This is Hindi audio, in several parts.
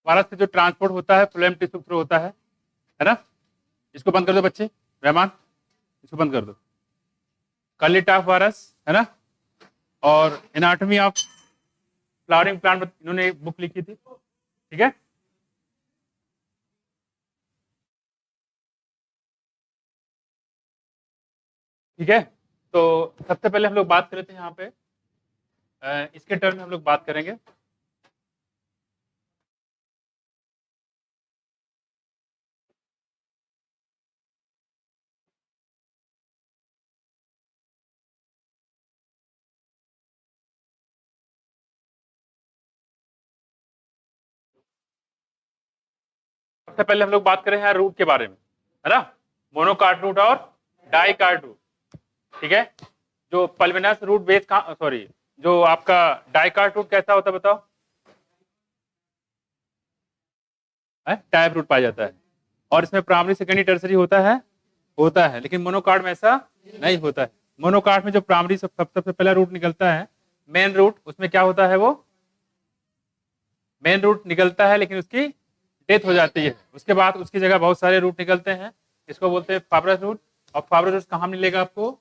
वायरस से जो ट्रांसपोर्ट होता है फ्लोएम टिश्यू थ्रू होता है ना। इसको बंद कर दो बच्चे, रहमान इसको बंद कर दो। कर्ली टाफ वायरस है ना, और एनाटॉमी ऑफ फ्लावरिंग प्लांट इन्होंने एक बुक लिखी थी, ठीक है। ठीक है, तो सबसे पहले हम लोग बात कर लेते हैं यहाँ पे इसके टर्म में हम लोग बात करेंगे। सबसे पहले हम लोग बात करें यहाँ रूट के बारे में, है ना, मोनोकार्ड रूट और डाइकार्ड रूट, ठीक है। जो पल्विनस रूट बेस का, सॉरी, जो आपका डाइकार्ड रूट कैसा होता है बताओ, टाइप रूट पाया जाता है, और इसमें प्राइमरी सेकेंडरी टर्सरी होता है, लेकिन मोनोकार्ड में ऐसा नहीं होता है। मोनोकार्ड में जो प्राइमरी सबसे पहला रूट निकलता है, मेन रूट, उसमें क्या होता है, वो मेन रूट निकलता है लेकिन उसकी डेथ हो जाती है, उसके बाद उसकी जगह बहुत सारे रूट निकलते हैं, इसको बोलते हैं फाइब्रस रूट। और फाइब्रस रूट कहाँ मिलेगा आपको,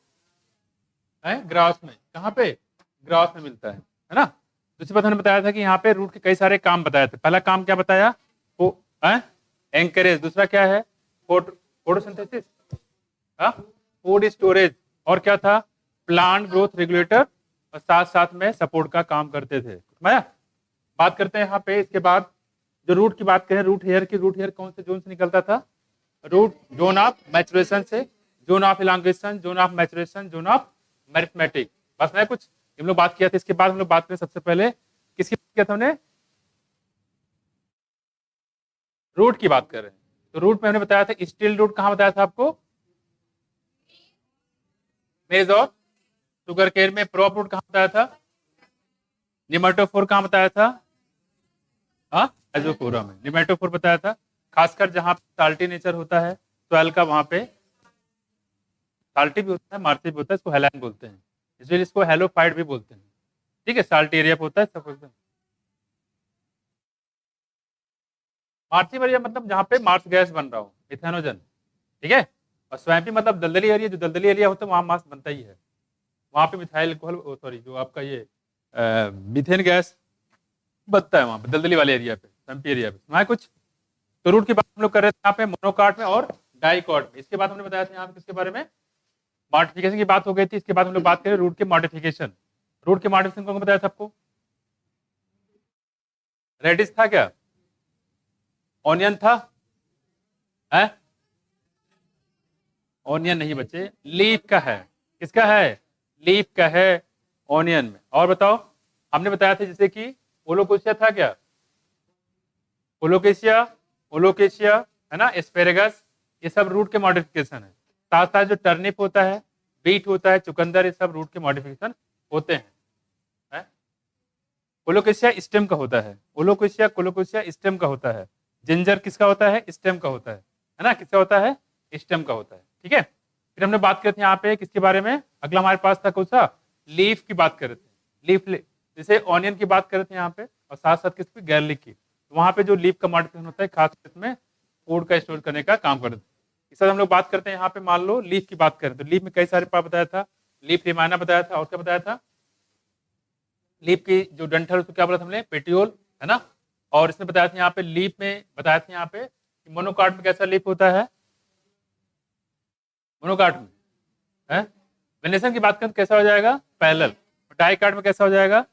ग्रास में, कहाँ पे, ग्रास में मिलता है ना। दूसरी बात हमने बताया था कि यहाँ पे रूट के कई सारे काम बताए थे। पहला काम क्या बताया, वो एंकरेज, दूसरा क्या है, फोटोसिंथेसिस, फूड स्टोरेज, और क्या था, प्लांट ग्रोथ रेगुलेटर, और साथ साथ में सपोर्ट का काम करते थे। बात करते हैं यहाँ पे, इसके बाद जो रूट की बात करें, रूट हेयर की, रूट हेयर कौन से जोन से निकलता था, रूट जोन ऑफ मैचुरेशन से, zone of elongation, zone of maturation, zone of meristematic, बस है कुछ हम लोग बात किया था। इसके बाद हम लोग बात करें सबसे पहले किसकी बात किया था हमने, रूट की बात कर रहे हैं। तो रूट में हमने बताया था स्टील रूट, कहाँ बताया था आपको, मेज और शुगर केयर में। प्रॉप रूट कहाँ बताया था, निमेटोफोर कहाँ बताया था, एजोफोरा में निमेटोफोर बताया था। खासकर जहाँ साल्टी नेचर होता है सॉइल का, वहां पे साल्टी भी होता है, मार्सी भी होता है, इसको हेलाइन बोलते हैं, इसलिए इसको हेलोफाइट भी बोलते हैं, ठीक है। साल्टी एरिया पे होता है सब बोलते हैं मार्सी एरिया, मतलब जहाँ पे मार्स गैस बन रहा हो, मिथेनोजन, ठीक है। और स्वैम्पी मतलब दलदली एरिया, जो दलदली एरिया होता है वहाँ मार्स बनता ही है, वहाँ पे मिथाइल अल्कोहल, सॉरी, जो आपका ये मीथेन गैस बनता है वहाँ पे दलदली वाले एरिया पे, स्वैम्पी एरिया पे, वहाँ कुछ। तो रूट की बात हम लोग कर रहे थे यहाँ पे मोनोकार्ड में और डाइकॉट में। इसके बाद हमने बताया था यहाँ पे किसके बारे में, मॉडिफिकेशन की बात हो गई थी। इसके बाद हम लोग बात करें रूट के मॉडिफिकेशन। रूट के मॉडिफिकेशन कौन बताया था आपको, रेडिस था क्या, ऑनियन था, ऑनियन नहीं बच्चे, लीफ का है, किसका है, लीफ का है, ऑनियन में। और बताओ, हमने बताया था जैसे कि ओलोकोसिया था क्या, ओलोकेशिया, ओलोकेशिया है ना, एस्पेरेगस, ये सब रूट के मॉडिफिकेशन है। साथ साथ जो टर्निप होता है, बीट होता है, चुकंदर, ये सब रूट के मॉडिफिकेशन होते हैं। ओलोकेशिया स्टेम का होता है, ओलोकेशिया कोलोकेशिया स्टेम का होता है। जिंजर किसका होता है, स्टेम का होता है ना, किसका होता है, स्टेम का होता है, ठीक है। फिर हमने बात करते हैं यहाँ पे किसके बारे में, अगला हमारे पास था कौन सा, लीफ की बात करते हैं, लीफ, जैसे ऑनियन की बात करते हैं यहाँ पे, और साथ साथ किसकी, गार्लिक की। वहां पे जो लीफ का मॉडिफिकेशन होता है, खास इसमें फूड का स्टोर करने का काम करते हैं। इस साथ हम लोग बात करते हैं यहाँ पे, मान लो लीफ की बात करें तो लीफ में कई सारे पार्ट बताया था, लीफ रिमाइना बताया था, और क्या बताया था, लीफ की जो डंठल उसको क्या बोला था हमने, पेटियोल, है ना। और इसमें बताया था यहाँ पे, लीफ में बताया था यहाँ पे मोनोकार्ड में कैसा लीफ होता है, मोनोकार्ड में है, वेनेसन की बात करें तो कैसा हो जाएगा, पैरेलल। डाइकार्ड में कैसा हो जाएगा,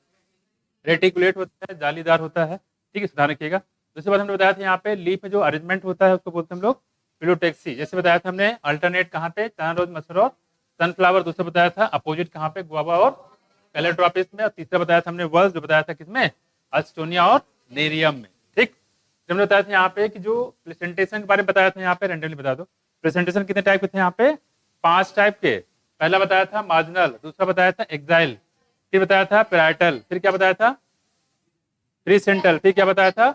रेटिकुलेट होता है, जालीदार होता है, ठीक है, सुधार रखिएगा। दूसरी बात हमने बताया था यहाँ पे, लीफ में जो अरेंजमेंट होता है उसको बोलते हैं हम लोग फिलोटेक्सी। जैसे बताया था हमने, अल्टरनेट कहाँ पे, चना रोज मसूर और सनफ्लावर। दूसरा बताया था अपोजिट कहाँ पे, गुआवा और कैलेड्रोपिस में। और तीसरा बताया था हमने वर्ल्स, जो बताया था किसमें, अल्स्टोनिया और नेरियम में, ठीक। हमने बताया था यहाँ पे कि जो प्रेजेंटेशन के बारे में बताया था, यहाँ पे रेंडमली बता दो, प्रेजेंटेशन कितने टाइप के थे यहाँ पे, 5 टाइप के। पहला बताया था मार्जिनल, दूसरा बताया था एक्साइल, फिर बताया था पेराइटल, फिर क्या बताया था, प्रीसेंटल, फिर क्या बताया था,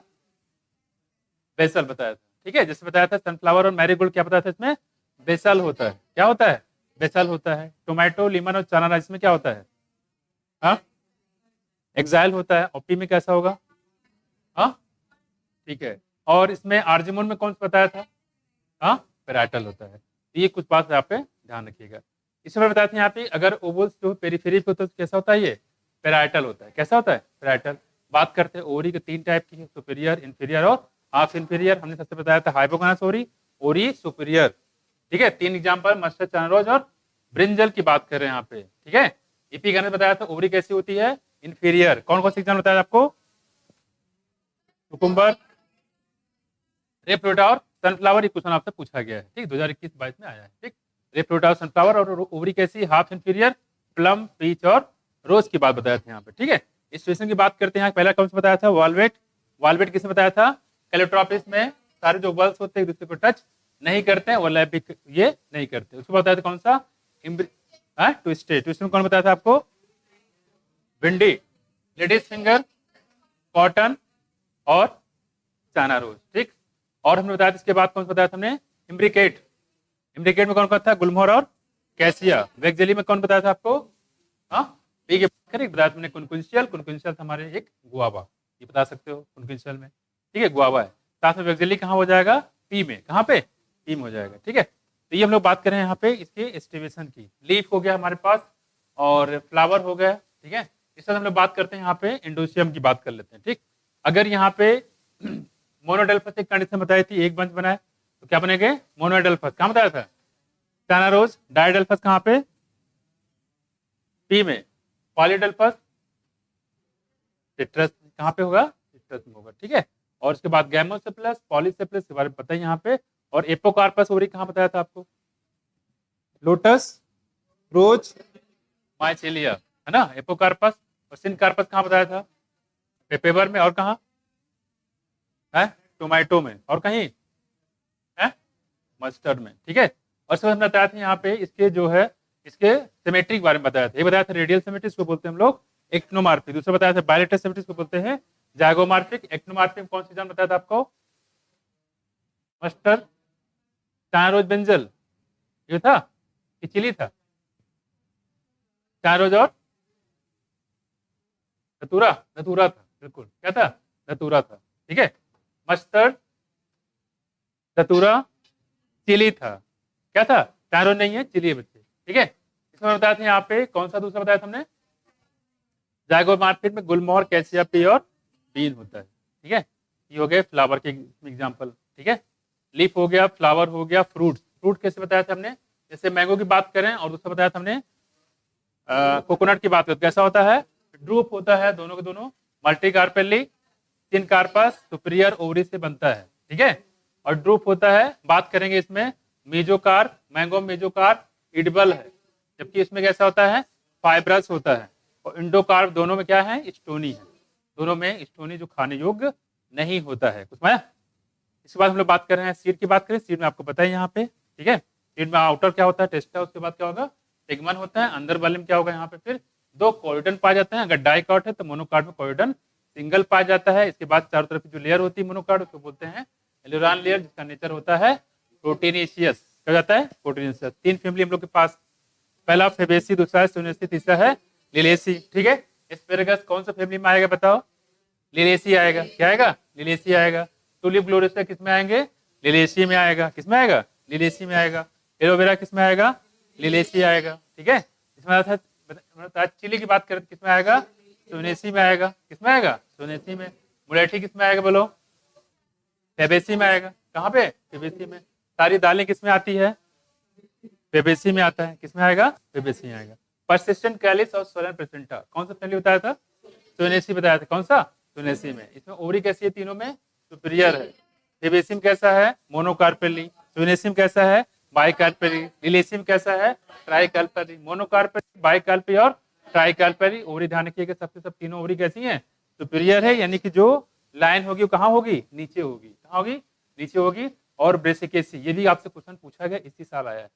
बेसल बताया था, ठीक है। जैसे बताया था सनफ्लावर और मैरीगोल्ड, क्या बताया था इसमें, बेसल होता है, क्या होता है, बेसल होता है। टोमेटो, लीमन और चना इसमें क्या होता है, हाँ, एक्साइल होता है। और पी में कैसा होगा, हाँ, ठीक है। और इसमें आर्जिमोन में कौन सा बताया था? हाँ, पेराइटल होता है। तो ये कुछ बात यहाँ पे ध्यान रखिएगा। इसमें बताया था यहाँ पे अगर ओवल्स जो पेरिफेरी पे होता है तो कैसा होता है? ये पेराइटल होता है। कैसा होता है? पेराइटल। बात करते हैं ओवरी के 3 टाइप की है, सुपीरियर, इंफीरियर और हाफ इंफीरियर। हमने सबसे बताया था हाइपोगोनस ओवरी, ओरी सुपीरियर। ठीक है, 3 एग्जाम्पल मस्टर्ड, चाइना और ब्रिंजल की बात कर रहे हैं यहाँ पे। ठीक है, एपिगैनस बताया था ओवरी कैसी होती है? इंफीरियर। कौन कौन से एग्जाम्पल बताया आपको? कुकुम्बर, रेफ्लोटा और सनफ्लावर। ये क्वेश्चन आपसे पूछा गया है। ठीक, 2021-22 में आया है। ठीक, रेफ्लोटा और सनफ्लावर। और ओवरी कैसी? हाफ इंफीरियर, प्लम, पीच और रोज की बात बताया था यहाँ पे। ठीक है, इस स्टेशन की बात करते हैं। पहला कौन सा बताया था? वालवेट। वालवेट किसने बताया था? कैलोट्रोपिस में सारे जो बल्स होते हैं एक दूसरे को टच नहीं करते हैं, ओवरलैपिंग ये नहीं करते। उसको बताया था कौन सा? ट्विस्टेड। ट्विस्टेड में कौन बताया था आपको? भिंडी, लेडीज फिंगर, कॉटन और चाइना रोज। ठीक, और हमने बताया था इसके बाद कौन सा बताया था हमने? इम्ब्रिकेट। इम्ब्रिकेट में कौन कौन था? गुलमोहर और कैसिया। वेक्जेली में कौन बताया था आपको? हाँ, पी के करेक्ट बताया तुमने। कुनकुंशियल, कुनकुंशियल हमारे एक गुआवा, ये बता सकते हो कुनकुंशियल में। ठीक है, गुआवा है। साथ में वेक्जेली कहाँ हो जाएगा? पी में। कहाँ पे? पी में हो जाएगा। ठीक है, तो ये हम लोग बात कर रहे हैं यहाँ पे इसके एस्टिवेशन की। लीफ हो गया हमारे पास और फ्लावर हो गया। ठीक है, इस तरह हम लोग बात करते हैं यहाँ पे एंडोसियम की बात कर लेते हैं। ठीक, अगर यहाँ पे मोनोडेल्फस एक कंडीशन बताई थी, एक बंच बनाए तो क्या बनेंगे? मोनोडेल्फस। कहाँ बताया था? China rose. डायडेल्फस कहाँ पे? पी में। पॉलीडेल्फस सिट्रस कहाँ पे होगा? सिट्रस में होगा। ठीक है, और उसके बाद गैमोसेप्लस, पॉलीसेप्लस के बारे में पता है यहाँ पे। और एपोकार्पस ओवरी कहाँ बताया था आपको? लोटस, रोज, माइचेलिया, है ना, एपोकार्पस। और सिनकार्पस कहाँ बताया था? पेपेबर में। और कहाँ है? टोमेटो में। और कहीं है? मस्टर्ड में। ठीक है, और सब हमने बताया था यहाँ पे इसके जो है इसके सिमेट्री के बारे में बताया था। ये बताया था रेडियल सिमेट्री, इसको बोलते हैं हम लोग एक्टिनोमार्फिक। दूसरा बताया था बायलेटरल सिमेट्री, इसको बोलते हैं जाइगोमार्फिक। एक्टिनोमार्फिक कौन सी जान बताया था आपको? Mustard, China rose, brinjal. ये था कि चिली था? चाइना रोज और धतूरा। धतूरा था, बिल्कुल। क्या था? धतूरा था। ठीक है, मस्टर्ड, धतूरा, चिली था। क्या था? चाइना रोज नहीं है, चिली है बच्चे। ठीक है, इसमें बताया था यहाँ पे कौन सा दूसरा बताया था हमने? जाइगोमार्फिक में गुलमोहर, कैसिया, पी और बीन होता है। ठीक है, ये हो गए फ्लावर के एग्जाम्पल। ठीक है, लीफ हो गया, फ्लावर हो गया, फ्रूट। फ्रूट कैसे बताया था हमने? जैसे मैंगो की बात करें, और दूसरा बताया था हमने कोकोनट की बात करें, कैसा होता है? ड्रूप होता है, दोनों के दोनों। मल्टी कार्पेली, सिनकार्पस सुपीरियर ओवरी से बनता है। ठीक है, और ड्रूप होता है, बात करेंगे इसमें मेजोकार्प, मैंगो मेजोकार्प इडिबल है, जबकि इसमें कैसा होता है? फाइब्रस होता है। और इंडोकार्प दोनों में क्या है? स्टोनी है। दोनों में स्टोनी जो खाने योग्य नहीं होता है। कुछ माया। इसके बाद हम लोग बात कर रहे हैं सीड की बात करें। सीड में आपको पता है यहाँ पे। ठीक है, सीड में आउटर क्या होता है? टेस्टा। उसके बाद क्या होगा? टिगमन होता है। अंदर वाले में क्या होगा? यहाँ पे फिर 2 कोइडन पाए जाते हैं। अगर डाइकॉट है तो मोनोकार्ड में कोइडन सिंगल पाया जाता है। इसके बाद चारों तरफ की जो लेयर होती है मोनोकार्ड, उसको बोलते हैं एलुरान लेयर, जिसका नेचर होता है प्रोटीनेशियस। क्या जाता है? प्रोटीनेशियस। 3 फैमिली हम लोग के पास, पहला फेबेसी, दूसरा है सोनेसी, तीसरा है लिलेसी। ठीक है, एस्पेरेगस कौन सा फैमिली में आएगा बताओ? लिलेसी आएगा। क्या आएगा? लिलेसी आएगा। टुलिप ग्लोरेसा किस में आएंगे? लिलेसी में आएगा। किस में आएगा? लिलेसी में आएगा। एलोवेरा किस में आएगा? लिलेसी आएगा। ठीक है, इसमें चिली की बात करें तो किस में आएगा? सोनेसी में आएगा। किस में आएगा? सोनेसी में। मुलेठी किस में आएगा बोलो? फेबेसी में आएगा। कहाँ पे? फेबेसी में। सारी दालें किस में आती है? फेबेसी में आता है। किस में आएगा? फेबेसी में आएगा। परसिस्टेंट कैलिस और सोलन प्रेसेंटा कौन सा फैमिली बताया था? सोनेसी बताया था। कौन सा? सोनेसी में। इसमें ओवरी कैसी है? तीनों में सुपीरियर है। फेबेसी में कैसा है? मोनोकार्पेली। सोनेसी में कैसा है? बाइकार्पेली। लिलेसी में कैसा है? ट्राइकार्पेली। मोनोकार्पेली, बाइकार्पेली और ट्राइकार्पेली। ओवरी ध्यान रखिएगा, सबसे सब तीनों ओवरी कैसी हैं? सुपीरियर है, यानी कि जो लाइन होगी वो कहाँ होगी? नीचे होगी। कहाँ होगी? नीचे होगी। और ब्रेसिकेसी, ये भी आपसे क्वेश्चन पूछा गया, इसी साल आया है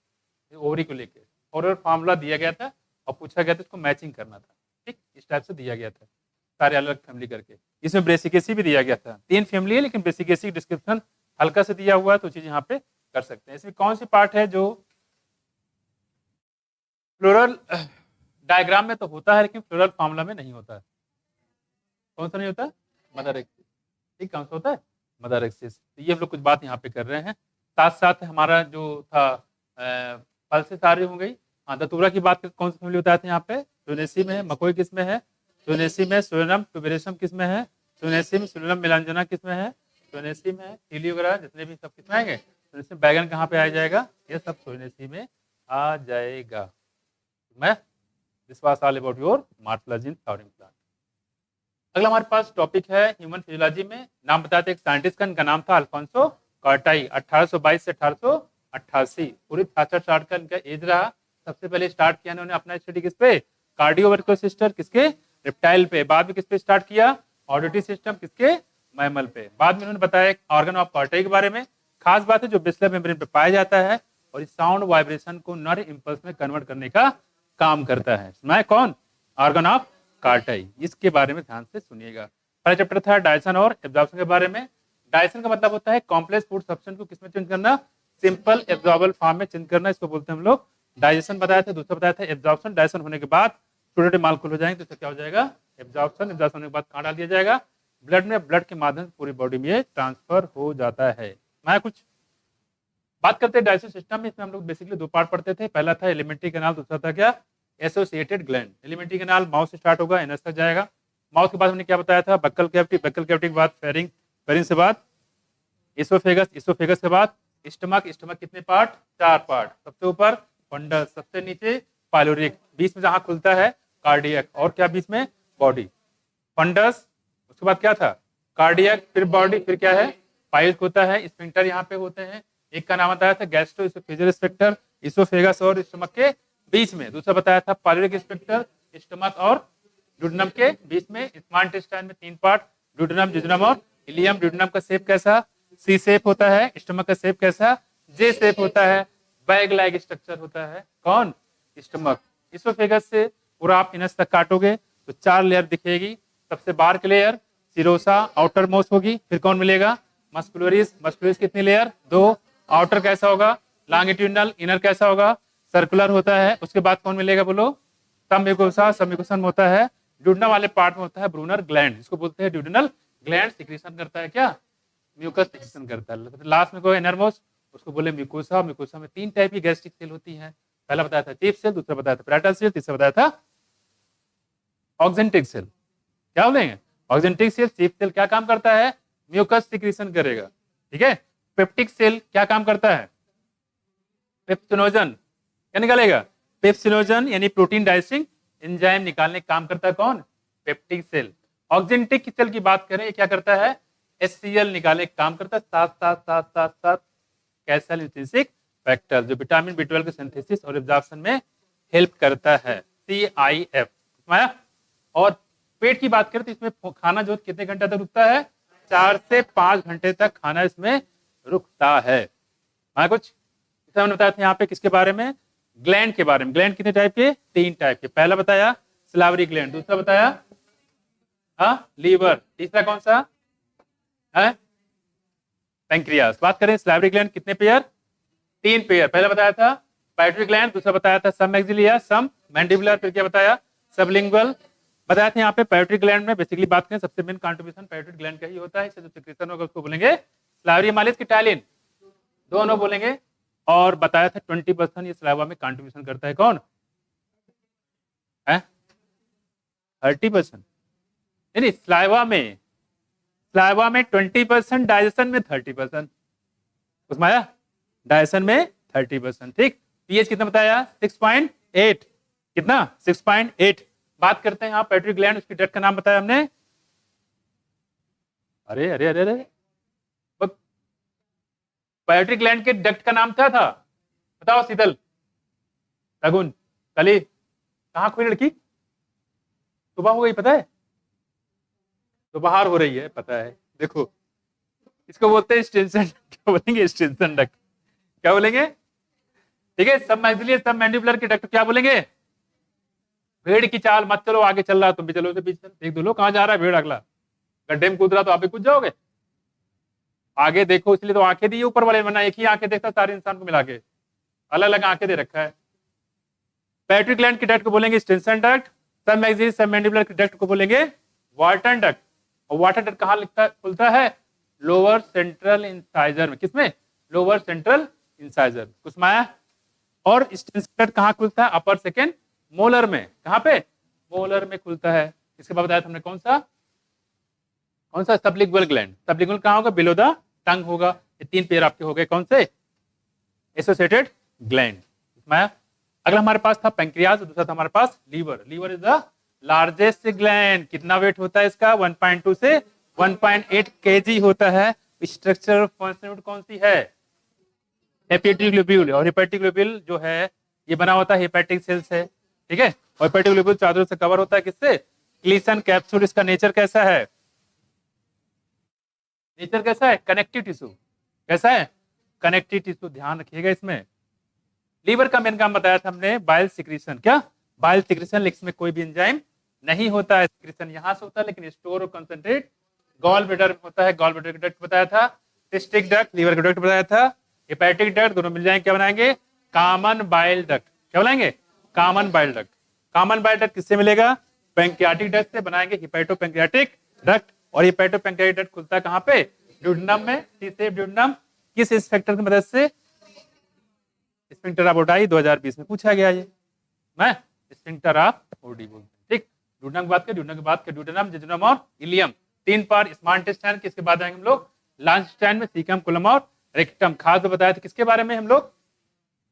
ओवरी को लेकर। और फॉर्मूला दिया गया था और पूछा गया था, इसको मैचिंग करना था। ठीक, इस टाइप से दिया गया था, सारे अलग फैमिली करके। इसमें ब्रेसिकेसी भी दिया गया था। 3 फैमिली है, लेकिन ब्रेसिकेसी डिस्क्रिप्शन हल्का से दिया हुआ है, तो चीज यहाँ पे कर सकते हैं। इसमें कौन सी पार्ट है जो फ्लोरल डायग्राम में तो होता है, लेकिन फ्लोरल फॉर्मूला में नहीं होता है? कौन सा नहीं होता? मदर एक। ठीक, कौन सा होता है? Mother axis. तो ये हम लोग कुछ बात यहाँ पे कर रहे हैं। साथ साथ हमारा जो था पल्सेस सारी हो गई। हाँ, दतूरा की बात कौन सी फैमिली बताए थे यहाँ पे? फ्यूनेसी में है। मकोई किस में है? फ्यूनेसी में। सोलनम ट्यूबेरेसम किस में है? फ्यूनेसी में। सोलनम मेलांजना किस में है? फ्यूनेसी में है। टीली वगैरह जितने भी सब किस में आएंगे? फ्यूनेसी में। बैगन कहाँ पे आ जाएगा? ये सब फ्यूनेसी में आ जाएगा। मैं this was all about your morphology in flowering plant. अगला हमारे पास टॉपिक है ह्यूमन फिजियोलॉजी में। नाम बताते एक साइंटिस्ट का, इनका नाम था अल्फोंसो कार्टाई। 1822 से 1888 पूरी 66 साल का इनका एज रहा। सबसे पहले स्टार्ट किया इन्होंने अपना स्टडी किस पे? कार्डियोवास्कुलर सिस्टम किसके? रेप्टाइल पे। बाद में किस पे स्टार्ट किया? ऑडिटरी सिस्टम किसके? मैमल पे। बाद में उन्होंने बताया ऑर्गन ऑफ कार्टाई के बारे में। खास बात है जो बेसिलर मेम्ब्रेन पे पाया जाता है और इस साउंड वाइब्रेशन को नर्व इंपल्स में कन्वर्ट करने का काम करता है। सुना है कौन? Organ of Corti. इसके बारे में ध्यान से सुनिएगा। पहला चैप्टर था डाइजेशन और एब्जॉर्प्शन के बारे में। डाइजेशन का मतलब होता है कॉम्प्लेक्स फूड सब्सटेंस को किसमें चेंज करना? सिंपल एब्जॉर्बल फॉर्म में चेंज करना, इसको बोलते हैं हम लोग डाइजेशन। बताया था। दूसरा बताया था एब्जॉर्प्शन। डाइजेशन होने के बाद छोटे छोटे मालकूल हो जाएंगे तो इसका क्या हो जाएगा? एब्जॉर्प्शन। एब्जॉर्प्शन होने के बाद कहाँ डाल दिया जाएगा? ब्लड में। ब्लड के माध्यम से पूरी बॉडी में ट्रांसफर हो जाता है। मैं कुछ बात करते हैं डाइजेस्टिव सिस्टम में। इसमें हम लोग बेसिकली दो पार्ट पढ़ते थे। पहला था एलिमेंट्री कैनाल, दूसरा था क्या? Associated gland. Alimentary canal mouth से स्टार्ट होगा, एनस तक जाएगा। माउथ के बाद हमने क्या बताया था? Buccal cavity. बक्कल कैविटी के बाद फेरिंग। फेरिंग से बाद इसोफेगस। इसोफेगस के बाद स्टमक। स्टमक कितने पार्ट? 4 पार्ट। सबसे ऊपर फंडस, सबसे नीचे पाइलोरिक, बीच में जहां खुलता है कार्डियक, और क्या बीच में? बॉडी। फंडस, उसके बाद क्या था? कार्डियक, फिर बॉडी, फिर क्या है? पाइल्स होता है। स्फिंक्टर यहाँ पे होते हैं। एक का नाम बताया था गैस्ट्रो इसोफेजियल स्फिंक्टर, इसोफेगस और स्टमक के बीच में। दूसरा बताया था पाइलोरिक स्फिंक्टर, स्टमक और ड्यूडेनम के बीच में। स्मॉल इंटेस्टाइन में 3 पार्ट, ड्यूडेनम, जिजुनम और इलियम। ड्यूडेनम का शेप कैसा? सी शेप होता है। स्टमक का शेप कैसा? जे शेप होता है। बैग लाइक स्ट्रक्चर होता है। कौन? स्टमक। इसोफेगस से पूरा आप इनस तक काटोगे तो 4 लेयर दिखेगी। सबसे बाहर की लेयर सिरोसा आउटर मोस्ट होगी। फिर कौन मिलेगा? मस्कुलरिस। मस्कुलरिस कितनी लेयर? 2। आउटर कैसा होगा? लॉन्गिट्यूडिनल। इनर कैसा होगा? सर्कुलर होता है। उसके बाद कौन मिलेगा बोलो? सब म्यूकोसा। सब म्यूकोसा में होता है। ड्यूडेनम वाले पार्ट में होता है ब्रूनर ग्लैंड, जिसको बोलते हैं ड्यूडेनल ग्लैंड। सिक्रीशन करता है क्या? म्यूकस सिक्रीशन करता है। लास्ट में कोई इनरमोस्ट, उसको बोले म्यूकोसा। म्यूकोसा में 3 टाइप की गैस्ट्रिक सेल होती है। पहला बताया था चीफ सेल, दूसरा बताया था पैराइटल सेल, तीसरा बताया था ऑक्जेंटिक सेल। क्या बोलेंगे? ऑक्जेंटिक सेल, चीफ सेल क्या काम करता है? म्यूकस सिक्रीशन करेगा। ठीक है। पेप्टिक सेल क्या काम करता है? पेप्सिनोजन। क्या निकालेगा? पेप्सिनोजन यानी प्रोटीन डाइजेस्टिंग एंजाइम निकालने का काम करता है कौन? Peptic cell. ऑक्जेंटिक सेल की बात करें, क्या करता है? HCl निकालने का काम करता है। साथ कैल्शियम इंट्रिंसिक फैक्टर, जो विटामिन B12 के सिंथेसिस और एब्जॉर्प्शन में हेल्प करता है। CIF। और पेट की बात करें तो इसमें खाना जो कितने घंटे तक रुकता है? 4 से 5 घंटे तक खाना इसमें रुकता है। कुछ मैंने बताया था यहाँ पे किसके बारे में? ग्लैंड के बारे में। ग्लैंड कितने टाइप के? 3 टाइप के। पहला बताया सिलावरी ग्लैंड, दूसरा बताया लीवर, तीसरा कौन सा है? पैंक्रियास। बात करें सिलावरी ग्लैंड कितने पेयर? 3 पेयर। पहला बताया था पाइट्यूटरी ग्लैंड, दूसरा बताया था सब मैक्सिलिया, सम मैंडिबुलर, फिर क्या बताया? सबलिंगुअल। बताया था यहाँ पे पाइट्यूटरी ग्लैंड में बेसिकली बात करें सबसे मेन कंट्रीब्यूशन पाइट्यूटरी ग्लैंड का ही होता है। इससे जो सिक्रेशन होगा उसको बोलेंगे सिलावरी मालिस की टाइलिन, दोनों बोलेंगे। और बताया था 20% ये सलाइवा में कंट्रीब्यूशन करता है। कौन है? 30%। यानी सलाइवा में 20%, डाइजेशन में 30%। उसमें आया डाइजेशन में 30%। ठीक। पीएच कितना बताया? 6.8। कितना? 6.8। बात करते हैं यहाँ पेट्यूटरी ग्लैंड, उसकी डक्ट का नाम बताया हमने। अरे अरे अरे अरे, पेट्यूटरी ग्लैंड के डक्ट का नाम क्या था? बताओ शीतल, तगुन, कली। कहाँ खोई लड़की? सुबह हो गई पता है? तो बाहर हो रही है पता है। देखो इसको बोलते हैं स्टेंसन। क्या बोलेंगे? Stensen duct. क्या बोलेंगे? ठीक है। सब मैक्सिलियर सब मैंडिबुलर के डक्ट क्या बोलेंगे? भेड़ की चाल मत चलो, आगे चल रहा तुम भी चलो, पीछे देख दो लो कहाँ जा रहा है भेड़। अगला गड्ढे में कूद रहा तो आप भी कूद जाओगे। आगे देखो, इसलिए तो आंखें दी ऊपर वाले, वरना एक ही आंखें देखता सारे इंसान को मिला के, अलग अलग आंखें दे रखा है। पेट्यूटरी ग्लैंड की डक्ट को बोलेंगे स्टेंसन डक्ट। सब मैक्सिलियर सब मैंडिबुलर के डक्ट को बोलेंगे वाटरन डक्ट। और वाटर डक्ट कहाँ लिखता खुलता है? लोअर सेंट्रल इंसाइजर में, किसमें? लोअर सेंट्रल इंसाइजर, कुसमाया। और स्टेंसिल कहाँ खुलता है? अपर सेकेंड मोलर में। कहाँ पे? मोलर में खुलता है। इसके बाद बताया था हमने कौन सा सबलिंगुअल ग्लैंड। सबलिंगुअल कहाँ होगा? बिलो द टंग होगा। ये 3 पेयर आपके हो गए कौन से? Associated gland. अगला हमारे पास था पैंक्रियाज, दूसरा था हमारे पास liver. Liver is the largest gland. कितना वेट होता है इसका? 1.2 से 1.8 केजी होता है। स्ट्रक्चर फंक्शन कौन सी है? Hepatic globule. और हेपेटिक ग्लोब्यूल जो है ये बना होता है हेपेटिक सेल से, ठीक है। और हेपेटिक ग्लोब्यूल चारों से कवर होता है किससे? क्लीसन कैप्सूल। इसका नेचर कैसा है? नेचर कैसा है? Connective tissue. कैसा है? Connective tissue. ध्यान रखिएगा इसमें। लीवर का मेन काम बताया था हमने, बाइल सिक्रीशन। क्या? Bile secretion. इसमें कोई भी एंजाइम नहीं होता है। सिक्रीशन यहां से होता है, लेकिन स्टोर और कंसंट्रेट गॉल ब्लैडर में होता है। गॉल ब्लैडर का डक्ट बताया था, सिस्टिक डक्ट, लीवर का डक्ट बताया था, हेपेटिक डक्ट, दोनों मिल जाएंगे क्या बनाएंगे? Common bile duct. क्या बनाएंगे? Common bile duct. Common bile duct किससे मिलेगा? पैंक्रियाटिक डक्ट से बनाएंगे हिपेटो पैंक्रियाटिक डक्ट। और हिपेटो पैंक्रियाटिक डक्ट खुलता है कहां पे? ड्यूडेनम में। सी सेफ ड्यूडेनम। किस इंस्पेक्टर की मदद से? स्फिंक्टर ऑफ ओडाई 2020 में पूछा गया ये। मैं स्फिंक्टर ऑफ ओडी बोलते हैं, ठीक। ड्यूडेनम की बात करें, ड्यूडेनम की बात करें, ड्यूडेनम, जेजुनम और इलियम। 3 part small intestine. किसके बाद आएंगे हम लोग? लार्ज इंटेस्टाइन में सीकम, कोलम और रेक्टम। खास तो बताया था किसके बारे में हम लोग?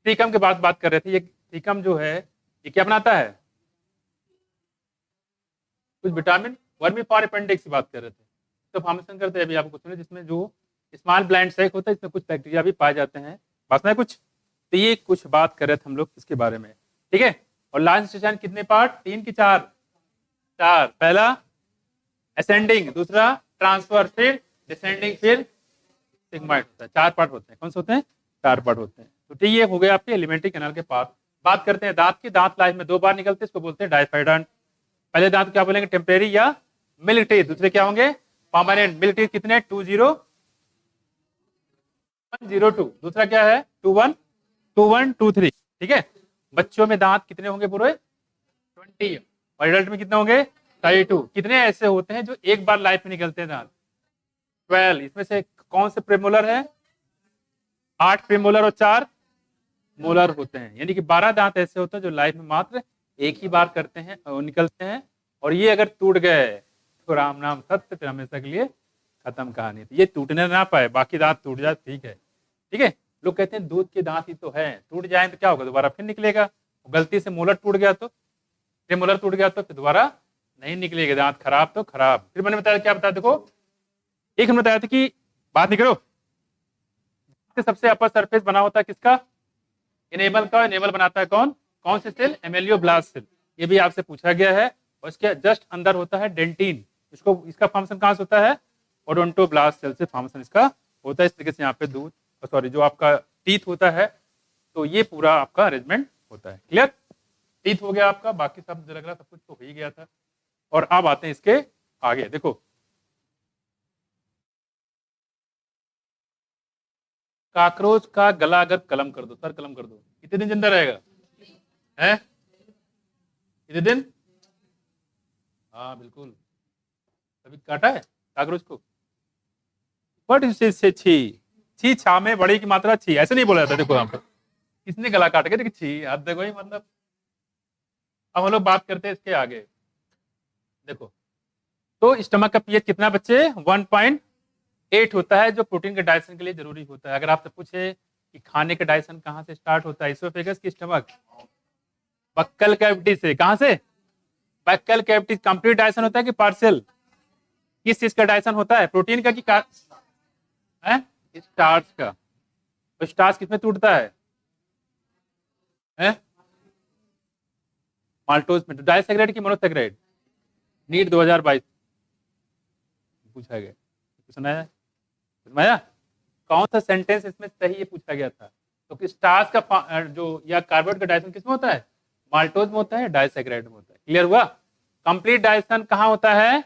सीकम के बात कर रहे थे। ये सीकम जो है ये क्या बनाता है? कुछ विटामिन, वर्मी फॉर अपेंडिक्स की बात कर रहे थे। तो फॉर्मेशन करते हैं अभी आपको सुने, जिसमें जो स्मॉल ब्लाइंड सैक होता है इसमें कुछ बैक्टीरिया भी पाए जाते हैं। बात में कुछ तो ये कुछ बात कर रहे थे हम लोग इसके बारे में, ठीक है। और लार्ज इंटेस्टाइन कितने पार्ट? 3 की 4? 4। पहला असेंडिंग, दूसरा ट्रांसफर, फिर डिसेंडिंग, फिर सिग्माइड होता है। 4 पार्ट होते हैं। कौन से होते हैं? 4 पार्ट होते हैं। तो ठीक ये हो गए आपके एलिमेंट्री कैनाल के पार्ट। बात करते हैं दांत की। दांत लाइफ में 2 बार निकलते हैं, इसको बोलते हैं डायफाइडंट। पहले दांत क्या बोलेंगे? टेम्परेरी या मिल्क टीथ। दूसरे क्या होंगे? परमानेंट। मिल्क टीथ कितने? 20102। दूसरा क्या है? 2123, ठीक है। बच्चों में दांत कितने होंगे? पूरे 20। और एडल्ट में कितने होंगे? 32। कितने ऐसे होते हैं जो एक बार लाइफ में निकलते हैं दांत? 12। इसमें से कौन से प्रेमोलर है? 8 प्रेमोलर और 4 मोलर होते हैं। यानी कि 12 दांत ऐसे होते हैं जो लाइफ में मात्र एक ही बार करते हैं और निकलते हैं। और ये अगर टूट गए तो राम नाम सत्य, फिर हमेशा के लिए खत्म कहानी। तो ये टूटने ना पाए, बाकी दांत टूट जाए, ठीक है, ठीक है। लोग कहते हैं दूध के दांत ही तो है, टूट जाए तो क्या होगा? दोबारा फिर निकलेगा। गलती से मोलर टूट गया तो, प्रेमोलर टूट गया तो फिर दोबारा नहीं निकलेगा दांत। खराब तो खराब। फिर मैंने बताया क्या बताया? देखो एक हमने बताया था कि बात नहीं करो, सबसे अपर सरफेस बना होता है किसका? इनेबल का। इनेबल बनाता है कौन? कौन से सेल? एमेलियोब्लास्ट सेल। ये भी आपसे पूछा गया है। और इसके जस्ट अंदर होता है डेंटिन। इसका फंक्शन कहां से होता है? ओडोंटोब्लास्ट सेल से फंक्शन इसका होता है। इस तरीके से यहाँ पे दूध, सॉरी, जो आपका टीथ होता है, तो ये पूरा आपका अरेंजमेंट होता है। क्लियर? टीथ हो गया आपका, बाकी सब मुझे लग रहा सब कुछ तो हो ही गया था। और अब आते हैं इसके आगे। देखो काकरोच का गला अगर कलम कर दो, सर कलम कर दो, कितने दिन जिंदा रहेगा? है कितने दिन? हाँ बिल्कुल। कभी काटा है काकरोच को? बट इससे छी छी, छा में बड़ी की मात्रा छी, ऐसे नहीं बोला जाता। देखो यहाँ पे किसने गला काट के? देखिए छी, अब देखो ही मतलब। अब हम लोग बात करते हैं इसके आगे। देखो तो स्टमक का पीएच कितना बच्चे? 1.8 होता है, जो प्रोटीन के डाइजेशन के लिए जरूरी होता है। अगर आपसे पूछे कि खाने का डाइजेशन कहाँ से स्टार्ट होता है, इसोफेगस की स्टमक? बक्कल कैविटी से। कहां से? Buccal cavity. कंप्लीट डाइजेशन होता है कि पार्शियल? किस चीज का डाइजेशन होता है? प्रोटीन का कि है? स्टार्च का। तो स्टार्च किसमें टूटता है? माल्टोज में। डाइसैकेराइड की मोनोसैकेराइड? नीट 2022 पूछा गया। सुनाया सुनाया? कौन सा सेंटेंस इसमें सही ये पूछा गया था? तो स्टार्च का जो या कार्बोहाइड्रेट का डाइजेशन किसमें होता है? माल्टोज में होता है, डाइसैकेराइड में होता है। क्लियर हुआ? कंप्लीट डाइजेशन कहां होता है?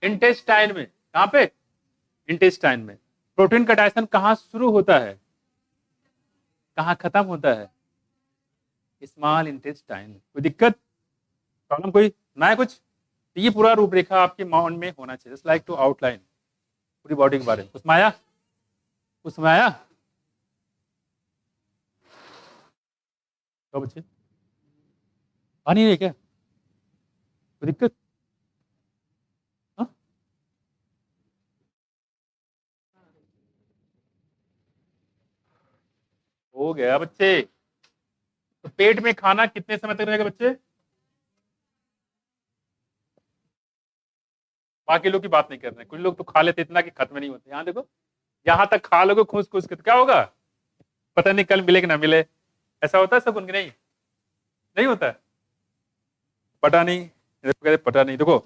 इंटेस्टाइन में। कहां पे? इंटेस्टाइन में। प्रोटीन का डाइजेशन कहां शुरू होता है, कहां खत्म होता है? Small intestine. कोई दिक्कत, प्रॉब्लम कोई ना है कुछ? तो ये पूरा रूपरेखा आपके माइंड में होना चाहिए, जस्ट लाइक टू आउटलाइन। पूरी बॉडी के बारे में। उसमें आया, उसमें आया तो बच्चे आ नहीं रही क्या, कोई दिक्कत? हाँ? हो गया बच्चे। तो पेट में खाना कितने समय तक रहेगा बच्चे? बाकी लोग की बात नहीं कर रहे हैं, कुछ लोग तो खा लेते इतना कि खत्म नहीं होते। यहाँ देखो, यहाँ तक खा लोगे खुश खुश के तो क्या होगा, पता नहीं कल मिले कि ना मिले। ऐसा होता है सब उनके? नहीं, नहीं होता है। पता नहीं, कहते पता नहीं। देखो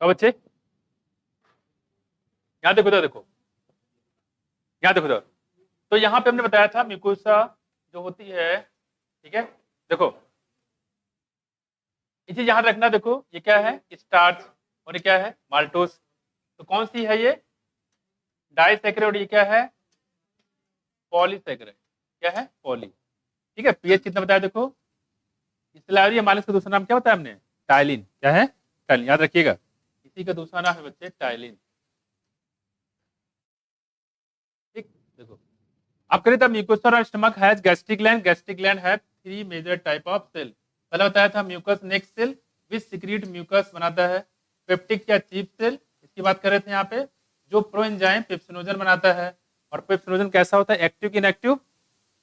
तो बच्चे यहाँ देखो, तो देखो यहाँ देखो, तो यहाँ पे हमने बताया था म्यूकोसा जो होती है, ठीक है। देखो इसे यहाँ रखना, देखो ये क्या है, स्टार्च, और ये क्या है, माल्टोस। तो कौन सी है ये, डाइसैकेराइड, और ये क्या है, पॉलीसैकेराइड। क्या है, पॉली। ठीक है। पीएच कितना बताया देखो, इसलिए मालिश का दूसरा नाम क्या बताया हमने, टाइलिन। क्या है, टाइलिन, याद रखिएगा। इसी का दूसरा नाम है बच्चे टाइलिन। ठीक। देखो अब करें तब म्यूकोसा और stomach has gastric gland. Gastric gland है 3 मेजर टाइप ऑफ सेल। पहले बताया था mucus next cell which secrete mucus बनाता है। पेप्टिक या चीफ सेल, इसकी बात कर रहे थे यहाँ पे, जो प्रोएंजाइम पेप्सिनोजन बनाता है। और पेप्सिनोजन कैसा होता है, एक्टिव की इनएक्टिव,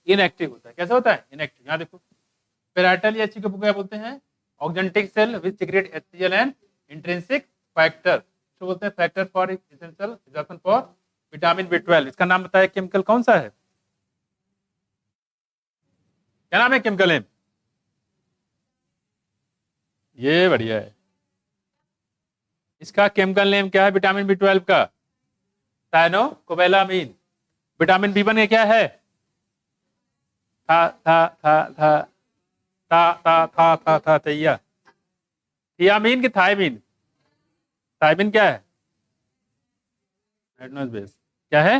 इनएक्टिव होता है। कैसा होता है, इनएक्टिव। यहाँ देखो पेराइटल या एचसी को क्या बोलते हैं, oxyntic cell which secrete HCl and intrinsic factor, जो बोलते हैं factor for essential absorption for vitamin बी12। इसका नाम बताया केमिकल कौन सा है, क्या नाम है केमिकल नेम, ये बढ़िया है। इसका केमिकल नेम क्या है विटामिन बी12 का, साइनोकोबैलामीन। विटामिन बी1 का क्या है, था तैया, थियामीन की थायमीन, थायमीन क्या है, एडनोस बेस। क्या है,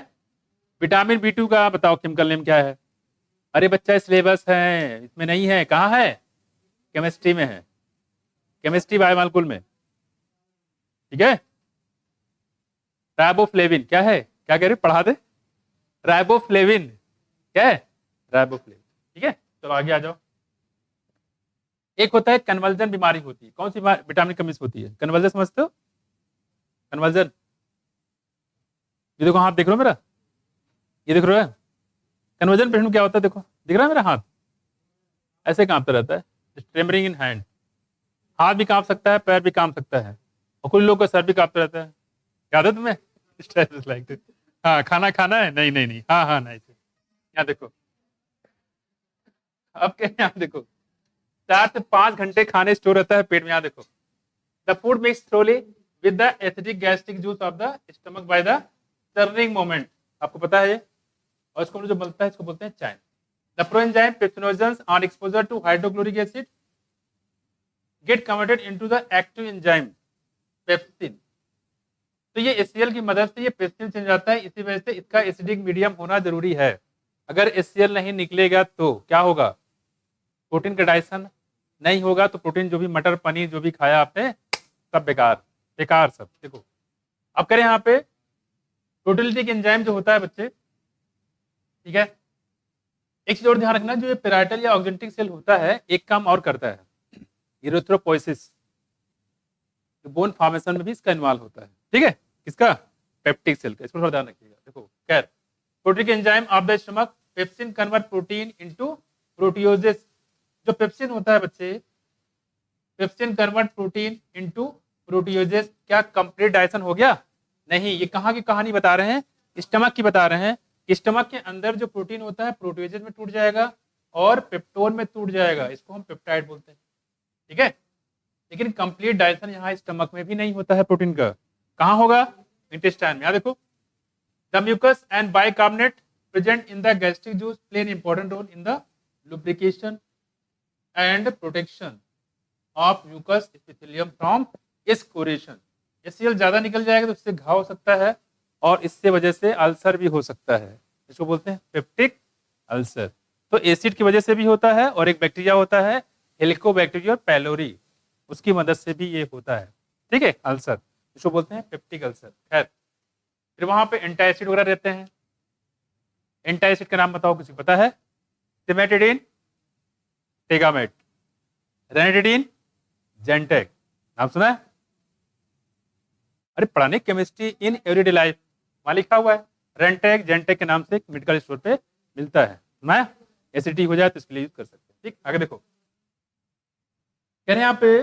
विटामिन बी2 का बताओ केमिकल नेम क्या है। अरे बच्चा सिलेबस है, इसमें नहीं है, कहाँ है, केमिस्ट्री में है, केमिस्ट्री बायोमोलिक्यूल में। ठीक है। राइबोफ्लेविन क्या है, क्या कह रहे, पढ़ा दे, राइबोफ्लेविन। क्या है, राइबोफ्लेविन। ठीक है। चलो आगे आ जाओ। एक होता है कन्वर्जन बीमारी होती है, कौन सी विटामिन कमी से होती है, कन्वर्जन समझते हो, कन्वर्जन। ये देखो हाथ देख रहे हो मेरा, ये देख रहे हो, कन्वर्जन पेशेंट क्या होता है, देखो दिख रहा है मेरा हाथ, ऐसे कांपता रहता है, ट्रेमरिंग इन हैंड। हाथ भी कांप सकता है, पैर भी कांप सकता है, और कुछ लोगों का सर भी कांपता रहता है। याद है तुम्हें, स्ट्रेस लाइक, हाँ खाना खाना है, नहीं नहीं नहीं, हाँ हाँ नहीं। यहाँ देखो, अब क्या, यहाँ देखो 4 से 5 घंटे खाने स्टोर रहता है पेट में। यहाँ देखो, the food mix thoroughly with the acidic gastric juice of the stomach by the turning moment. आपको पता है ये, और इसको जो बनता है इसको बोलते हैं chyme. The proenzyme pepsinogens on exposure to hydrochloric acid get converted into the active enzyme pepsin. तो ये एचसीएल की मदद से ये पेप्सिन चेंज जाता है, इसी वजह से इसका एसिडिक मीडियम होना जरूरी है। अगर एचसीएल नहीं निकलेगा तो क्या होगा, प्रोटीन का डाइजेशन नहीं होगा, तो प्रोटीन जो भी मटर पनीर जो भी खाया आपने सब बेकार, बेकार सब। देखो अब करें यहाँ पे प्रोटीलिटिक एंजाइम जो होता है बच्चे, ठीक है। एक चीज और ध्यान रखना, जो ये पेराइटल या ऑक्जेंटिक सेल होता है एक काम और करता है, इरिथ्रोपोइसिस, बोन फॉर्मेशन में भी इसका इन्वॉल्व होता है। ठीक है, किसका, पेप्टिक सेल का, इसको थोड़ा ध्यान रखिएगा। देखो खैर, protein enzyme of the stomach pepsin convert protein into proteoses. जो पेप्सिन होता है बच्चे, pepsin convert protein into proteoses. क्या कंप्लीट डाइजेशन हो गया, नहीं। ये कहाँ की कहानी बता रहे हैं, स्टमक की बता रहे हैं। स्टमक के अंदर जो प्रोटीन होता है प्रोटियोजेस में टूट जाएगा और पेप्टोन में टूट जाएगा, इसको हम पेप्टाइड बोलते हैं। ठीक है, लेकिन कंप्लीट डाइजेशन यहाँ स्टमक में भी नहीं होता है प्रोटीन का, कहाँ होगा, इंटेस्टाइन में। यहाँ देखो, the mucus and bicarbonate present in the gastric juice play an important role in the lubrication and protection of mucus epithelium from excoriation. HCl ज्यादा निकल जाएगा तो इससे घाव हो सकता है और इससे वजह से अल्सर भी हो सकता है, इसको बोलते हैं पेप्टिक अल्सर। तो एसिड की वजह से भी होता है और एक बैक्टीरिया होता है हेलिकोबैक्टीरिया पैलोरी, उसकी मदद से भी ये होता है, ठीक है, अल्सर, इसको बोलते हैं पेप्टिक अल्सर। खैर, फिर वहां पे एंटासिड वगैरह रहते हैं। एंटासिड का नाम बताओ, किसी को पता है? सिमेटिडिन, टेगामेट, रेनिटिडिन, जेंटेक, नाम सुना है? अरे पढ़ाने केमिस्ट्री इन एवरीडे लाइफ, वहां लिखा हुआ है। रेंटेक जेंटेक के नाम से मेडिकल स्टोर पे मिलता है। मैं एसिडिटी हो जाए तो इसके लिए यूज कर सकते हैं। ठीक, आगे देखो, कह रहे हैं यहाँ पे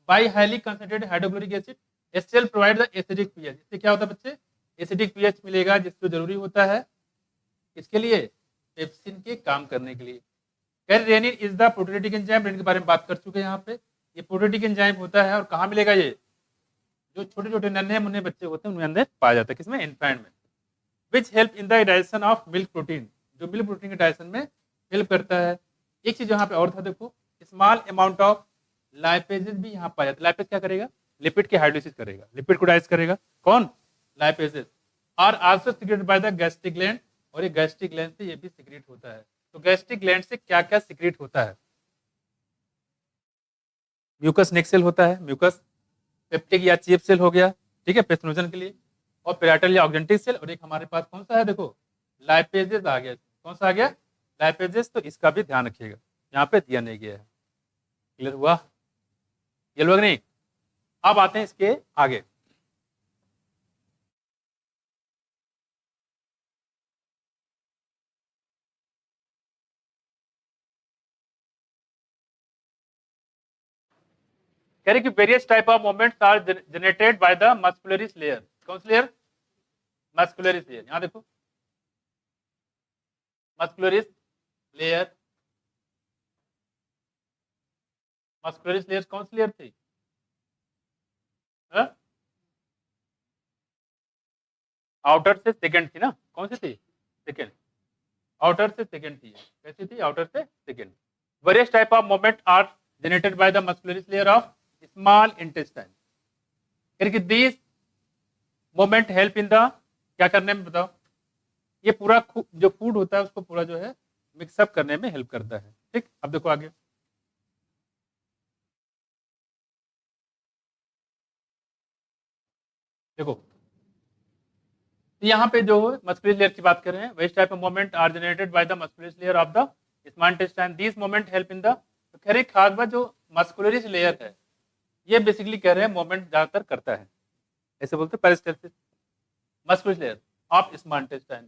by highly concentrated hydrochloric acid HCl provide the acidic pH. इससे क्या होता है बच्चे? एसिडिक पीएच मिलेगा, जिसको जरूरी होता है इसके लिए पेप्सिन के काम करने के लिए। कह रहे rennin is the proteolytic enzyme, rennin के बारे में बात कर चुके हैं यहाँ पे। ये प्रोटीटिक एंजाइम होता है और कहाँ मिलेगा? ये जो छोटे छोटे नन्हे मुन्ने बच्चे होते हैं उनमें अंदर पाया जाता है। किसमें? इन्फेंट में। विच help in the digestion of milk protein, जो मिल्क प्रोटीन के डाइजेशन में हेल्प करता है। एक चीज यहाँ पे और था, देखो, स्मॉल अमाउंट ऑफ लाइपेजेस भी यहाँ पाया जाता है। लाइपेज क्या करेगा? लिपिड की हाइड्रोलिसिस करेगा, लिपिड को डाइजेस्ट करेगा। कौन? Lipases. Are also secreted by the gastric gland, और ये गैस्ट्रिक ग्लैंड से ये भी सिक्रेट होता है। तो गैस्ट्रिक ग्लैंड से क्या क्या सिक्रेट होता है? म्यूकस नेक सेल होता है, म्यूकस, पेप्टिक या चीफ सेल हो गया, ठीक है, पेस्टोजन के लिए, और पेराटल या ऑक्जेंटिक सेल, और एक हमारे पास कौन सा है? देखो, लाइपेजेस आ गया। कौन सा आ गया? लाइपेजेस। तो इसका भी ध्यान रखिएगा, यहाँ पे दिया नहीं गया है। क्लियर हुआ? ये लोग नहीं। अब आते हैं इसके आगे। कह रहे कि various type of movements are generated by the muscularis layer. कौन सी लेयर? Muscularis layer. यहां देखो, मस्कुलरिस लेयर, मस्कुलरिस लेयर कौन सी लेयर थी? आउटर से सेकंड थी ना? कौन सी थी? सेकंड। आउटर से सेकंड थी। कैसी थी? आउटर से second. Various type of movement are generated by the muscularis layer of small intestine. कि this movement help in the, क्या करने में बताओ? ये पूरा जो फूड होता है उसको पूरा जो है मिक्सअप करने में हेल्प करता है। ठीक, अब देखो आगे। देखो, यहाँ पे जो मस्कुलर लेयर की बात कर रहे हैं, वेस्ट type of movement are generated by the muscular layer of the small intestine. This movement help in the, तो कह रहे खास बात जो मस्कुलरिस लेयर है ये बेसिकली कह रहे हैं मोमेंट ज्यादातर करता है, ऐसे बोलते हैं peristalsis, muscular layer of small intestine.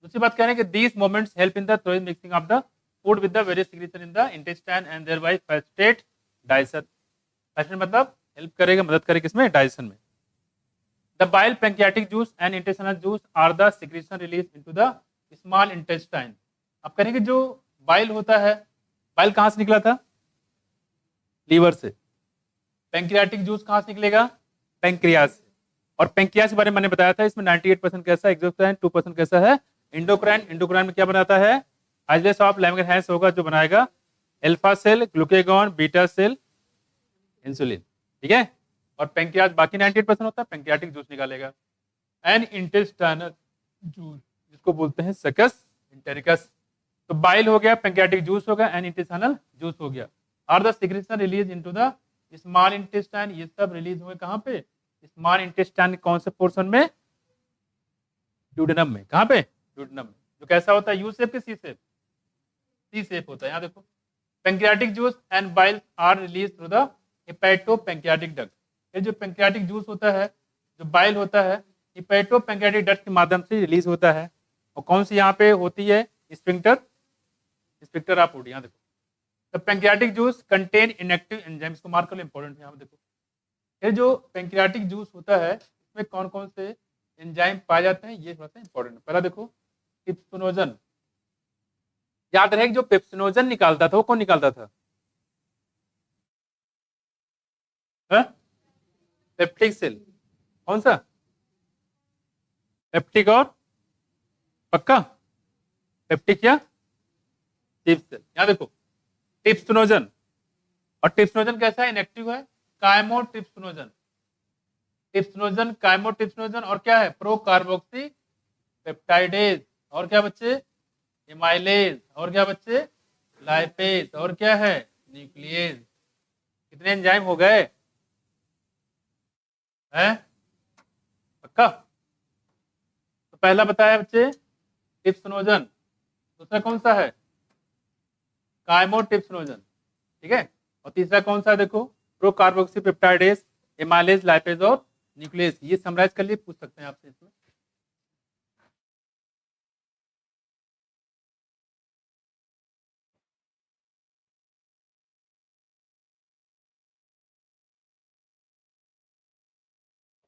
दूसरी बात कह रहे हैं कि these moments help in the throwing mixing of the food with the various secretion in the intestine and thereby facilitate digestion. Facilitate मतलब हेल्प करेगा, मदद करेगा किसमें? डाइजेशन में। The bile, pancreatic juice and intestinal juice are the secretion released into the small intestine। अब करेंगे जो बाइल होता है, बाइल कहाँ से निकला था? लीवर से। पैंक्रियाटिक जूस कहाँ से निकलेगा? पैंक्रियास से। और पैंक्रियास के बारे में मैंने बताया था, इसमें 98% कैसा है? एक्सोक्राइन, 2% कैसा है? इंडोक्राइन। इंडोक्राइन में क्या बनाता है? आइलेस ऑफ लैंगरहैंस होगा जो बनाएगा alpha cell, glucagon, beta cell, insulin, ठीक है। और पैंक्रियास बाकी 98% होता है, पैंक्रियाटिक जूस निकालेगा। एंड इंटेस्टाइनल जूस, जिसको बोलते हैं सकस इंटेरिकस। तो बाइल हो गया, पैंक्रियाटिक जूस हो गया, एंड इंटेस्टाइनल जूस हो गया। Are the secretion release into the small intestine. ये सब रिलीज हुए कहाँ पे? Small intestine. कौन से पोर्शन में? ड्यूडेनम में। कहाँ पे? ड्यूडेनम में। जो कैसा होता है? यू शेप के सी शेप? सी शेप होता है। यहाँ देखो, pancreatic juice and bile are release through the hepato pancreatic duct. ये जो पैंक्रियाटिक जूस होता है, जो बाइल होता है, हेपेटो पैंक्रियाटिक डक्ट के माध्यम से रिलीज होता है। और कौन सी यहाँ पे होती है? Sphincter, sphincter of would. यहाँ देखो, the pancreatic juice contain inactive enzyme. इसको मार्क कर लो, इंपॉर्टेंट है। यहाँ देखो, ये जो पैंक्रियाटिक जूस होता है इसमें कौन कौन से एंजाइम पाए जाते हैं, ये थोड़ा सा इंपॉर्टेंट है। पहला देखो, पेप्सिनोजन। याद रहे जो पेप्सिनोजन निकालता था वो कौन निकालता था? Peptic cell. कौन सा? पेप्टिक और पक्का पेप्टिक या टिप सेल। यहां देखो, टिप्सिनोजन और ट्रिप्सिनोजन कैसा है? इनएक्टिव है। कायमोट्रिप्सिनोजन, ट्रिप्सिनोजन, कायमोट्रिप्सिनोजन और क्या है? प्रो कार्बोक्सी पेप्टाइडेज, और क्या बच्चे? एमाइलेज, और क्या बच्चे? लाइपेज, और क्या है? न्यूक्लियेज। कितने एंजाइम हो गए हैं? पक्का? तो पहला बताया बच्चे ट्रिप्सिनोजन, दूसरा कौन सा है? कायमोट्रिप्सिनोजन, ठीक है। और तीसरा कौन सा है? देखो, pro carboxy peptidase, amylase, lipase और न्यूक्लियस। ये समराइज कर लिए, पूछ सकते हैं आपसे इसमें।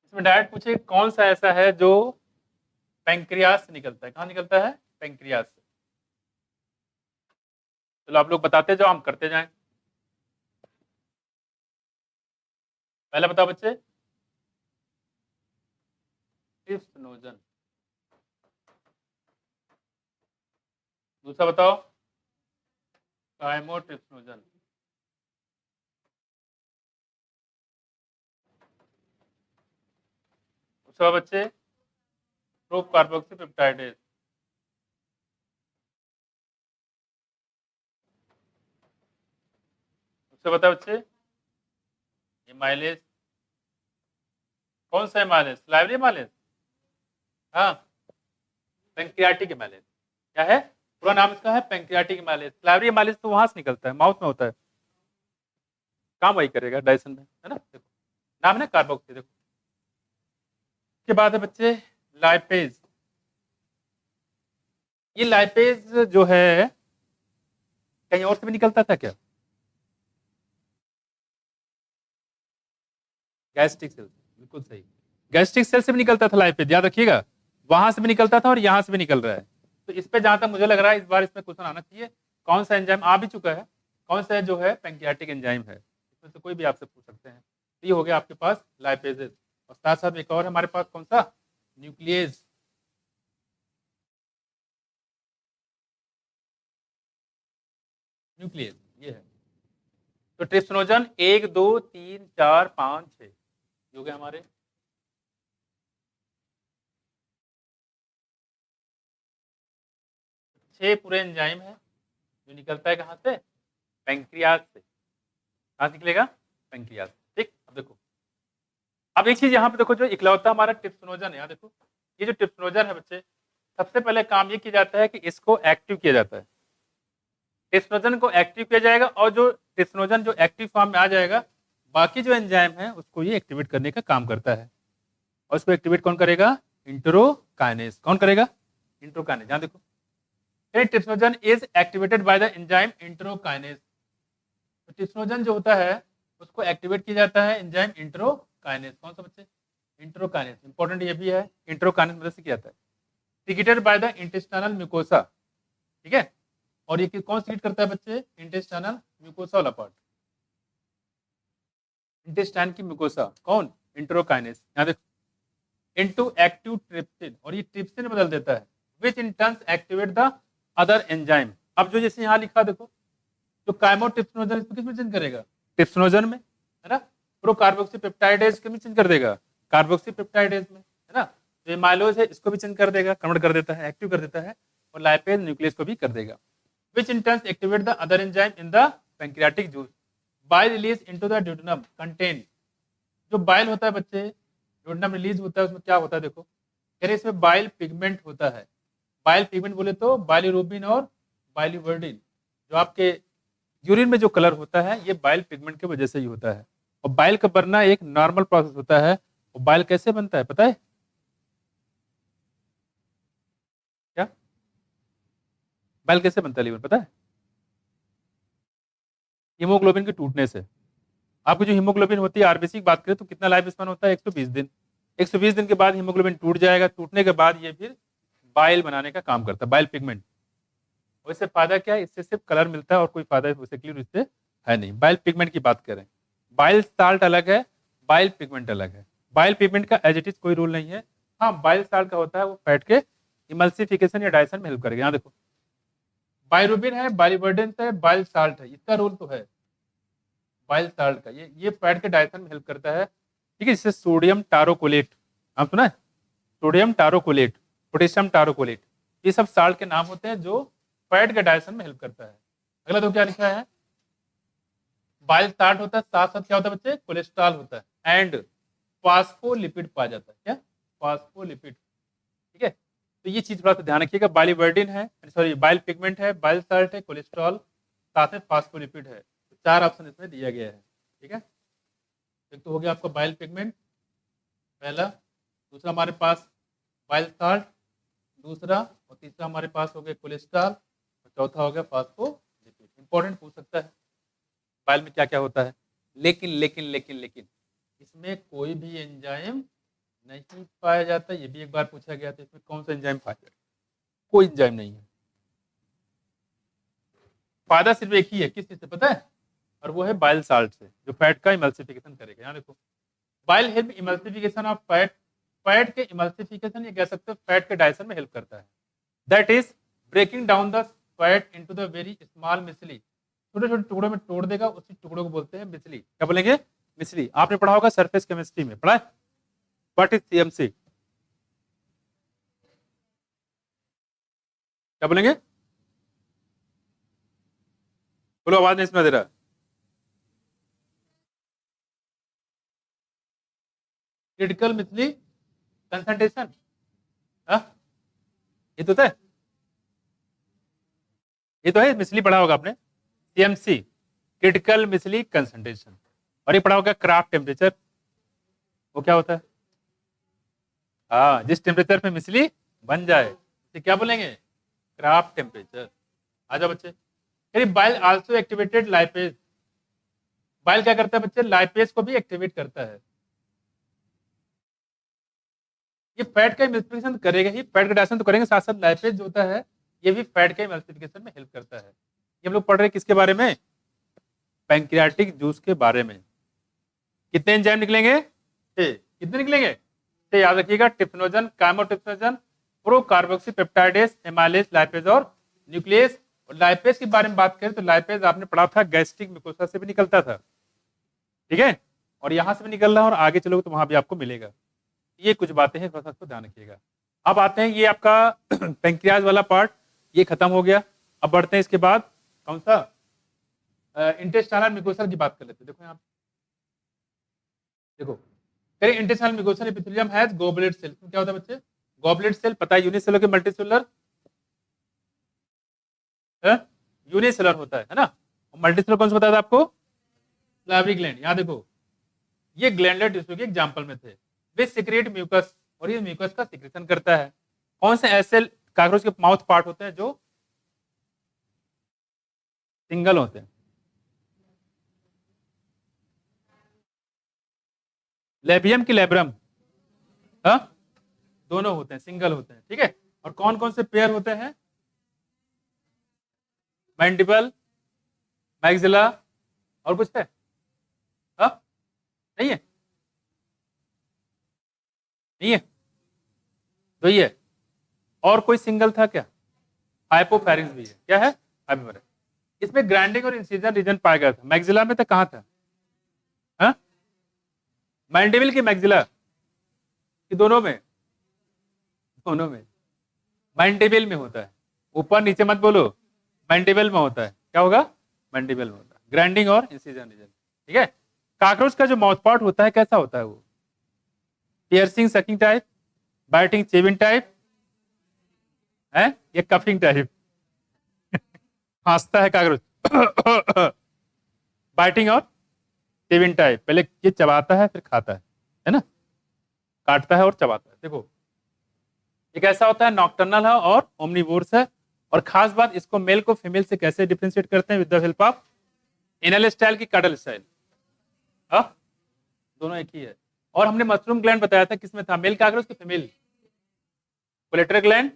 इसमें डायरेक्ट पूछे कौन सा ऐसा है जो पैंक्रियास से निकलता है। कहाँ निकलता है? पैंक्रियास से। चलो आप लोग बताते जाओ, हम करते जाएं। पहले बताओ बच्चे, ट्रिप्सिनोजन। दूसरा बताओ, कायमोट्रिप्सिनोजन। दूसरा बच्चे, प्रो कार्बोक्सी पेप्टाइडेज। दूसरा बताओ बच्चे, एमाइलेज। कौन सा एमाइलेज? Library amylase? हाँ, पैंक्रियाटिक एमाइलेज। क्या है पूरा नाम? इसका है पैंक्रियाटिक एमाइलेज। लाइब्रेरी एमाइलेज तो वहां से निकलता है, माउथ में होता है, काम वही करेगा डाइजेशन में, है ना। देखो नाम है ना कार्बोक्सी। देखो उसके बाद है बच्चे लाइपेज। ये लाइपेज जो है कहीं और से भी निकलता था क्या? गैस्ट्रिक सेल, बिल्कुल सही, गैस्ट्रिक सेल से भी निकलता था लाइपेज, याद रखिएगा। वहां से भी निकलता था और यहाँ से भी निकल रहा है। तो इस पे जहां तक मुझे लग रहा है इस बार इसमें क्वेश्चन आना चाहिए। कौन सा एंजाइम आ भी चुका है, कौन सा जो है पैंक्रियाटिक एंजाइम है, इसमें से कोई भी आपसे पूछ सकते हैं। तो ये हो गया आपके पास लाइपेजेस। और साथ साथ एक और है हमारे पास, कौन सा? न्यूक्लियस। न्यूक्लियस ये है। तो ट्रिप्सिनोजन 1 2 3 4 5 6 हो गए हमारे। छह पूरे एंजाइम है जो निकलता है कहाँ से? पैंक्रियाज से। कहाँ से निकलेगा? पैंक्रियाज। ठीक, अब देखो, अब एक चीज यहाँ पे देखो, जो इकलौता हमारा ट्रिप्सिनोजन है, यहाँ देखो, ये जो ट्रिप्सिनोजन है बच्चे, सबसे पहले काम ये किया जाता है कि इसको एक्टिव किया जाता है। ट्रिप्सिनोजन को एक्टिव किया जाएगा और जो ट्रिप्सिनोजन जो एक्टिव फॉर्म में आ जाएगा, बाकी जो एंजाइम है उसको ये एक्टिवेट करने का काम करता है। और उसको एक्टिवेट कौन करेगा? इंटरोकाइनेज। कौन करेगा? इंटरोकाइनेज। यहाँ देखो, trypsinogen is activated by the enzyme enterokinase. तो ट्रिप्सिनोजन जो होता है उसको एक्टिवेट किया जाता है एंजाइम इंटरोकाइनेज। कौन सा बच्चे? इंटरोकाइनेज। इंपॉर्टेंट ये भी है, इंटरोकाइनेज मदद से किया जाता है। Secreted by the intestinal mucosa, ठीक है। और ये कौन सीक्रेट करता है बच्चे? इंटेस्टाइनल म्यूकोसा वाला पार्ट, इंटेस्टाइन की म्यूकोसा। कौन? इंटरोकाइनेज। यहाँ देखो, इनटू एक्टिव ट्रिप्सिन, और ये ट्रिप्सिन बदल देता है, which in turns activate the other enzyme. अब जो जैसे यहाँ लिखा देखो, जो कायमोट्रिप्सिनोजन इसमें किसमें चेंज करेगा? ट्रिप्सिनोजन में, है ना। प्रो कार्बोक्सी पेप्टाइडेज के भी चेंज कर देगा, कार्बोक्सी पेप्टाइडेज में, है ना। जो माइलोज है इसको भी चेंज कर देगा, कन्वर्ट कर देता है, एक्टिव कर देता है। और लाइपेज न्यूक्लियस को भी कर देगा। Which in turns activate the other enzyme in the pancreatic juice. Bile release into the duodenum contain. जो बाइल होता है बच्चे, ड्यूडेनम रिलीज होता है, उसमें क्या होता है देखो, यानी इसमें बाइल पिगमेंट होता है। बाइल पिगमेंट बोले तो बाइलिरुबिन और बाइलिवर्डिन। जो आपके यूरिन में जो कलर होता है ये बाइल पिगमेंट की वजह से ही होता है। और बाइल का बनना एक नॉर्मल प्रोसेस होता है। और बाइल कैसे बनता है पता है क्या? बाइल कैसे बनता है लीवर पता है? हीमोग्लोबिन के टूटने से। आपकी जो हीमोग्लोबिन होती है, आरबीसी की बात करें तो कितना लाइफ स्पैन होता है? 120 दिन। 120 दिन के बाद हीमोग्लोबिन टूट जाएगा। टूटने के बाद ये फिर बाइल बनाने का काम करता है, बाइल पिगमेंट। वैसे फायदा क्या है? इससे सिर्फ कलर मिलता है और कोई फायदा बेसिकली इससे है नहीं। बाइल पिगमेंट की बात करें, बाइल साल्ट अलग है, बाइल पिगमेंट अलग है। बाइल पिगमेंट का एज इट इज कोई रूल नहीं है। हाँ, बाइल साल्ट का होता है, वो फैट के इमल्सिफिकेशन या डाइजेशन में हेल्प करेगा। यहाँ देखो, बाइरुबिन है, बाइलिवर्डेंस है, बाइल साल्ट है, इसका रूल तो है। बाइल साल्ट का, ये फैट के डाइजेशन में हेल्प करता है, ठीक है। इससे सोडियम टारोकोलेट, आप सुना है, सोडियम टारोकोलेट, पोटेशियम टारोकोलेट, ये सब साल्ट के नाम होते हैं जो फैट के डाइजेशन में हेल्प करता है। अगला तो क्या लिखा है, बाइल साल्ट होता है, साथ साथ क्या होता है बच्चे, कोलेस्ट्रॉल होता है एंड फास्फोलिपिड पाया जाता है, क्या, फास्फोलिपिड, ठीक है। तो ये चीज थोड़ा सा ध्यान रखिएगा, बाइलिवर्डिन है, सॉरी बाइल पिगमेंट है, बाइल साल्ट है, कोलेस्ट्रॉल, साथ में फास्फोलिपिड है। तो 4 ऑप्शन इसमें दिया गया है, ठीक है। एक तो हो गया आपका बाइल पिगमेंट पहला, दूसरा हमारे पास बाइल साल्ट, दूसरा, और तीसरा हमारे पास हो गया कोलेस्ट्रॉल, और चौथा हो गया फास्फोलिपिड। इंपॉर्टेंट पूछ सकता है बाइल में क्या क्या होता है, लेकिन लेकिन लेकिन लेकिन इसमें कोई भी एंजाइम नहीं पाया जाता, ये भी एक बार पूछा गया था, इसमें कौन सा एंजाइम पाया जाता, कोई एंजाइम नहीं है। फायदा सिर्फ एक ही है, किस चीज से पता है, और वो है बाइल साल्ट से, जो फैट का इमल्सिफिकेशन करेगा। यहाँ देखो, bile help emulsification of fat, fat के इमल्सिफिकेशन, ये कह सकते हो फैट के डाइजेशन में हेल्प करता है। That is breaking down the fat into the very small micelles, छोटे छोटे टुकड़ों में तोड़ देगा, उसी टुकड़ों को बोलते हैं मिसली। क्या बोलेंगे, मिसली। आपने पढ़ा होगा सरफेस केमिस्ट्री में, पढ़ा है, व्हाट इज सीएमसी, क्या बोलेंगे, बोलो, आवाज नहीं सुना दे रहा, क्रिटिकल मिसली कंसंट्रेशन, ये तो है, ये तो है, मिसली पढ़ा होगा आपने, सीएमसी क्रिटिकल मिसली कंसंट्रेशन। और ये पढ़ा होगा क्राफ्ट टेम्परेचर, वो क्या होता है, हाँ, जिस टेम्परेचर पे मिसली बन जाए तो क्या बोलेंगे, क्राफ्ट टेम्परेचर। आ जाओ बच्चे, bile also activated lipase, bile क्या करता है बच्चे, लाइपेज को भी एक्टिवेट करता है। ये फैट का इमल्सिफिकेशन करेगा ही, फैट का डाइजेशन तो करेंगे, साथ साथ लाइपेज जो होता है ये भी फैट के इमल्सिफिकेशन में हेल्प करता है। ये हम लोग पढ़ रहे हैं किसके बारे में, पैंक्रियाटिक जूस के बारे में। कितने एंजाइम निकलेंगे, 6, कितने निकलेंगे, 6, याद रखिएगा, ट्रिप्सिनोजन, काइमोट्रिप्सिनोजन, प्रोकार्बोक्सीपेप्टाइडेज, एमाइलेज, लाइपेज और न्यूक्लियस। और लाइपेज के बारे में बात करें तो लाइपेज आपने पढ़ा था गैस्ट्रिक म्यूकोसा से भी निकलता था, ठीक है, और यहां से भी निकल रहा है, और आगे चलोगे तो वहां भी आपको मिलेगा। ये कुछ बातें हैं, थोड़ा सा ध्यान रखिएगा। अब आते हैं, ये आपका पेंक्रियाज वाला पार्ट ये खत्म हो गया। अब बढ़ते हैं इसके बाद कौन सा, इंटेस्टाइनल म्यूकोसा की बात कर लेते हैं। देखो यहाँ देखो, intestinal mucosa epithelium has goblet cell, क्या होता है बच्चे, गॉबलेट सेल, पता है यूनिसेलुलर के मल्टीसेलुलर, यूनिसेलुलर होता है ना, मल्टीसेलुलर कौन सा बताया था आपको, स्लावी ग्लैंड। यहाँ देखो, ये ग्लैंडुलर टिश्यू के एग्जांपल में थे, वे सीक्रेट म्यूकस, और ये म्यूकस का सीक्रेशन करता है। कौन से ऐसे काकरोच के माउथ पार्ट होते हैं जो सिंगल होते हैं, लेबियम की लेब्रम, हाँ, दोनों होते हैं, सिंगल होते हैं, ठीक है। और कौन कौन से पेयर होते हैं, मैंडिबल, मैग्जिला, और कुछ है, हाँ, नहीं है, नहीं है, तो ये, और कोई सिंगल था क्या, हाइपोफैरिंक्स भी है, क्या है, हाइपोफैरिंक्स। इसमें ग्राइंडिंग और इंसिजन रीजन पाया गया था, मैग्जिला में था, कहाँ था, हाँ, मैंडिबल की मैग्जिला कि दोनों में, दोनों में, मैंडिबल में होता है, ऊपर नीचे मत बोलो, मैंडिबल में होता है, क्या होगा, मैंडिबल में होता है, ग्राइंडिंग और इंसिजन रीजन, ठीक है। काकरोच का जो माउथ पार्ट होता है कैसा होता है वो, piercing sucking type, biting chewing type है, ये कफिंग टाइप, खांसता है काकरोच, बाइटिंग और चेविंग टाइप, पहले ये चबाता है फिर खाता है ना, काटता है और चबाता है। देखो ये कैसा होता है, नॉकटर्नल है और ओमनिवोरस है। और खास बात, इसको मेल को फीमेल से कैसे डिफरेंशिएट करते हैं, with the help of anal style की कडल स्टाइल, हाँ, दोनों एक ही है। और हमने मशरूम ग्लैंड बताया था, किसमें था, मेल काकरोच की फीमेल, कोलेटरल ग्लैंड,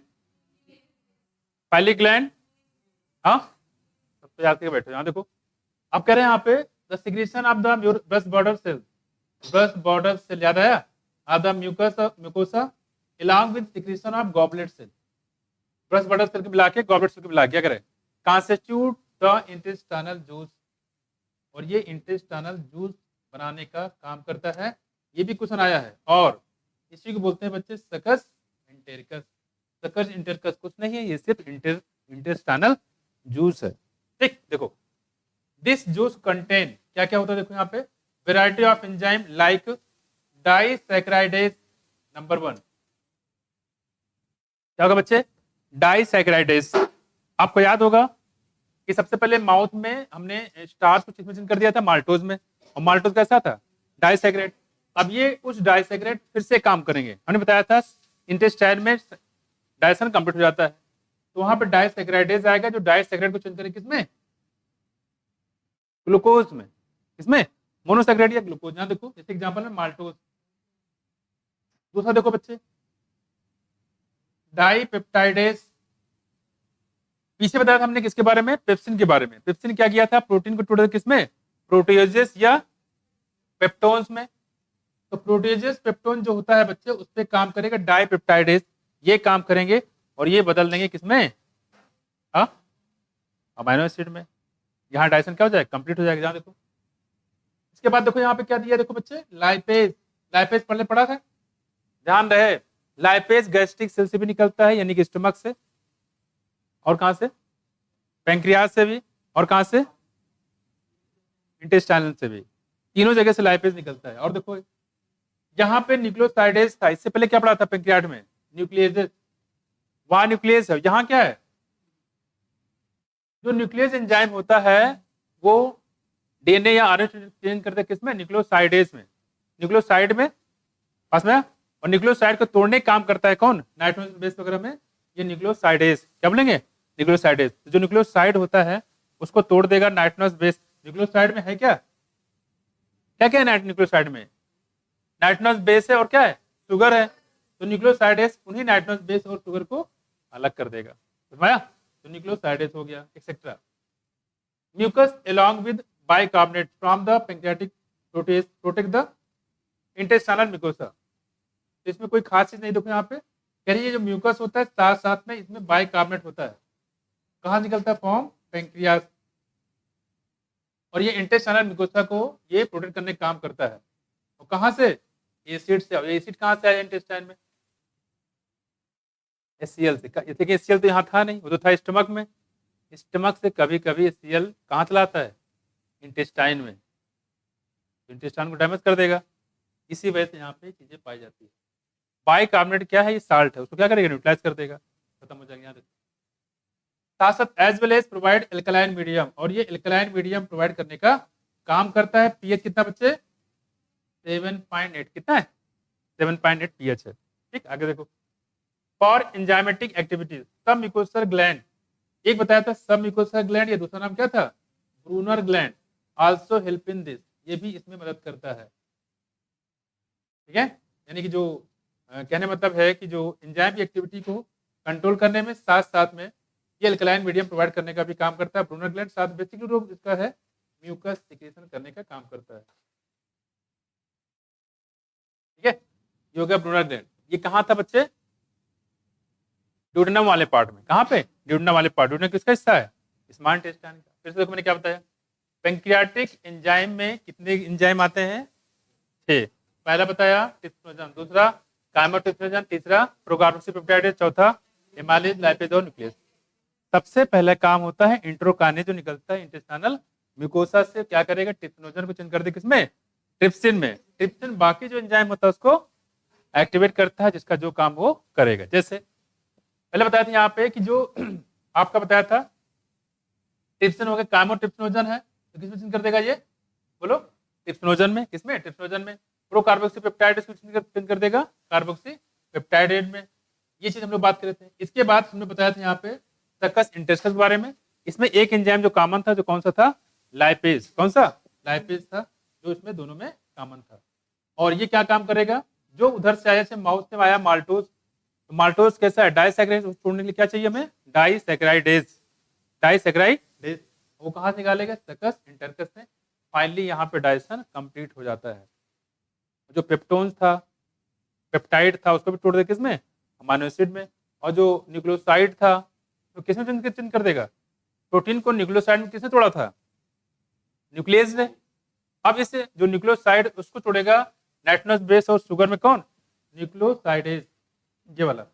पाइलिक ग्लैंड, हाँ, सब तो याद करके बैठो। यहाँ देखो, आप कह रहे हैं यहाँ पे the secretion of the brush border cell, brush border cell याद आया, of the mucosa along with secretion of goblet cell, brush border cell के मिला के गॉबलेट सेल के मिला के क्या करें, constitute the intestinal juice, और ये इंटेस्टाइनल जूस बनाने का काम करता है। ये भी क्वेश्चन आया है। और इसी को बोलते हैं बच्चे सकस इंटेरिकस। सकस इंटेरिकस कुछ नहीं है, ये सिर्फ इंटेस्टाइनल जूस है। ठीक, देखो दिस जूस कंटेन क्या क्या होता है, देखो यहाँ पे variety of enzyme like disaccharidase. Number 1 क्या होगा बच्चे, डाइसैकेराइडेज। आपको याद होगा कि सबसे पहले माउथ में हमने स्टार्च को मेंशन कर दिया था माल्टोज में, और माल्टोज कैसा था, डाइसैकेराइड। अब ये उस डाइसैकेराइड फिर से काम करेंगे। हमने बताया था इंटेस्टाइन में डाइजेशन कंप्लीट हो जाता है, तो वहां पर डाइसैकेराइडेज आएगा जो डाइसैकेराइड को चेंज करेगा किसमें, ग्लूकोज में। किसमें, मोनोसैकेराइड या ग्लूकोज। यहां देखो जैसे एग्जांपल में माल्टोज। दूसरा देखो बच्चे डाइपेप्टाइडेज। पीछे बताया था हमने किसके बारे में, पेप्सिन के बारे में। पेप्सिन क्या किया था, प्रोटीन को तोड़ा किसमें, प्रोटीओजेस या पेप्टोन्स में। तो प्रोटीओजेस पेप्टोन जो होता है बच्चे उस पर काम करेगा डाइपेप्टाइडेज, ये काम करेंगे और ये बदल देंगे किसमें, अमाइनो एसिड में। यहाँ डाइजेशन क्या हो जाएगा, कंप्लीट हो जाएगा। जहाँ देखो इसके बाद देखो यहाँ पे क्या दिया, देखो बच्चे लाइपेज। लाइपेज पहले पढ़ा था, ध्यान रहे। लाइपेज गैस्ट्रिक सेल से भी निकलता है, यानी कि स्टमक से, और कहां से, पैंक्रियाज से भी, और कहां से, इंटेस्टाइनल से भी। तीनों जगह से लाइपेज निकलता है। और देखो यहाँ पे न्यूक्लियोसाइडेज था, इससे पहले क्या पढ़ा था पैंक्रियाज में, न्यूक्लियस। वहां न्यूक्लियस है, यहाँ क्या है, जो न्यूक्लियस एंजाइम होता है वो डीएनए या आरएनए चेंज करते हैं किसमें, न्यूक्लियोसाइडेज में। न्यूक्लियोसाइड में पास में, और न्यूक्लियोसाइड को तोड़ने का काम करता है कौन, नाइट्रोजन बेस वगैरह में, ये न्यूक्लियोसाइडेज। क्या बोलेंगे, न्यूक्लियोसाइडेज। तो जो न्यूक्लियोसाइड होता है उसको तोड़ देगा नाइट्रोजन बेस। न्यूक्लियोसाइड में है क्या क्या क्या है न्यूक्लियोसाइड में, नाइट्रोजन बेस है और क्या है, शुगर है। तो न्यूक्लियोसाइडेज उन्हीं नाइट्रोजन बेस और शुगर को अलग कर देगा, समझाया। तो न्यूक्लियोसाइडेज हो गया, etcetera. Mucus along with bicarbonate from the pancreatic protease protect the intestinal mucosa। तो इसमें कोई खास चीज नहीं, देखो यहाँ पे कह रही है जो म्यूकस होता है साथ साथ में इसमें बाइकार्बोनेट होता है। कहाँ निकलता है, फॉर्म पैंक्रियाज। और ये इंटेस्टाइनल म्यूकोसा को ये प्रोटेक्ट करने का काम करता है। और कहाँ से, एसिड से। एसिड कहाँ से आया इंटेस्टाइन में, एचसीएल से। जैसे कि एचसीएल तो यहाँ था नहीं, वो तो था स्टमक में। स्टमक से कभी कभी एचसीएल कहाँ चलाता है, इंटेस्टाइन में। इंटेस्टाइन को डैमेज कर देगा, इसी वजह से यहाँ पे चीजें पाई जाती है। बाइकार्बोनेट क्या है, ये साल्ट है, उसको क्या करेगा, न्यूट्रलाइज कर देगा, खत्म हो जाएगा। यहाँ देखो साथ साथ as well as provide alkaline medium, और ये एल्कलाइन मीडियम प्रोवाइड करने का काम करता है। पीएच कितना बच्चे, 7.8। कितना है, 7.8 पीएच है। ठीक, आगे देखो फॉर एंजाइमेटिक एक्टिविटीज सब म्यूकोसल ग्लैंड। एक बताया था सब म्यूकोसल ग्लैंड, या दूसरा नाम क्या था, Brunner gland, also help in this, ये भी इसमें मदद करता है। ठीक है, यानी कि जो कहने मतलब है कि जो एंजाइम की एक्टिविटी को कंट्रोल करने में साथ साथ में ये अल्कलाइन मीडियम प्रोवाइड करने का भी काम करता है। ब्रूनर ग्लैंड साथ बेसिकली रोल इसका है म्यूकस सिक्रेशन करने का काम करता है। ठीक है, ये हो गया ब्रूनर ग्लैंड। ये कहाँ था बच्चे, ड्यूडेनम वाले पार्ट में। कहाँ पे, ड्यूडेनम वाले पार्ट। ड्यूडेनम किसका हिस्सा है, स्मॉल इंटेस्टाइन का। फिर से देखो मैंने क्या बताया, पैंक्रियाटिक एंजाइम में कितने एंजाइम आते हैं, 6। पहला बताया टिप्सिनोजन, दूसरा काइमोटिप्सिनोजन, तीसरा प्रोकार्बोक्सीपेप्टाइडेज, चौथा हेमालिज, लाइपेज और न्यूक्लियस। सबसे पहला काम होता है इंट्रोकाइनेज जो निकलता है इंटेस्टाइनल म्यूकोसा से, क्या करेगा, टिप्सिनोजन को चेंज कर दे किसमें, ट्रिप्सिन में। ट्रिप्सिन बाकी जो एंजाइम होता है उसको एक्टिवेट करता है, जिसका जो काम वो करेगा। जैसे पहले बताया था यहाँ पे कि जो आपका बताया था ट्रिप्सिन हो गया, काइमोट्रिप्सिनोजन है तो किसमें चेंज कर देगा ये, बोलो, ट्रिप्सिनोजन में। किसमें, ट्रिप्सिनोजन में। प्रोकार्बोक्सीपेप्टाइड चेंज कर देगा कार्बोक्सीपेप्टाइडेट में। ये चीज हम लोग बात कर रहे थे। इसके बाद हमने बताया था यहाँ पे सकस इंटेस्टिस के बारे में। इसमें एक एंजाइम जो कॉमन था, जो कौन सा था, लाइपेज। कौन सा, लाइपेज था, जो इसमें दोनों में कॉमन था। और ये क्या काम करेगा, जो उधर से आया, से माउथ से आया माल्टोज। तो माल्टोज कैसा है, डाइसैकेराइड, छोड़ने के लिए क्या चाहिए हमें, डाइसैकेराइडेज। डाइसैकेराइडेज वो कहाँ से निकालेगा, सकस इंटरकस से। फाइनली यहाँ पे डाइजेशन कंप्लीट हो जाता है। जो पेप्टोन्स था, पेप्टाइड था, उसको भी तोड़ दे किसमें, अमाइनो एसिड में। और जो न्यूक्लियोसाइड था तो किसमें चेंज कर देगा, प्रोटीन को न्यूक्लियोसाइड में किसने तोड़ा था, न्यूक्लियस है। अब इस जो न्यूक्लियोसाइड उसको तोड़ेगा नाइट्रोजनस बेस और शुगर में कौन, न्यूक्लियोसाइडेज, ये वाला।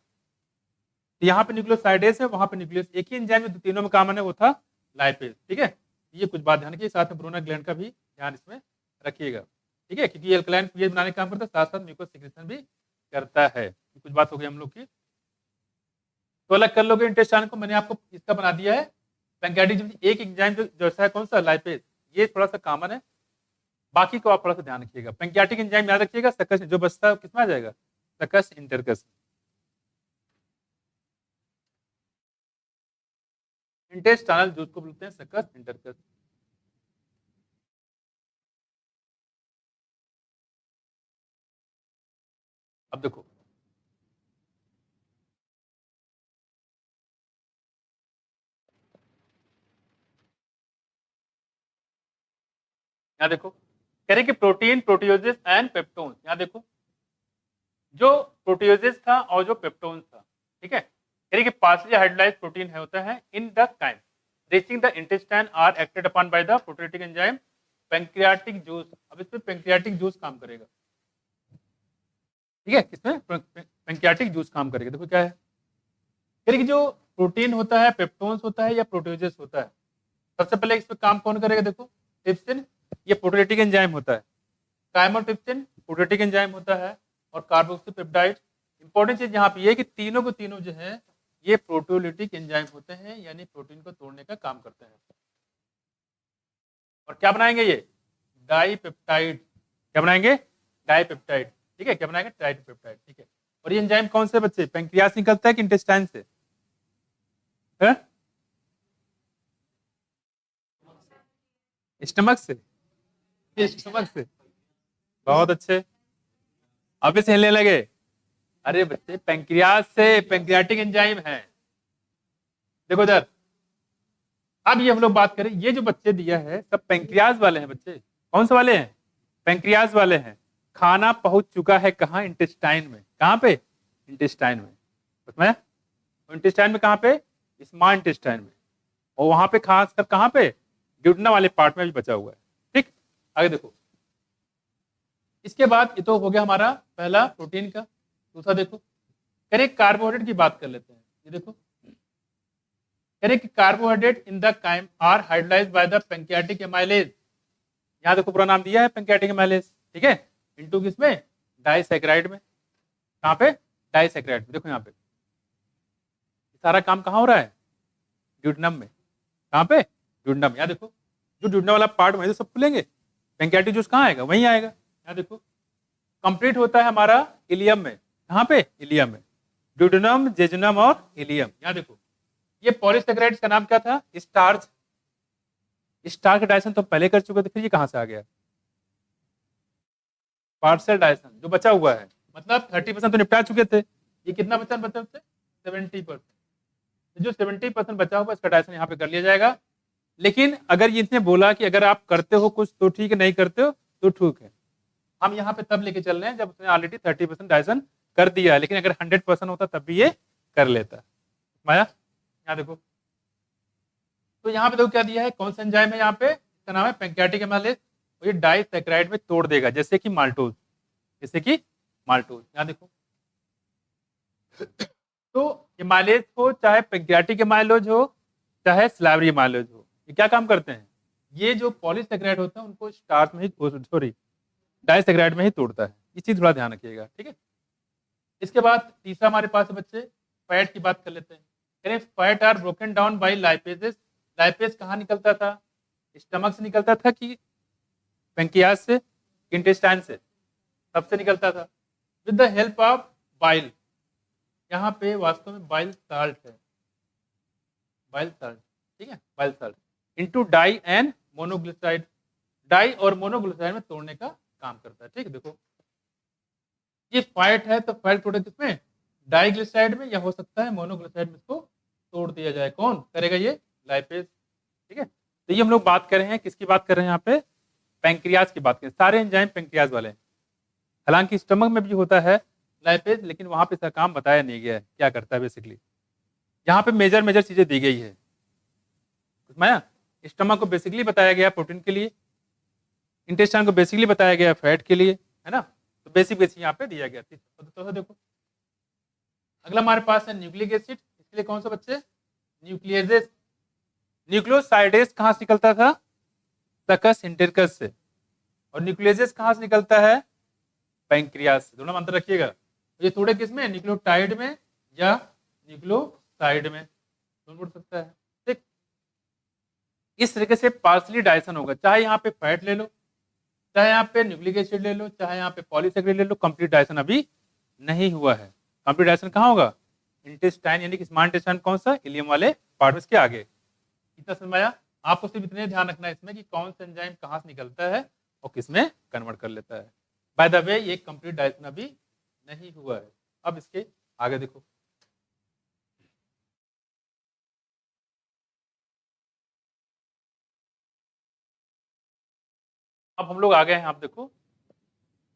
यहाँ पे न्यूक्लियोसाइडेज है, वहां पे न्यूक्लियस, एक ही एंजाइम में तीनों में कॉमन है, वो था लाइपेज। ठीक है, ये कुछ बात ध्यान रखिए, साथ में ब्रूनर ग्लैंड का भी ध्यान इसमें रखिएगा। ठीक है, क्योंकि अल्कलाइन पीएच बनाने का काम करता है, साथ साथ म्यूकस सिक्रेशन भी करता है। कुछ बात हो गई हम लोग की, तो अलग कर लोगे इंटेस्टाइन को। मैंने आपको इसका बना दिया है पैंक्रियाटिक, एक एंजाइम जो जैसा है कौन सा, लाइपेज, ये थोड़ा सा कॉमन है, बाकी को आप थोड़ा सा ध्यान रखिएगा। पैंक्रियाटिक एंजाइम याद रखिएगा, सकस जो बचता है किसमें आ जाएगा, सकस इंटरकस। इंटेस्टाइनल जूस को बोलते हैं सकस इंटरकस। अब देखो, यहाँ देखो कह रहे कि प्रोटीन, प्रोटियोजेस एंड पेप्टोन्स। यहाँ देखो जो प्रोटियोजेस था और जो पेप्टोन्स था, ठीक है, कह रहे कि पार्शली हाइड्रोलाइज्ड प्रोटीन है होता है in the chyme reaching the intestine are acted upon by the proteolytic enzyme pancreatic juice. अब इसमें पैंक्रियाटिक जूस काम करेगा। ठीक है, किसमें, पैंक्रियाटिक जूस काम करेगा। देखो क्या है, कह रहे कि जो प्रोटीन होता है, पेप्टोन्स होता है या प्रोटियोजेस होता है, सबसे पहले इस पर काम कौन करेगा, देखो ट्रिप्सिन, ये प्रोटीटिक एंजाइम होता है, काइमोट्रिप्सिन प्रोटीटिक एंजाइम होता है, और कार्बोक्सीपेप्टाइड। इंपॉर्टेंट चीज यहाँ पे ये कि तीनों को तीनों जो है ये प्रोटियोलिटिक एंजाइम होते हैं, यानी प्रोटीन को तोड़ने का काम करते हैं। और क्या बनाएंगे ये, डाइपेप्टाइड। क्या बनाएंगे, डाइपेप्टाइड। ठीक है, क्या बनाएंगे, डाइपेप्टाइड। ठीक है, और ये एंजाइम कौन से बच्चे, पैंक्रियास निकलता है कि इंटेस्टाइन से है? स्टमक से, स्टमक से, बहुत अच्छे। अब इसे हिलने लगे, अरे बच्चे पैंक्रियास से, पैंक्रियाटिक एंजाइम है। देखो इधर, अब ये हम लोग बात करें, ये जो बच्चे दिया है सब पैंक्रियास वाले हैं बच्चे। कौन से वाले हैं, पैंक्रियास वाले हैं। खाना पहुंच चुका है कहाँ, इंटेस्टाइन में। कहाँ पे, इंटेस्टाइन में। उसमें इंटेस्टाइन में कहाँ पे, स्मॉल इंटेस्टाइन में, और वहां पे खासकर कहाँ पे, ड्यूडना वाले पार्ट में भी बचा हुआ है। ठीक, आगे देखो, इसके बाद ये तो हो गया हमारा पहला प्रोटीन का। दूसरा देखो, कह रहे कार्बोहाइड्रेट की बात कर लेते हैं। ये देखो, कह रहे कि carbohydrate in the chyme are hydrolysed by the pancreatic amylase. यहाँ देखो पूरा नाम दिया है पैंक्रियाटिक एमाइलेज। ठीक है, इनटू किसमें, डाइसैकेराइड में। कहाँ पे, डाइसैकेराइड में। देखो यहाँ पे सारा काम कहाँ हो रहा है, ड्यूडनम में। कहाँ पे, ड्यूडनम। यहाँ देखो जो ड्यूडनम वाला पार्ट वहीं से सब खुलेंगे, पैंक्रियाटिक जूस कहाँ आएगा, वहीं आएगा। यहाँ देखो कंप्लीट होता है हमारा इलियम में। कहाँ पे, इलियम में, ड्यूडेनम, जेजुनम और इलियम। यहाँ देखो ये पॉलीसेकेराइड्स का नाम क्या था, स्टार्च। स्टार्च का डाइजेशन तो पहले कर चुके थे, फिर ये कहाँ से आ गया, पार्शियल डाइजेशन जो बचा हुआ है, मतलब 30% तो निपटा चुके थे, ये कितना बचा बचे, 70%। जो 70% बचा हुआ इसका डाइजेशन यहाँ पे कर लिया जाएगा। लेकिन अगर ये इसने बोला कि अगर आप करते हो कुछ तो ठीक है, नहीं करते हो तो ठीक है, हम यहाँ पे तब लेके चल रहे हैं जब उसने ऑलरेडी 30% डाइजेशन कर दिया है। लेकिन अगर 100% होता तब भी ये कर लेता। माया, यहाँ देखो, तो यहाँ पे देखो क्या दिया है, कौन सा एंजाइम है यहाँ पे, इसका नाम है पैंक्रियाटिक एमाइलेज। और ये डाइसैकेराइड में तोड़ देगा, जैसे कि माल्टोज, जैसे कि माल्टोज। यहाँ देखो, तो एमाइलेज हो, चाहे पैंक्रियाटिक एमाइलेज हो, चाहे स्लावरी एमाइलेज हो, ये क्या काम करते हैं, ये जो पॉलीसेकेराइड होता है उनको स्टार्च में ही, सॉरी डाइसैकेराइड में ही तोड़ता है। इस चीज थोड़ा ध्यान रखिएगा। ठीक है, इसके बाद तीसरा हमारे पास है बच्चे, फैट की बात कर लेते हैं। Fat are broken down by lipases. Lipase कहाँ निकलता था, स्टमक से निकलता था कि पैंक्रियास से, इंटेस्टाइन से, सबसे निकलता था, with the help of bile. यहाँ पे वास्तव में बाइल साल्ट है, बाइल साल्ट। ठीक है, bile salt into di and monoglyceride. Di और मोनोग्लिसराइड में तोड़ने का काम करता है। ठीक है, देखो ये फैट है तो फैट तोड़े किसमें, डाइग्लिसराइड में, या हो सकता है मोनोग्लिसराइड में इसको तोड़ दिया जाए। कौन करेगा, ये लाइपेज। ठीक है, तो ये हम लोग बात कर रहे हैं, किसकी बात कर रहे हैं यहाँ पे, पैंक्रियाज की बात करें। सारे एंजाइम पैंक्रियाज वाले हैं। हालांकि स्टमक में भी होता है लाइपेज, लेकिन वहां पे इसका काम बताया नहीं गया है क्या करता है बेसिकली। यहाँ पे मेजर चीजें दी गई है। माया, स्टमक को बेसिकली बताया गया प्रोटीन के लिए, इंटेस्टाइन को बेसिकली बताया गया फैट के लिए, है ना, तो बेसिक यहाँ पे दिया गया। तो देखो अगला हमारे पास है न्यूक्लिक एसिड, इसके लिए कौन सा बच्चे, न्यूक्लियेजेस। न्यूक्लियोसाइडेज कहाँ से निकलता था, सकस इंटेरिकस से, और न्यूक्लियेजेस कहाँ से निकलता है, पैंक्रियास से। दोनों में अंतर रखिएगा, ये थोड़े किस में, न्यूक्लियोटाइड में या न्यूक्लियोसाइड में, दोनों बोल सकता है। ठीक, इस तरीके से पार्सली डाइजेशन होगा, चाहे यहाँ पे फैट ले लो, चाहे यहाँ पे न्यूक्लिक एसिड ले लो, चाहे यहाँ पे पॉलीसेकेराइड ले लो, कंप्लीट डाइजेशन अभी नहीं हुआ है। कंप्लीट डाइजेशन कहाँ होगा, इंटेस्टाइन, यानी कि स्मॉल इंटेस्टाइन कौन सा, इलियम वाले पार्ट में, इसके आगे। इतना समझ में आया? आपको सिर्फ इतने ध्यान रखना है इसमें कि कौन सा एंजाइम कहाँ से निकलता है और किसमें कन्वर्ट कर लेता है। बाय द वे ये कंप्लीट डाइजेशन अभी नहीं हुआ है। अब इसके आगे देखो, अब हम लोग आ गए हैं, आप देखो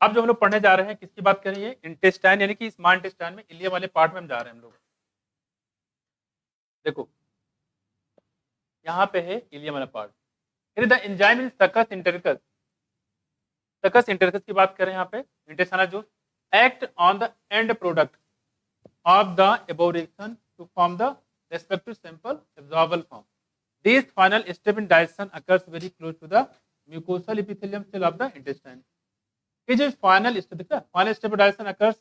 अब जो हम लोग पढ़ने जा रहे हैं किसकी बात कर रही है, इंटेस्टाइन, यानी कि स्मॉल इंटेस्टाइन में इलियम वाले पार्ट में हम जा रहे हैं हम लोग। देखो यहाँ पे है इलियम वाला पार्ट, द एंजाइम इन सकस इंटेरिकस। सकस इंटेरिकस की बात करें यहाँ पे, intestinal juice act on the end product of the above reaction to form the respective simple absorbable form. This final step in digestion occurs very close to the mucosal epithelium cell of the intestine. ये जो फाइनल स्टेप दिखता है, final step digestion occurs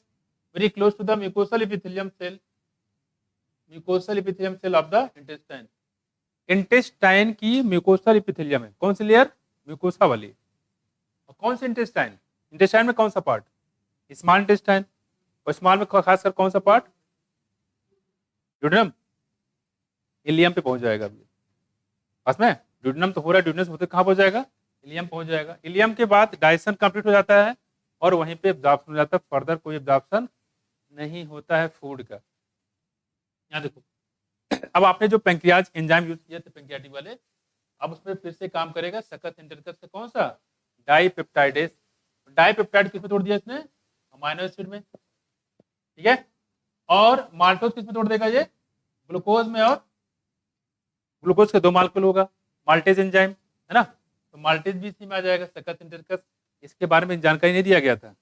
very close to the mucosal epithelium cell, mucosal epithelium cell of the intestine. Intestine की म्यूकोसल एपिथेलियम है, कौन सी लेयर, म्यूकोसा वाली। और कौन सी इंटेस्टाइन, इंटेस्टाइन में कौन सा पार्ट, स्मॉल इंटेस्टाइन, और स्मॉल में खासकर कौन सा पार्ट, ड्यूडेनम, इलियम पे पहुंच जाएगा अभी बस में। ड्यूडेनम तो हो रहा है, ड्यूडेनम होते कहाँ पहुंच जाएगा, इलियम पहुंच जाएगा। इलियम के बाद डाइजेशन कंप्लीट हो जाता है और वहीं पे एब्जॉर्प्शन हो जाता है, फर्दर कोई एब्जॉर्प्शन नहीं होता है फूड का। यहाँ देखो अब आपने जो पैंक्रियाज एंजाइम यूज किया थे पैंक्रियाटिक वाले, अब उसमें फिर से काम करेगा सकस इंटेरिकस से कौन सा, डाइपेप्टाइडेज। डाइपेप्टाइड किस में तोड़ दिया इसने, अमाइनो एसिड में, ठीक है। और माल्टोज किस में तोड़ देगा ये, ग्लूकोज में, और ग्लूकोज के 2 मालिक्यूल होगा, माल्टेज एंजाइम, है ना, तो माल्टेज भी इसी में आ जाएगा, सकस इंटेरिकस। इसके बारे में जानकारी नहीं दिया गया था,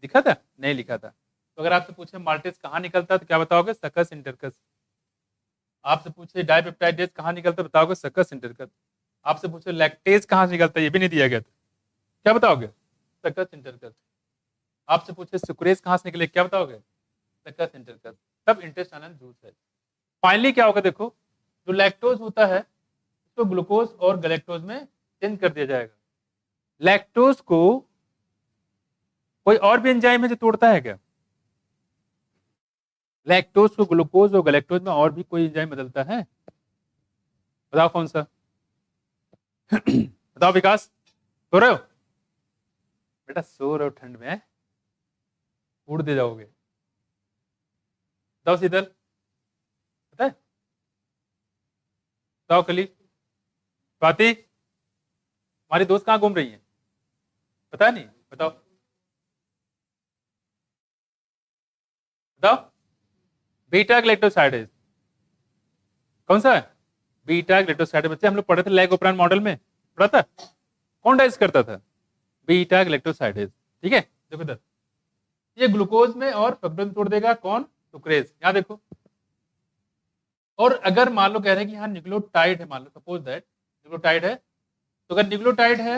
दिखा था, नहीं लिखा था। तो अगर आपसे पूछे माल्टेज कहाँ निकलता है तो क्या बताओगे, सकस इंटेरिकस। आपसे पूछे डाइपेप्टाइडेज कहाँ निकलता है, बताओगे सकस इंटेरिकस। आपसे पूछे लैक्टेज कहाँ से निकलता है, ये भी नहीं दिया गया था, क्या बताओगे, सकस इंटेरिकस। आपसे पूछे सुक्रेज कहाँ से निकले, क्या बताओगे, सकस इंटेरिकस। तब इंटेस्टाइनल जूस है। फाइनली क्या होगा, देखो जो लैक्टोज होता है तो ग्लूकोज और गैलेक्टोज में चेंज कर दिया जाएगा। लैक्टोज को कोई और भी एंजाइम है जो तोड़ता है क्या, लैक्टोज को ग्लूकोज और गैलेक्टोज में और भी कोई एंजाइम बदलता है, बताओ कौन सा बताओ विकास, सो रहे हो बेटा, सो रहे हो, ठंड में उड़ दे जाओगे, बताओ शीतल, पता है, बताओ कली, स्वाति, हमारी दोस्त कहाँ घूम रही है, पता नहीं, बताओ बताओ, बीटा ग्लैक्टोसाइडेज कौन सा है, बीटा ग्लैक्टोसाइडेज। बच्चे हम लोग पढ़े थे लैगोप्रान मॉडल में, पढ़ा था, कौन डाइज करता था, बीटा ग्लैक्टोसाइडेज, ठीक है। देखो इधर ये ग्लूकोज में और फ्रक्टोज में तोड़ देगा कौन, सुक्रेज, यहाँ देखो। और अगर मान लो कह रहे हैं कि यहाँ न्यूक्लियोटाइड है, मान लो सपोज दैट न्यूक्लियोटाइड है, तो अगर न्यूक्लियोटाइड है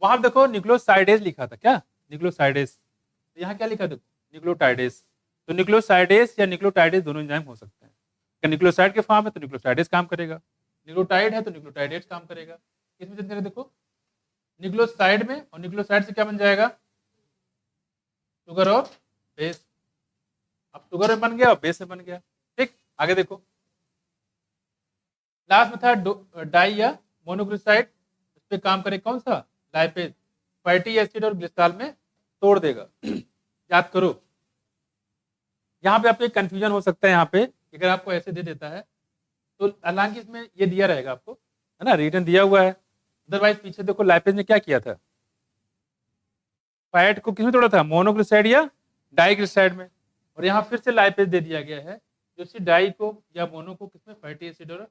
वहां देखो न्यूक्लियोसाइडेज लिखा था, क्या न्यूक्लियोसाइडेज, तो यहाँ क्या लिखा देखो, न्यूक्लियोटाइडेज। तो न्यूक्लियोसाइडेज या न्यूक्लियोटाइडेज दोनों एंजाइम हो सकते हैं। अगर न्यूक्लियोसाइड के फॉर्म है तो न्यूक्लियोसाइडेज काम करेगा, न्यूक्लियोटाइड है तो न्यूक्लियोटाइडेज काम करेगा। इसमें चेंज करें, देखो न्यूक्लियोसाइड में, और न्यूक्लियोसाइड से क्या बन जाएगा, शुगर और बेस। अब शुगर में बन गया और बेस में बन गया, ठीक। आगे देखो लास्ट में था डाई या मोनोग्लिसराइड, इस पे काम करे कौन सा, लाइपेज, फैटी एसिड और ग्लिसरॉल में तोड़ देगा याद करो। यहाँ पे आपको कंफ्यूजन हो सकता है, यहाँ पे अगर आपको ऐसे दे देता है तो हालांकि इसमें ये दिया रहेगा आपको, है ना, रिटर्न दिया हुआ है, अदरवाइज पीछे देखो लाइपेज ने क्या किया था, फैट को किसमें तोड़ा था, मोनोग्लिसराइड या डाइग्लिसराइड में, और यहाँ फिर से लाइपेज दे दिया गया है जो इसी डाई को या मोनो को किसमें, फैटी एसिड और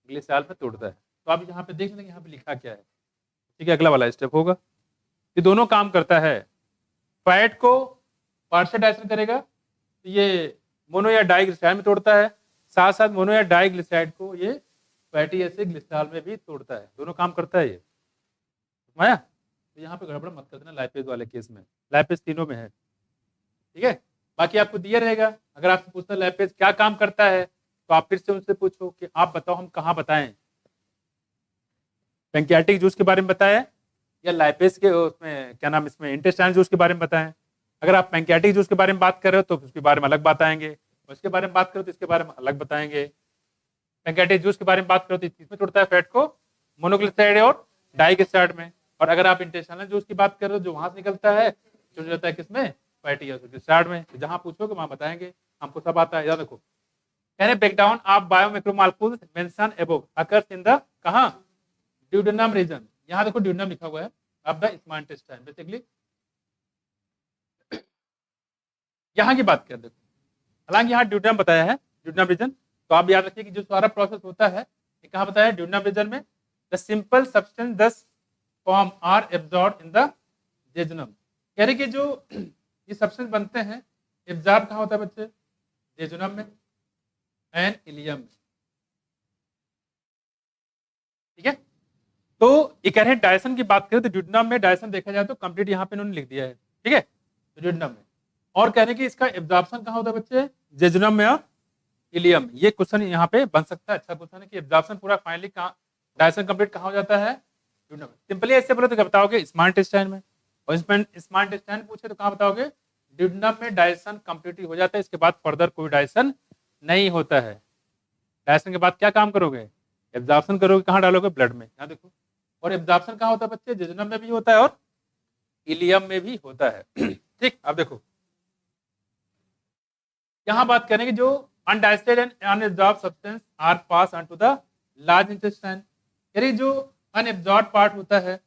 ग्लिसरॉल में तोड़ता है। तो आप यहाँ पे देख लेंगे यहाँ पे लिखा क्या है, ठीक है। अगला वाला स्टेप होगा, ये दोनों काम करता है। फैट को पार्शियल डाइजेशन करेगा तो ये मोनो या डाइग्लिसराइड में तोड़ता है, साथ साथ मोनो या डाइग्लिसराइड को ये फैटी एसिड ग्लिसरॉल में भी तोड़ता है, दोनों काम करता है ये। समझाया? तो यहाँ पे गड़बड़ मत कर देना लाइपेज वाले केस में, लाइपेज तीनों में है, ठीक है। बाकी आपको दिया रहेगा, अगर आपसे पूछता है लाइपेज क्या काम करता है तो आप फिर से उनसे पूछो कि आप बताओ हम कहाँ बताएं, पैंक्रियाटिक जूस के बारे में बताएं या लाइपेज के उसमें क्या नाम इसमें इंटेस्टाइनल जूस के बारे में बताएं। अगर आप पैंक्रियाटिक जूस के बारे में बात कर रहे हो तो उसके बारे में अलग बताएंगे, उसके बारे में बात करो तो इसके बारे में अलग बताएंगे। पैंक्रियाटिक जूस के बारे में बात करो तो इसमें तोड़ता है फैट को मोनोग्लिसराइड और डाइग्लिसराइड में, और अगर आप इंटेस्टाइनल जूस की बात कर रहे हो जो वहां से निकलता है जो रहता है किसमें, फैटी एसिड ग्लिसरॉल में। तो जहां पूछोगे वहां बताएंगे, हमको सब आता है। याद रखो, can a breakdown of biomacromolecules mention above occurs in the कहां, ड्यूडेनम रीजन। यहाँ देखो ड्यूडेनम लिखा हुआ है of the small intestine, basically यहाँ की बात कर देखो, हालांकि यहाँ ड्यूडेनम बताया है, ड्यूडेनम रीजन। तो आप याद रखिए कि जो सारा प्रोसेस होता है ये कहाँ बताया है, ड्यूडेनम रीजन में। The simple substance thus form are absorb in the jejunum. कह रहे कि जो ये सब्सटेंस बनते हैं एब्जॉर्ब कहाँ होता है बच्चे, जेजुनम में एंड इलियम में, ठीक है। तो ये कह रहे हैं डायजेशन की बात करें तो ड्यूडेनम में डायजेशन देखा जाए तो कंप्लीट यहाँ पे इन्होंने लिख दिया है, ठीक है, तो ड्यूडेनम में। और कह रहे हैं कि इसका एब्जॉर्प्शन कहाँ होता है बच्चे, जेजुनम में और इलियम। ये क्वेश्चन यहाँ पे बन सकता है, अच्छा क्वेश्चन है कि एब्जॉर्प्शन पूरा फाइनली कहाँ, डायजेशन कंप्लीट कहाँ हो जाता है, ड्यूडेनम में। सिंपली ऐसे बोले तो क्या बताओगे, स्मॉल इंटेस्टाइन में। और स्मॉल इंटेस्टाइन पूछे तो कहाँ बताओगे, ड्यूडेनम में डायजेशन कंप्लीट हो जाता है, इसके बाद फर्दर कोई डायजेशन नहीं होता है। डायजेशन के बाद क्या काम करोगे, एब्जॉर्प्शन करोगे, कहाँ डालोगे, ब्लड में। यहाँ देखो, और एब्जॉर्प्शन कहाँ होता है बच्चे, जेजुनम में भी होता है और इलियम में भी होता है, ठीक। अब देखो यहाँ बात करेंगे जो undigested and unabsorb substance are pass on to the large intestine. यानी जो अनएब्जॉर्ब पार्ट होता है,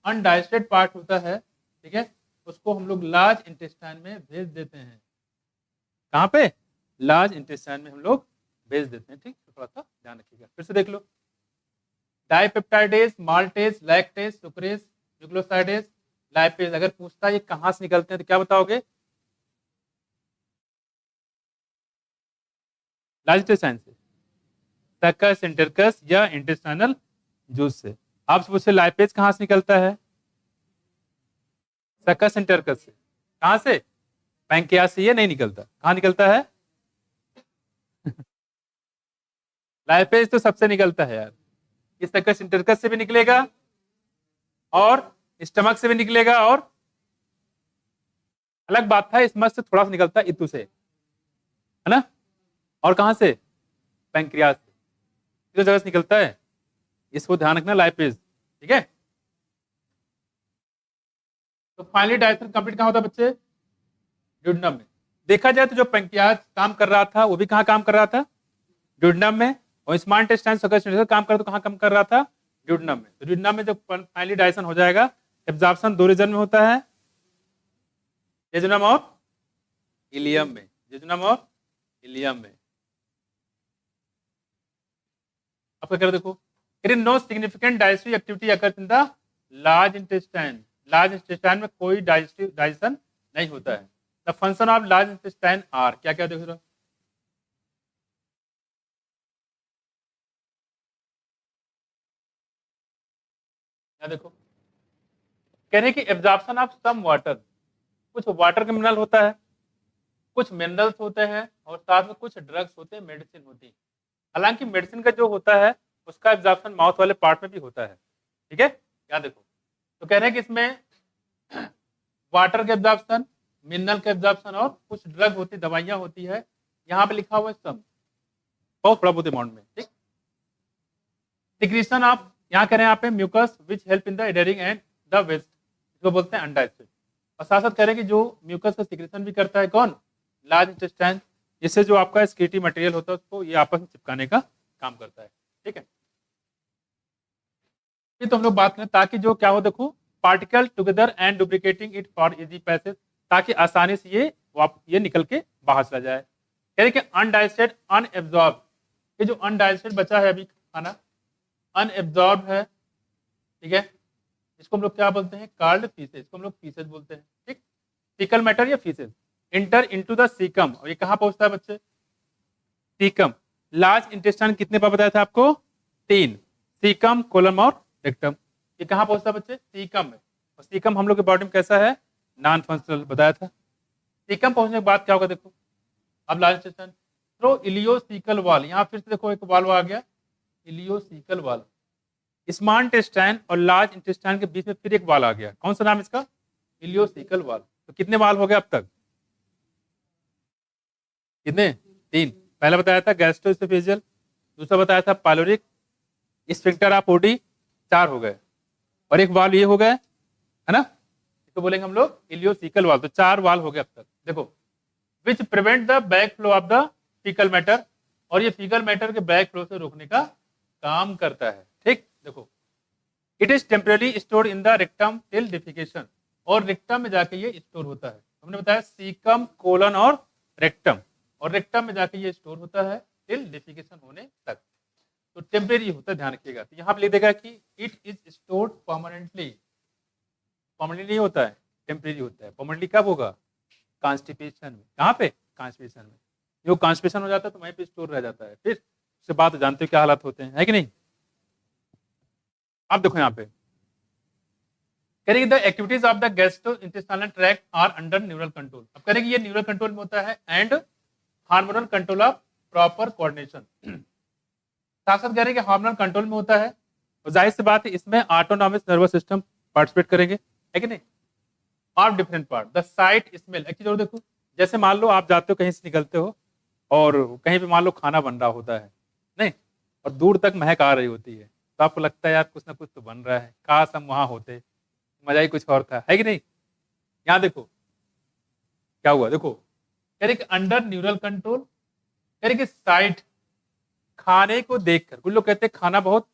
अनडाइजेस्टेड पार्ट होता है, ठीक है, उसको हम लोग लार्ज इंटेस्टाइन में भेज देते हैं। कहाँ पे, लार्ज इंटेस्टाइन में हम लोग भेज देते हैं, ठीक। थोड़ा सा ध्यान रखिएगा, फिर से देख लो। Dipeptidase, maltase, lactase, sucrase, nucleosidase, lipase. अगर पूछता है ये कहाँ से निकलते हैं तो क्या बताओगे, लार्ज इंटेस्टाइन से, सकस, इंटरकस या इंटेस्टाइनल जूस से। आपसे पूछे लाइपेज कहाँ से निकलता है, सकस इंटरकस से। कहाँ से, पैंक्रियास से ये नहीं निकलता, कहाँ निकलता है लाइपेज तो सबसे निकलता है यार, इस सकस इंटरकस से भी निकलेगा और स्टमक से भी निकलेगा, और अलग बात था स्टमक से थोड़ा सा निकलता है इतु से, है ना। और कहां से, पैंक्रियास से, किस जगह से निकलता है, इसको ध्यान रखना, लाइपेज, ठीक है। तो फाइनली डाइजेशन कंप्लीट कहाँ होता है बच्चे, ड्यूडेनम में। देखा जाए तो जो पैंक्रियास काम कर रहा था वो भी कहाँ काम कर रहा था, ड्यूडेनम में। और स्मॉल इंटेस्टाइन सकस इंटेस्टाइन काम कर तो कहाँ काम कर रहा था, ड्यूडेनम में। तो ड्यूडेनम में जब फाइनली डाइजेशन हो जाएगा, एब्जॉर्प्शन दो रीजन में होता है, जेजुनम और इलियम में, जेजुनम और इलियम में। अब क्या करो देखो, no significant digestive activity occurs in the large intestine. Large intestine में कोई डाइजेशन नहीं होता है। The function of large intestine are, क्या क्या देखो, देखो कह रहे कि एब्जॉर्प्शन ऑफ सम वाटर, कुछ वाटर का मिनरल होता है, कुछ मिनरल्स होते हैं, और साथ में कुछ ड्रग्स होते हैं, मेडिसिन होती है। हालांकि मेडिसिन का जो होता है उसका एब्जॉर्प्शन माउथ वाले पार्ट में भी होता है, ठीक है। क्या देखो, तो कह रहे हैं कि इसमें वाटर के एब्जॉर्प्शन, मिनरल के एब्जॉर्प्शन और कुछ ड्रग होती, दवाइयां होती है। यहाँ पे लिखा हुआ है सब, बहुत थोड़ा बहुत अमाउंट में, ठीक। सिक्रीशन ऑफ, यहाँ कह रहे हैं यहाँ पे mucus which help in the adhering and the waste, इसको बोलते हैं अनडाइजेस्टेड। और साथ साथ कह रहे हैं कि जो म्यूकस का सिक्रीशन भी करता है कौन, लार्ज इंटेस्टाइन, जिससे जो आपका स्केटी मटेरियल होता है उसको ये आपस में चिपकाने का काम करता है, ठीक है। ये तो हम लोग बात करें ताकि जो क्या हो, देखो particle together and duplicating it for easy passage, ताकि आसानी से ये निकल के बाहर चला जाए। कह रहे कि अनडाइजेस्टेड अनएब्जॉर्ब, ये जो अनडाइजेस्टेड बचा है अभी खाना, अनएब्जॉर्ब है, ठीक है, इसको हम लोग क्या बोलते हैं, कार्ड फीसेज, इसको हम लोग फीसेज बोलते हैं, ठीक। फीकल मैटर या faeces inter into the caecum, और ये कहाँ पहुंचता है बच्चे, सीकम। लार्ज इंटेस्टाइन कितने बार बताया था आपको, 3, सीकम, कोलम और रेक्टम। ये कहाँ पहुंचता है बच्चे, सीकम में। और सीकम हम लोग के बॉडी में कैसा है, नॉन फंक्शनल बताया था। सीकम पहुंचने के बाद क्या होगा देखो, अब लार्ज इंटेस्टाइन थ्रो इलियोसिकल वाल, यहाँ फिर से देखो एक वाल्व आ गया, इलियोसिकल वाल। स्मॉल इंटेस्टाइन और लार्ज इंटेस्टाइन के बीच में फिर एक वाल आ गया, कौन सा नाम इसका, इलियोसिकल वाल। तो कितने वाल हो गए अब तक, कितने, 3। पहला बताया था गैस्ट्रोएसोफेजियल, दूसरा बताया था पाइलोरिक, स्फिंक्टर ऑफ ओडी, 4 हो गए, और एक वाल ये हो गए, है ना, इसको बोलेंगे हम लोग इलियोसिकल वाल। तो 4 वाल हो गए अब तक। देखो, which prevent the back flow of the faecal matter, और ये फीकल मैटर के बैक फ्लो से रोकने का काम करता है, ठीक। देखो, it is temporary store in the rectum till defecation, और रेक्टम में जाके ये स्टोर होता है। हमने बताया सीकम, कोलन और रेक्टम, और रेक्टम में जाके ये स्टोर होता है टिल डिफिकेशन होने तक। तो टेम्परेरी होता है, ध्यान रखिएगा। तो यहाँ पे लिख देगा कि it is stored permanently, permanently नहीं होता है, टेम्परेरी होता है। परमानेंटली कब होगा, कॉन्स्टिपेशन में। कहाँ पे, कॉन्स्टिपेशन में। जो कॉन्स्टिपेशन हो जाता है तो वहीं पे स्टोर रह जाता है, फिर उसके बाद जानते हो क्या हालात होते हैं, है कि नहीं। अब देखो यहाँ पे करेंगे, the activities of the gastrointestinal tract are under neural control. अब करेंगे ये न्यूरल कंट्रोल में होता है, and hormonal control of proper coordination. साथ साथ कह रहे हैं कि हार्मोनल कंट्रोल में होता है, और जाहिर सी बात है इसमें ऑटोनॉमस नर्वस सिस्टम पार्टिसिपेट करेंगे, है कि नहीं। और different part, the site smell, एक चीज और देखो, जैसे मान लो आप जाते हो कहीं से निकलते हो, और कहीं पे मान लो खाना बन रहा होता है, नहीं, और दूर तक महक आ रही होती है, तो आपको लगता है यार कुछ ना कुछ तो बन रहा है, काश हम वहां होते, मजा ही कुछ और था, है कि नहीं। यहाँ देखो क्या हुआ, देखो कह रहे कि अंडर न्यूरल कंट्रोल, कह रहे कि साइट, खाने को देखकर, कुछ लोग कहते हैं खाना बहुत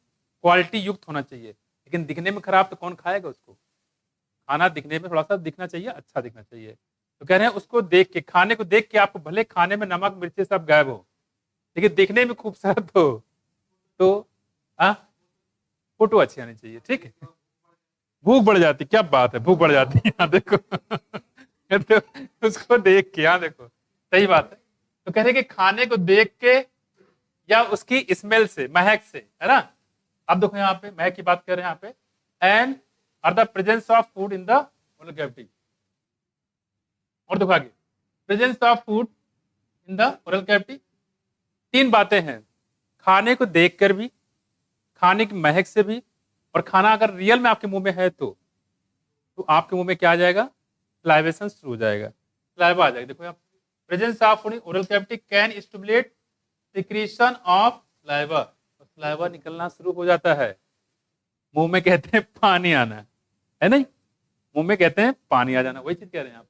क्वालिटी युक्त होना चाहिए, लेकिन दिखने में खराब तो कौन खाएगा उसको। खाना दिखने में थोड़ा सा दिखना चाहिए, अच्छा दिखना चाहिए। तो कह रहे हैं उसको देख के, खाने को देख के, आपको भले खाने में नमक मिर्ची सब गायब हो, लेकिन दिखने में खूबसूरत हो, तो फोटो अच्छी आनी चाहिए, ठीक है। भूख बढ़ जाती, क्या बात है, भूख बढ़ जाती है, यहाँ देखो तो उसको देख के, यहाँ देखो, सही बात है। तो कह रहे कि खाने को देख के या उसकी स्मेल से, महक से, है ना। अब देखो यहाँ पे महक की बात कर रहे हैं यहाँ पे, and are the presence of food in the oral cavity. और देखो आगे, presence of food in the oral cavity, 3 बातें हैं, खाने को देखकर भी, खाने की महक से भी, और खाना अगर रियल में आपके मुंह में है तो आपके मुंह में क्या आ जाएगा, सलाइवेशन शुरू हो जाएगा, सलाइवा आ जाएगा। देखो यहाँ, presence of food in oral cavity can stimulate secretion of saliva, saliva निकलना शुरू हो जाता है। मुंह में कहते हैं पानी आना, है नहीं, मुंह में कहते हैं पानी आ जाना, वही चीज कह रहे हैं आप।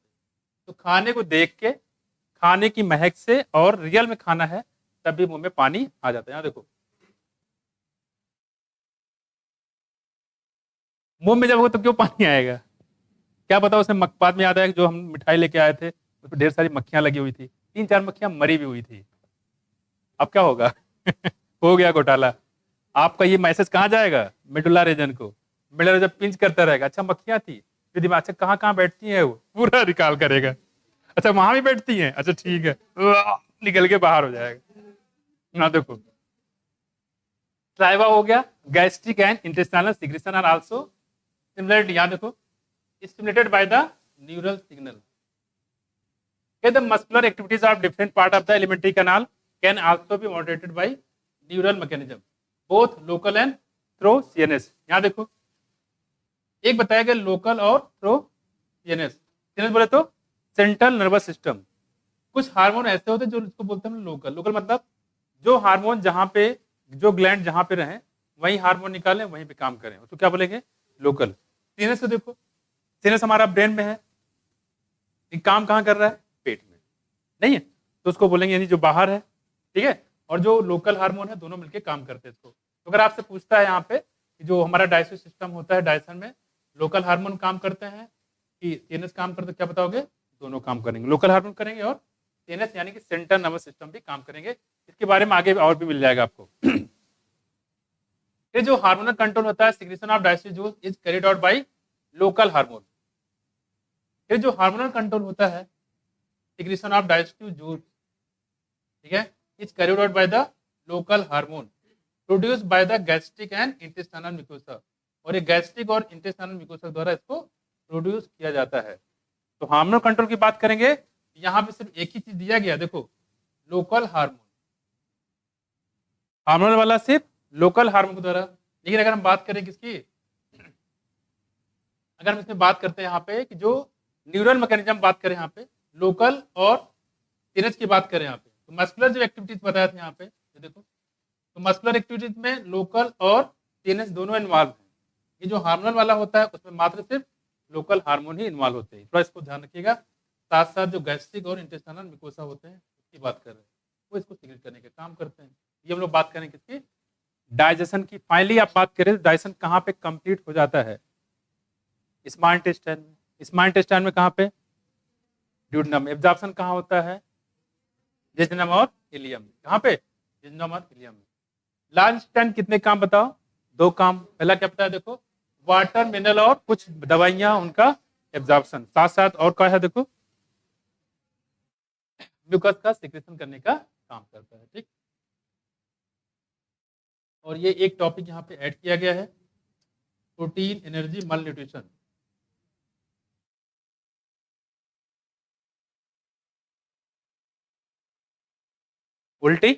तो खाने को देख के, खाने की महक से, और रियल में खाना है तब भी मुंह में पानी आ जाता है। यहाँ देखो, मुंह में जब हो तो क्यों पानी आएगा, क्या पता उसमें बाद में याद आया कि जो हम मिठाई लेके आए थे उसमें ढेर सारी मक्खियां लगी हुई थी, 3-4 मक्खियां मरी भी हुई थी, अब क्या होगा हो गया घोटाला। आपका ये मैसेज कहाँ जाएगा, मिडुला रीजन को, मिडुला रीजन पिंच करता रहेगा, अच्छा मक्खियां थी, फिर दिमाग, अच्छा कहाँ कहाँ बैठती है, वो पूरा रिकॉल करेगा, अच्छा वहां भी बैठती हैं, अच्छा ठीक है, निकल के बाहर हो जाएगा। ना देखो, सलाइवा हो गया, gastric and intestinal secretion are also similarly, यहाँ देखो, stimulated by the neural signal. Okay, the muscular activities of different part of the alimentary canal can also be moderated by neural mechanism, both local and through CNS. यहाँ देखो, एक बताया गया लोकल और थ्रो CNS। CNS बोले तो सेंट्रल नर्वस सिस्टम। कुछ हार्मोन ऐसे होते हैं जो इसको बोलते हैं लोकल। लोकल मतलब जो हार्मोन जहाँ पे, जो ग्लैंड जहाँ पे रहे वही हार्मोन निकालें, वहीं पे काम करें, उसको क्या बोलेंगे, लोकल। CNS को देखो, सीनस हमारा ब्रेन में है, काम कहाँ कर रहा है, पेट में, नहीं है, तो उसको बोलेंगे यानी जो बाहर है, ठीक है, और जो लोकल हार्मोन है, दोनों मिलके काम करते हैं इसको। तो अगर आपसे पूछता है यहाँ पे कि जो हमारा डाइजेस्टिव सिस्टम होता है, डाइजेशन में लोकल हार्मोन काम करते हैं कि सीएनएस काम करते, क्या बताओगे, दोनों काम करेंगे, लोकल हार्मोन करेंगे और सीएनएस यानी कि सेंट्रल नर्वस सिस्टम भी काम करेंगे। इसके बारे में आगे और भी मिल जाएगा आपको। ये जो हार्मोनल कंट्रोल होता है, secretion of digestive juice is carried out by local hormone. ये जो हार्मोनल कंट्रोल होता है, सिक्रीशन ऑफ डाइजेस्टिव जूस, ठीक है, is carried out by the local hormone produced by the gastric and intestinal mucosa. और ये गैस्ट्रिक और इंटेस्टाइनल म्यूकोसा द्वारा इसको प्रोड्यूस किया जाता है। तो हार्मोनल कंट्रोल की बात करेंगे, यहाँ पे सिर्फ एक ही चीज दिया गया, देखो लोकल हार्मोन, हार्मोनल वाला सिर्फ लोकल हार्मोन के द्वारा। लेकिन अगर हम बात करें किसकी, अगर हम इसमें बात करते हैं यहाँ पे कि जो न्यूरल मैकेनिज्म बात करें यहाँ पे, लोकल और सीनस की बात करें यहाँ पे, तो मस्कुलर जो एक्टिविटीज बताया था यहाँ पे, ये देखो, तो मस्कुलर एक्टिविटीज में लोकल और सीनस दोनों इन्वॉल्व हैं। ये जो हार्मोनल वाला होता है उसमें मात्र सिर्फ लोकल हार्मोन ही इन्वॉल्व होते हैं, थोड़ा इसको ध्यान रखिएगा। साथ साथ जो गैस्ट्रिक और इंटेस्टाइनल म्यूकोसा होते हैं उसकी बात कर रहे हैं, वो इसको सिक्रेट करने के काम करते हैं। ये हम लोग बात करें किसकी, डाइजेशन की। फाइनली आप बात करें तो डाइजेशन कहाँ पे कंप्लीट हो जाता है, स्मॉल इंटेस्टाइन में। स्मॉल इंटेस्टाइन में कहाँ पे, ड्यूडेनम। एब्जॉर्प्शन कहाँ होता है, जेजुनम और इलियम। कहाँ पे, जेजुनम और इलियम में। लार्ज इंटेस्टाइन कितने काम बताओ, 2 काम। पहला क्या पता है, देखो वाटर, मिनरल और कुछ दवाइयां, उनका एब्जॉर्प्शन। साथ साथ और क्या है, देखो म्यूकस का सिक्रेशन करने का काम करता है, ठीक। और ये एक टॉपिक यहाँ पे ऐड किया गया है, प्रोटीन एनर्जी मल न्यूट्रिशन। उल्टी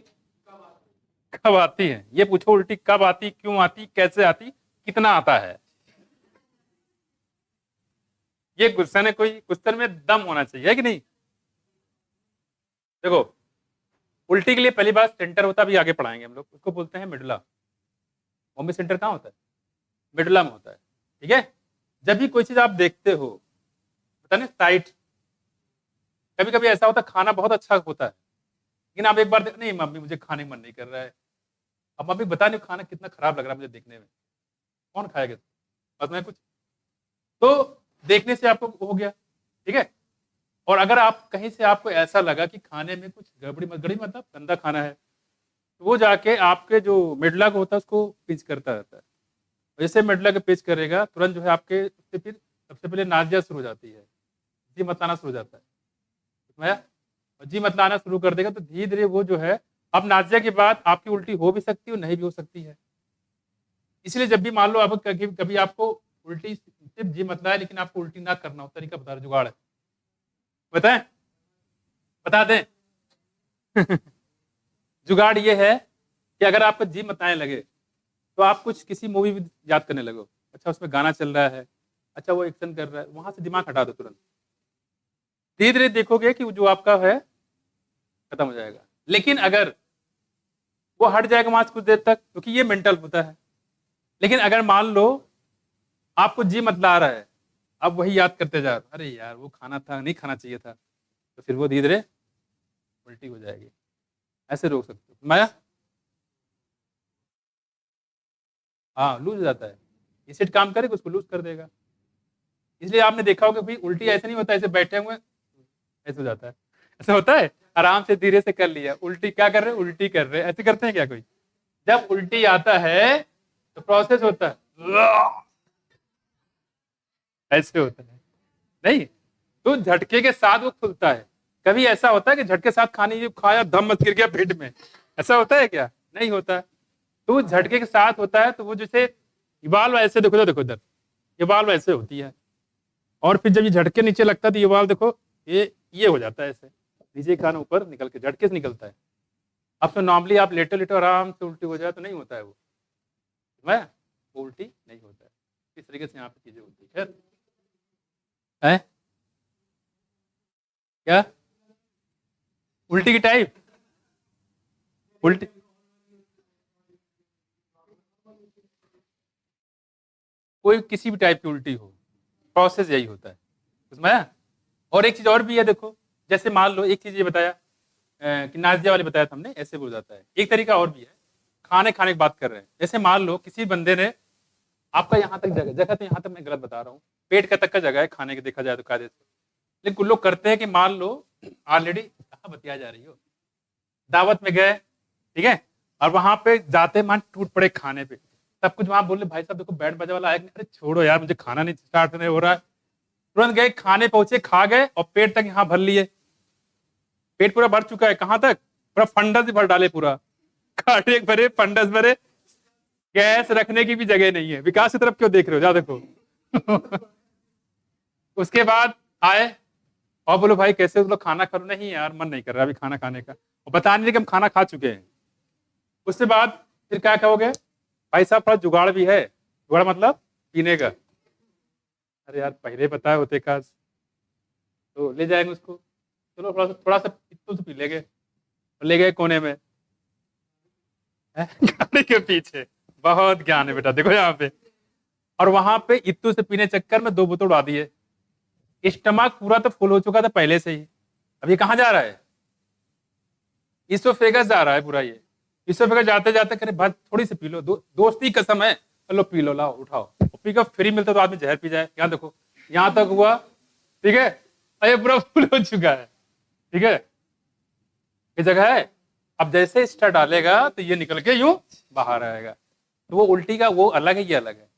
कब आती है, ये पूछो, उल्टी कब आती, क्यों आती, कैसे आती, कितना आता है। ये क्वेश्चन है, कोई क्वेश्चन में दम होना चाहिए, है कि नहीं। देखो उल्टी के लिए पहली बात सेंटर होता है, अभी आगे पढ़ाएंगे हम लोग, उसको बोलते हैं मिडुला। बॉम्बे सेंटर कहाँ होता है, मिडुला में होता है, ठीक है। जब भी कोई चीज आप देखते हो, पता नहीं साइट, कभी कभी ऐसा होता है खाना बहुत अच्छा होता है, लेकिन आप एक बार देख, नहीं मम्मी मुझे खाने का मन नहीं कर रहा है, अब मम्मी बता नहीं खाना कितना खराब लग रहा है मुझे देखने में, कौन खाएगा, बस मैं कुछ, तो देखने से आपको हो गया, ठीक है। और अगर आप कहीं से आपको ऐसा लगा कि खाने में कुछ गड़बड़ी मतलब गंदा खाना है, तो वो जाके आपके जो मिडला को होता है उसको पिंच करता रहता है। जैसे मिडला के पिंच करेगा, तुरंत जो है आपके उससे फिर सबसे पहले नाजिया शुरू हो जाती है, जी मतलाना शुरू हो जाता है, और जी मतलाना शुरू कर देगा तो धीरे धीरे वो जो है, अब नाजिया के बाद आपकी उल्टी हो भी सकती है और नहीं भी हो सकती है। इसलिए जब भी मान लो आप कभी आपको उल्टी सिर्फ जी मतला है, लेकिन आपको उल्टी ना करना हो, तरीका बता रहे, जुगाड़ है, बताएं, बता दें जुगाड़ ये है कि अगर आपको जी मताने लगे तो आप कुछ किसी मूवी भी याद करने लगो, अच्छा उसमें गाना चल रहा है, अच्छा वो एक्शन कर रहा है, वहां से दिमाग हटा दो तुरंत, धीरे धीरे देखोगे कि जो आपका है खत्म हो जाएगा। लेकिन अगर वो हट जाएगा वहां से कुछ देर तक, क्योंकि ये मेंटल होता है। लेकिन अगर मान लो आपको जी मतला रहा है, अब वही याद करते जा रहे, अरे यार वो खाना था, नहीं खाना चाहिए था, तो फिर वो धीरे धीरे उल्टी हो जाएगी। ऐसे रोक सकते हो, माया, हाँ लूज हो जाता है, एसिड काम करेगा उसको लूज कर देगा। इसलिए आपने देखा होगा भाई उल्टी ऐसे नहीं होता, ऐसे बैठे हुए ऐसे हो जाता है, ऐसा होता है, आराम से धीरे से कर लिया, उल्टी क्या कर रहे, उल्टी कर रहे, ऐसे करते हैं क्या कोई। जब उल्टी आता है तो प्रोसेस होता है, ऐसे होता है, नहीं तो झटके के साथ वो खुलता है। कभी ऐसा होता है कि झटके साथ खाने खाया दम मत गिर गया पेट में, ऐसा होता है क्या, नहीं होता। तो झटके के साथ होता है, तो वो जैसे इबाल ऐसे देखो, देखो इधर ये बाल वैसे होती है, और फिर जब ये झटके नीचे लगता है तो ये बाल देखो ये हो जाता है, ऐसे नीचे खाना ऊपर निकल के झटके से निकलता है। अब तो नॉर्मली आप लेटे लेटे आराम से उल्टी हो जाए तो नहीं होता है वो, उल्टी नहीं होता है। इस तरीके से यहाँ पे चीजें होती है क्या, उल्टी की टाइप, उल्टी कोई किसी भी टाइप की उल्टी हो, प्रोसेस यही होता है उसमें। और एक चीज और भी है, देखो जैसे मान लो एक चीज ये बताया कि नाजिया वाले बताया था हमने, ऐसे बोल जाता है। एक तरीका और भी है, खाने की बात कर रहे हैं, जैसे मान लो किसी बंदे ने आपका यहाँ तक जगह तो यहाँ तक मैं गलत बता रहा हूँ, पेट का तक का जगह है खाने के, देखा जाए तो कायदे से। लेकिन कुछ लोग करते हैं कि मान लो ऑलरेडी कहाँ बतिया जा रही हो, दावत में गए, ठीक है, और वहां पे जाते मान टूट पड़े खाने पे, सब कुछ वहां बोले भाई साहब देखो बैंड बाजा वाला आया कि नहीं? अरे छोड़ो यार मुझे खाना नहीं स्टार्ट नहीं हो रहा है। तुरंत गए खाने पहुंचे, खा गए और पेट तक यहाँ भर लिए। पेट पूरा भर चुका है, कहां तक? पूरा फंडस ही भर डाले पूरा। खाने भरे, फंडस भरे, गैस रखने की भी जगह नहीं है। विकास की तरफ क्यों देख रहे हो, जा देखो। उसके बाद आए और बोलो भाई कैसे हो? लोग खाना खा लो। नहीं यार मन नहीं कर रहा अभी खाना खाने का, और बता नहीं कि हम खाना खा चुके हैं। उसके बाद फिर क्या कहोगे? भाई साहब थोड़ा जुगाड़ भी है। जुगाड़ मतलब पीने का। अरे यार पहले पता होते का तो ले जाएंगे उसको। चलो थोड़ा सा इत्तू से पी लेंगे। ले गए कोने में, गाड़ी के पीछे। बहुत ज्ञान है बेटा, देखो यहाँ पे। और वहां पे इत्तू से पीने चक्कर में 2 बोतल उड़ा दिए। स्टमक पूरा तो फुल हो चुका था पहले से ही। अब ये कहाँ जा रहा है? इसोफेगस जा रहा है पूरा ये। इसोफेगस जाते जाते करे भाई थोड़ी सी पी लो, दोस्ती कसम है। चलो पी लो, लाओ उठाओ। पी कर फ्री मिलता तो आदमी जहर पी जाए। यहाँ देखो, यहाँ तक हुआ, ठीक है। अरे पूरा फुल हो चुका है, ठीक है। ये जगह है। अब जैसे स्टर डालेगा तो ये निकल के यूं बाहर आएगा। तो वो उल्टी का वो अलग है, ये अलग है।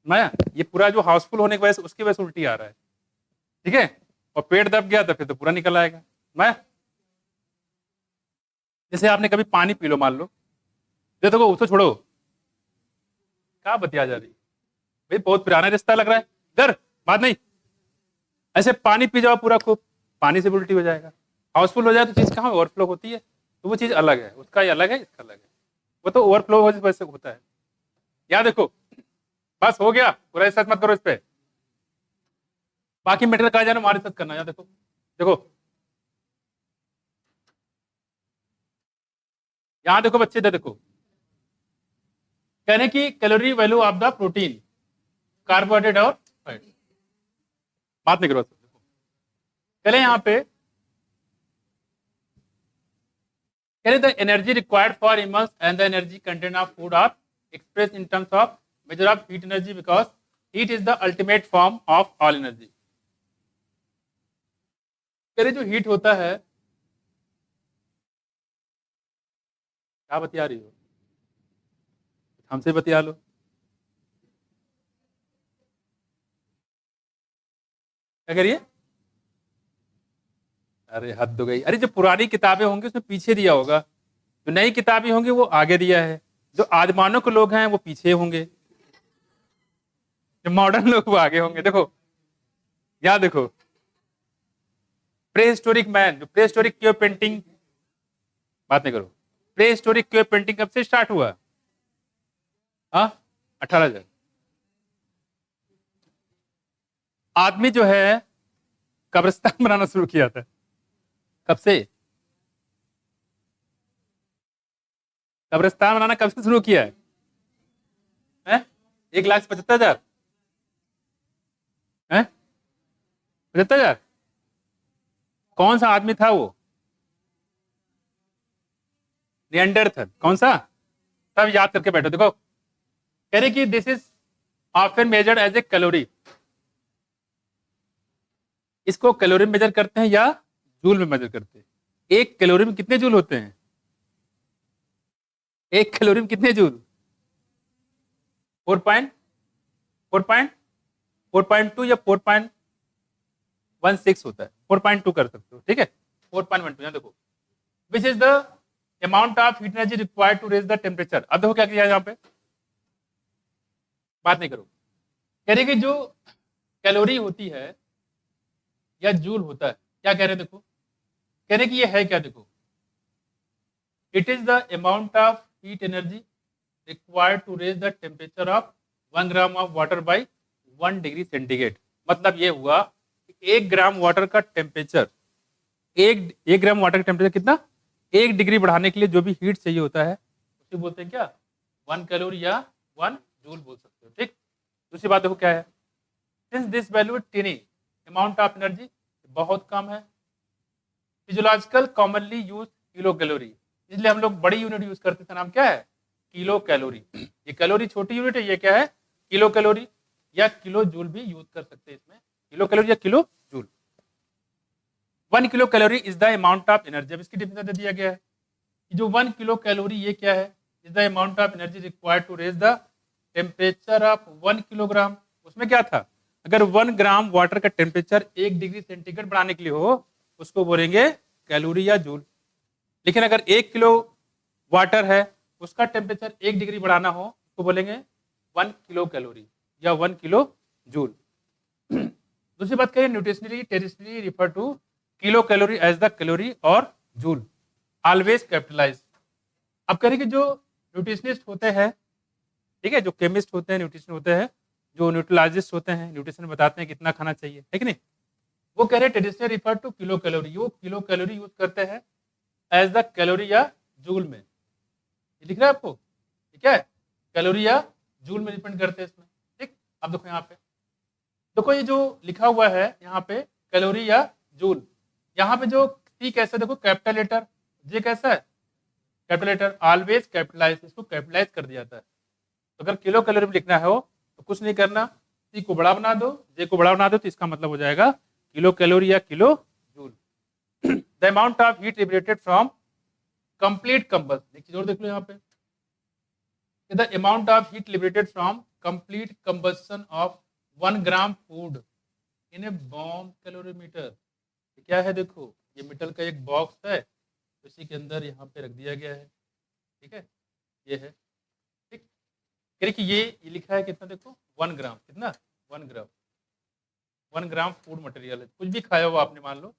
मैं ये पूरा जो हाउसफुल होने की वजह से उसकी वजह से उल्टी आ रहा है, ठीक है। और पेट दब गया तो फिर तो पूरा निकल आएगा। मैं जैसे आपने कभी पानी पी लो, मान लो, देखो तो उसको छोड़ो, क्या बतिया जा रही भाई, बहुत पुराना रिश्ता लग रहा है। डर बात नहीं, ऐसे पानी पी जाओ पूरा खूब, पानी से भी उल्टी हो जाएगा। हाउसफुल हो जाए तो चीज कहाँ ओवरफ्लो होती है, तो वो चीज अलग है, उसका ये अलग है, इसका अलग है। वो तो ओवरफ्लो वजह से होता है। याद देखो, बस हो गया, पूरा रिसर्च मत करो इस पे। बाकी मेटेरियल कहा जाना हमारे साथ करना। याद देखो, देखो यहां देखो बच्चे, देखो कहने की calorie value of the protein, carbohydrate और फैट। बात नहीं करो, चले यहां पे the energy required for humans and the energy content of food are expressed in terms of measure of heat energy because heat is the ultimate form of all energy। जो हीट होता है, क्या बतिया रही हो? हमसे बतिया लो। क्या करिए? अरे हद हो गई। अरे जो पुरानी किताबें होंगी उसमें पीछे दिया होगा, जो नई किताबें होंगी वो आगे दिया है। जो आदमानव के लोग हैं वो पीछे होंगे, जो मॉडर्न लोग वो आगे होंगे। देखो याद देखो, प्रे हिस्टोरिक मैन, जो प्रे हिस्टोरिक क्यों पेंटिंग, बात नहीं करो, प्रे हिस्टोरिक क्यों पेंटिंग कब से स्टार्ट हुआ? हाँ 18,000। आदमी जो है कब्रिस्तान बनाना शुरू किया था कब से? कब्रिस्तान बनाना कब से शुरू किया है? 1,75,000 है, 75,000। कौन सा आदमी था वो? निएंडरथल। कौन सा? सब याद करके बैठो। देखो कह रहे कि this is often measured as a calorie. इसको कैलोरी में मेजर करते हैं या जूल में मेजर करते हैं? एक कैलोरी में कितने जूल होते हैं? एक कैलोरी में कितने जूल? 4.2 या 4.16 होता है। 4.2 कर सकते हो, ठीक है। 4.12 यहाँ देखो, which is the amount of heat energy required to raise the temperature. अब देखो क्या किया है यहाँ पे, बात नहीं करो। कह रहे कि जो कैलोरी होती है या जूल होता है, क्या कह रहे हैं देखो, कह रहे कि ये है क्या, देखो it is the amount of heat energy required to raise the temperature of 1 gram of water by 1 degree centigrade. मतलब ये हुआ कि 1 ग्राम वाटर का टेम्परेचर, एक ग्राम वाटर का टेम्परेचर कितना, 1 डिग्री बढ़ाने के लिए जो भी हीट चाहिए होता है उसे बोलते हैं क्या, 1 कैलोरी या 1 जूल बोल सकते हो, ठीक। दूसरी बात देखो क्या है, since this value टिनी amount of energy बहुत कम है, physiological commonly use kilo calorie, इसलिए हम लोग बड़ी यूनिट यूज करते थे, नाम क्या है, किलो कैलोरी। ये कैलोरी छोटी यूनिट है, ये क्या है, किलो कैलोरी या किलो जूल भी यूज कर सकते हैं इसमें, किलो कैलोरी या kilo joule. 1 kilo calorie is the amount of energy. अब इसकी डिफिनेशन दिया गया है, जो 1 किलो कैलोरी ये क्या है, is the amount of energy required to raise the temperature of 1 kilogram, उसमें क्या था, अगर 1 ग्राम वाटर का टेम्परेचर 1 डिग्री सेंटीग्रेड बढ़ाने के लिए हो उसको बोलेंगे कैलोरी या जूल। लेकिन अगर 1 किलो वाटर है उसका टेम्परेचर 1 डिग्री बढ़ाना हो उसको बोलेंगे 1 किलो कैलोरी या 1 किलो जूल। दूसरी बात करिए, न्यूट्रिशनली टेरिशनली refer to kilo calorie as the calorie और जूल, ऑलवेज कैपिटलाइज। अब कह रहे कि जो न्यूट्रिशनिस्ट होते हैं, ठीक है, जो केमिस्ट होते हैं, न्यूट्रिशन होते हैं, जो न्यूट्रलाजिस्ट होते हैं, न्यूट्रिशन बताते हैं कितना खाना चाहिए, है कि नहीं, वो कह रहे हैं traditional refer to kilo calorie, वो किलो कैलोरी यूज करते हैं एज द कैलोरी या जूल में। ये दिख रहा है आपको, ठीक है, कैलोरी या जूल में डिपेंड करते हैं इसमें। ठीक, अब देखो यहाँ पे, देखो ये जो लिखा हुआ है यहाँ पे कैलोरी या जूल, यहाँ पे जो सी कैसा, देखो कैपिटल लेटर, जे कैसा है कैपिटल लेटर, ऑलवेज कैपिटलाइज, इसको कैपिटलाइज कर दिया जाता है। तो अगर किलो कैलोरी में लिखना है हो तो कुछ नहीं करना, सी को बड़ा बना दो, जे को बड़ा बना दो, तो इसका मतलब हो जाएगा किलो कैलोरी या kilo joule. The amount of heat liberated from complete combust, एक चीज और देख लो यहाँ पे, the amount of heat liberated from complete combustion of 1 gram food in a bomb calorimeter. क्या है, देखो ये मेटल का एक बॉक्स है, उसी के अंदर यहाँ पे रख दिया गया है, ठीक है, ये है, ठीक, कि ये लिखा है कितना, देखो 1 ग्राम, कितना 1 ग्राम, 1 ग्राम फूड मटेरियल है, कुछ भी खाया हुआ आपने मान लो,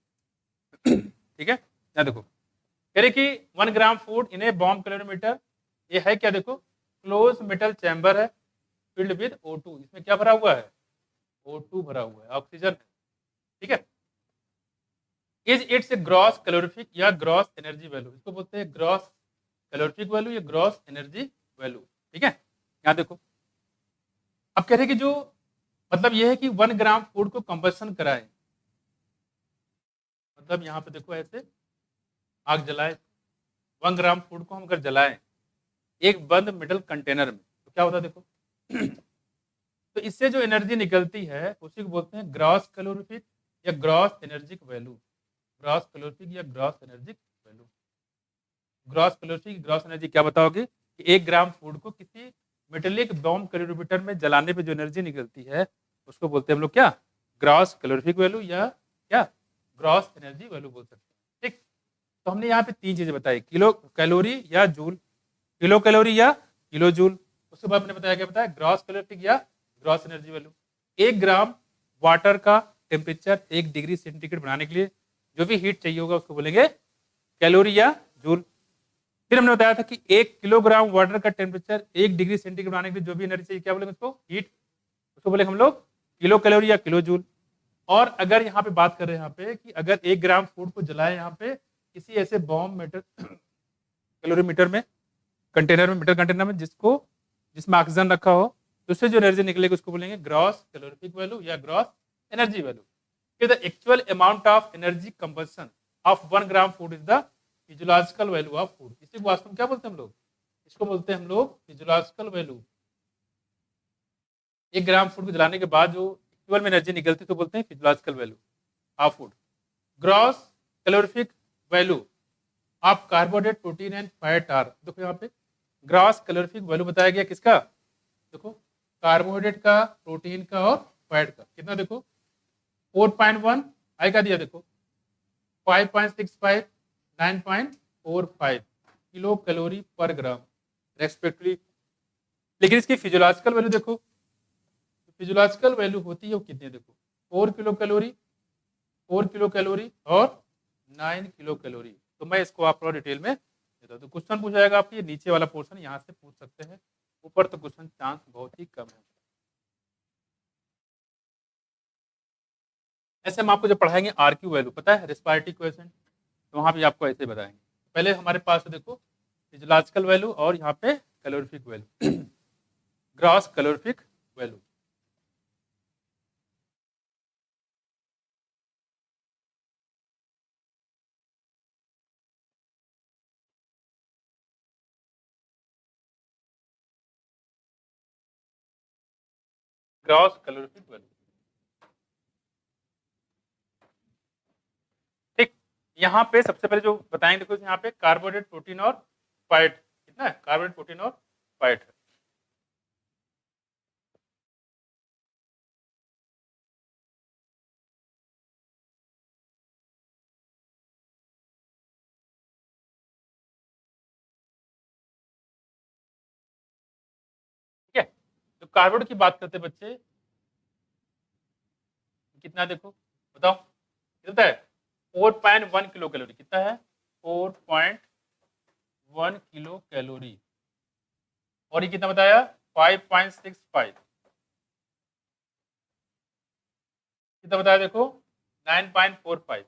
ठीक है, ना देखो कह रहे कि 1 gram food in a bomb calorimeter, ये है क्या, देखो क्लोज मेटल चैम्बर है फिल्ड विद O2, इसमें क्या भरा हुआ है, O2 भरा हुआ है, ऑक्सीजन है, ठीक है। इज इट्स ग्रॉस कैलोरीफिक या ग्रॉस एनर्जी वैल्यू, इसको बोलते हैं ग्रॉस कैलोरीफिक वैल्यू या ग्रॉस एनर्जी वैल्यू, ठीक है। यहाँ देखो अब कह रहे कि जो मतलब ये है कि 1 ग्राम फूड को कंबशन कराए, मतलब यहाँ पे देखो ऐसे आग जलाए, 1 ग्राम फूड को हम अगर जलाएं एक बंद मेटल कंटेनर में तो क्या होता है, देखो तो इससे जो एनर्जी निकलती है उसी को बोलते हैं ग्रॉस कैलोरीफिक या gross energic value, gross calorific या gross energic value. Gross calorific gross energy क्या बताओगे कि 1 ग्राम फूड को किसी मेटेलिक बॉम्ब कैलोरीमीटर में जलाने पे जो एनर्जी निकलती है उसको बोलते हैं हम लोग क्या, ग्रॉस कैलोरीफिक वैल्यू या क्या, ग्रॉस एनर्जी वैल्यू बोल सकते हैं। ठीक, तो हमने यहाँ पे 3 चीजें बताई, किलो कैलोरी या जूल, किलो कैलोरी या किलो जूल, उसके बाद मैंने बताया क्या बताया, ग्रॉस कैलोरीफिक या gross energy value. 1 gram water का टेम्परेचर 1 डिग्री सेंटीग्रेड बनाने के लिए जो भी हीट चाहिए होगा उसको बोलेंगे कैलोरी या जूल। फिर हमने बताया था कि 1 किलोग्राम वाटर का टेम्परेचर 1 डिग्री सेंटीग्रेड बनाने के लिए जो भी एनर्जी चाहिए क्या बोलेंगे उसको, हीट, उसको बोलेंगे हम लोग किलो कैलोरी या किलो जूल। और अगर यहाँ पे बात कर रहे हैं यहाँ पे कि अगर 1 ग्राम फूड को जलाए यहाँ पे किसी ऐसे बॉम्ब मेटर कैलोरीमीटर में कंटेनर में, मेटल कंटेनर में जिसमें ऑक्सीजन रखा हो, तो उससे जो एनर्जी निकलेगी उसको बोलेंगे ग्रॉस कैलोरीफिक वैल्यू या gross energy value. The actual amount of energy combustion of 1 gram food is the physiological value of food, इसी को वास्तव में क्या बोलते हैं हम लोग, इसको बोलते हैं हम लोग फिजियोलॉजिकल वैल्यू। 1 ग्राम फूड को जलाने के बाद जो एक्चुअल में एनर्जी निकलती है तो बोलते हैं physiological value of food. Gross calorific value of carbohydrate protein and fat are, देखो यहाँ पे ग्रॉस कैलोरीफिक वैल्यू बताया गया किसका, देखो कार्बोहाइड्रेट का, प्रोटीन का और फैट का, कितना देखो 4.1 आई का दिया, देखो 5.65 9.45 किलो कैलोरी पर ग्राम रेस्पेक्टिवली। लेकिन इसकी फिजियोलॉजिकल वैल्यू देखो, फिजियोलॉजिकल वैल्यू होती है वो कितनी, देखो 4 किलो कैलोरी, 4 किलो कैलोरी और 9 किलो कैलोरी। तो मैं इसको आप थोड़ा डिटेल में देता हूँ। तो क्वेश्चन पूछा जाएगा आपकी नीचे वाला पोर्शन यहाँ से पूछ सकते हैं, ऊपर तो क्वेश्चन चांस बहुत ही कम है। ऐसे हम आपको जब पढ़ाएंगे RQ वैल्यू, पता है रेस्पिरेटरी क्वेश्चन, तो वहाँ भी आपको ऐसे बताएंगे। पहले हमारे पास है देखो फिजियोलॉजिकल वैल्यू और यहाँ पे calorific value, gross calorific value. Gross calorific value, ठीक। यहाँ पे सबसे पहले जो बताएंगे देखो यहाँ पे कार्बोहाइड्रेट, प्रोटीन और फैट, कितना है कार्बोहाइड्रेट, प्रोटीन और फैट है। कार्बोहाइड्रेट की बात करते हैं बच्चे, कितना देखो बताओ, कितना है 4.1 किलो कैलोरी, कितना है 4.1 किलो कैलोरी, और ये कितना बताया 5.65, कितना बताया देखो 9.45,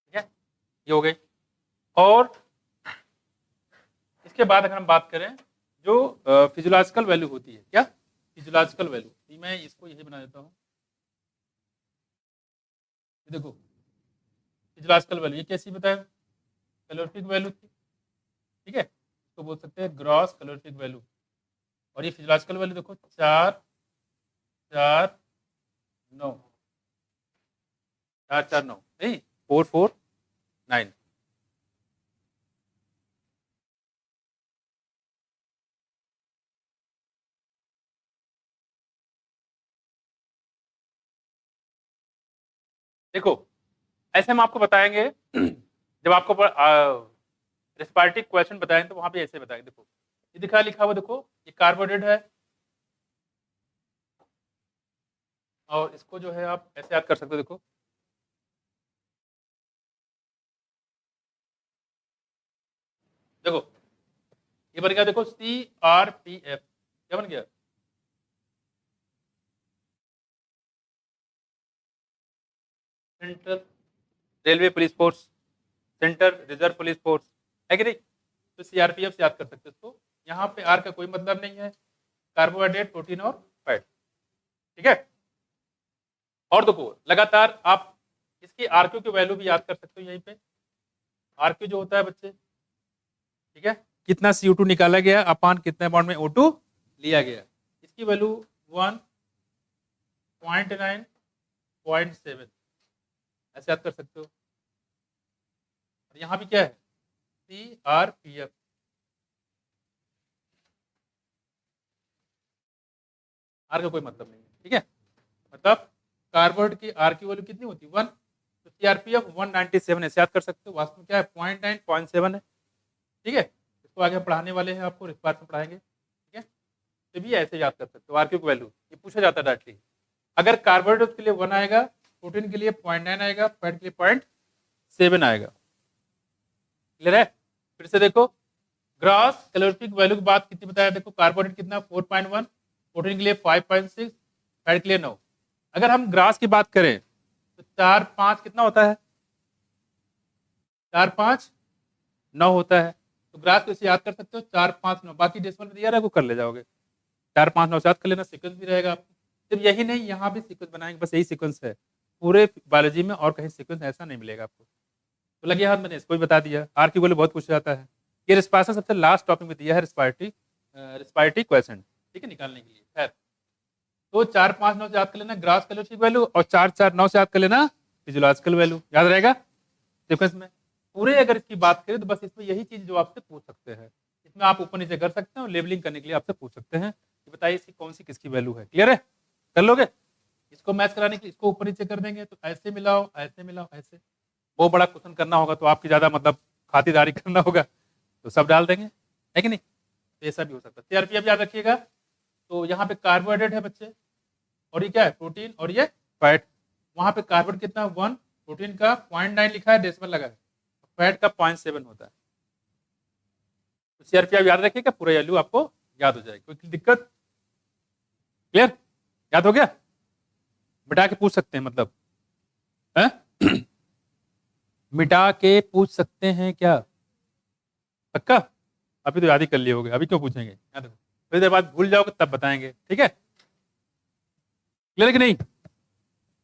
ठीक है, ये हो गई। और इसके बाद अगर हम बात करें जो फिजियोलॉजिकल वैल्यू होती है, क्या फिजियोलॉजिकल वैल्यू, मैं इसको यही बना देता हूँ, देखो फिजियोलॉजिकल वैल्यू ये कैसी बताया, कैलोरीफिक वैल्यू थी, ठीक है, इसको बोल सकते हैं ग्रॉस कैलोरीफिक वैल्यू, और ये फिजियोलॉजिकल वैल्यू देखो 449, 449 नहीं 449, देखो ऐसे हम आपको बताएंगे जब आपको रेस्पिरेटरी क्वेश्चन बताएंगे तो वहां पे ऐसे बताएंगे, देखो ये दिखा लिखा हुआ, देखो ये कार्बोहाइड्रेट है, और इसको जो है आप ऐसे याद कर सकते हो, देखो देखो ये बन गया, देखो CRPF, क्या बन गया, central railway police force, central reserve police force, है कि नहीं, तो CRPF से याद कर सकते हो इसको, यहाँ पे आर का कोई मतलब नहीं है, कार्बोहाइड्रेट प्रोटीन और फैट, ठीक है। और देखो लगातार आप इसकी आरक्यू की वैल्यू भी याद कर सकते हो, यहीं पे आरक्यू जो होता है बच्चे, ठीक है, कितना CO2 निकाला गया अपान कितने अमाउंट में O2 लिया गया, इसकी वैल्यू 1.9 0.7 ऐसे याद कर सकते हो, और यहाँ भी क्या है CRPF, आर का कोई मतलब नहीं है, ठीक है, मतलब कार्बोहाइड्रेट की आर की वैल्यू कितनी होती है 1, तो CRPF 197 ऐसे याद कर सकते हो, वास्तव में क्या है 0.9 0.7 है, ठीक है, इसको आगे पढ़ाने वाले हैं, आपको इस बार में पढ़ाएंगे, ठीक है, तो भी ऐसे याद कर सकते हो आर की वैल्यू, ये पूछा जाता है डायरेक्टली, अगर कार्बोहाइड्रेट के लिए 1 आएगा, प्रोटीन के लिए 0.9 आएगा, फैट के लिए 0.7 आएगा, क्लियर है। फिर से देखो ग्रॉस कैलोरीफिक वैल्यू की बात कितनी बताया, देखो कार्बोहाइड्रेट कितना 4.1, प्रोटीन के लिए 5.6, फैट के लिए 9, अगर हम ग्रास की बात करें तो 4-5 कितना होता है, 4-5-9 होता है, तो ग्रास को इसे याद कर सकते हो 4-5-9, बाकी डेसिमल में दिया रहेगा वो कर ले जाओगे, 4-5-9 से याद कर लेना, सीक्वेंस भी रहेगा आपको, सिर्फ यही नहीं यहाँ भी सीक्वेंस बनाएंगे, बस यही सीक्वेंस है पूरे बायोलॉजी में, और कहीं सीक्वेंस ऐसा नहीं मिलेगा आपको, तो लगे हाथ मैंने इसको भी बता दिया, आर की वैल्यू बहुत पूछा जाता है, ये रिस्पार्सन सबसे लास्ट टॉपिक में दिया है, रिस्पायरेटरी क्वेश्चन, ठीक है, निकालने के लिए, खैर तो 4-5-9 से याद कर लेना ग्रास कैलोरीफिक वैल्यू, और 4-4-9 से याद कर लेना फिजियोलॉजिकल वैल्यू, याद रहेगा सीक्वेंस में पूरे। अगर इसकी बात करें तो बस इसमें यही चीज जो आपसे पूछ सकते हैं, इसमें आप ऊपर नीचे कर सकते हैं, और लेबलिंग करने के लिए आपसे पूछ सकते हैं कि बताइए इसकी कौन सी किसकी वैल्यू है, क्लियर है, कर लोगे, इसको मैच कराने के लिए इसको ऊपर नीचे कर देंगे, तो ऐसे मिलाओ ऐसे मिलाओ ऐसे, वो बड़ा क्वेश्चन करना होगा तो आपकी ज्यादा मतलब खातिरदारी करना होगा, तो सब डाल देंगे, है कि नहीं, तो ऐसा भी हो सकता है। CRPF याद रखिएगा, तो यहाँ पे कार्बोहाइड्रेट है बच्चे, और ये क्या है प्रोटीन, और ये फैट, वहां पे कार्बन कितना 1, प्रोटीन का 0.9 लिखा है, डेसिमल लगा है, फैट का 0.7 होता है, तो CRPF याद रखिएगा, पूरा वैल्यू आपको याद हो जाएगी, कोई दिक्कत, क्लियर, याद हो गया, मिटा के पूछ सकते हैं मतलब है? मिटा के पूछ सकते हैं क्या, पक्का, अभी तो याद ही कर लिए होगे, अभी क्यों पूछेंगे, याद रखो, थोड़ी देर बाद भूल जाओगे तब बताएंगे, ठीक है, क्लियर कि नहीं,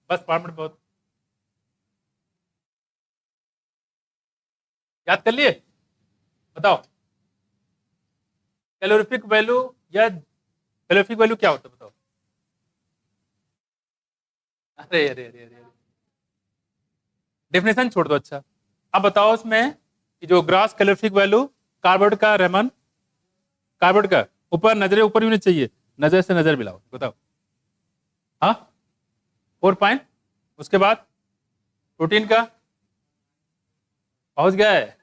बस 5 मिनट बहुत, याद कर लिए, बताओ कैलोरीफिक वैल्यू या कैलोरीफिक वैल्यू क्या होता है बताओ, अरे अरे अरे अरे, डेफिनेशन छोड़ दो, अच्छा अब बताओ उसमें कि जो ग्रास कैलोरीफिक वैल्यू कार्बोहाइड्रेट का, रेमन कार्बोहाइड्रेट का, ऊपर नजरें ऊपर ही होनी चाहिए, नजर से नजर मिलाओ, बताओ, हाँ 4 पॉइंट, उसके बाद प्रोटीन का पहुंच गया है,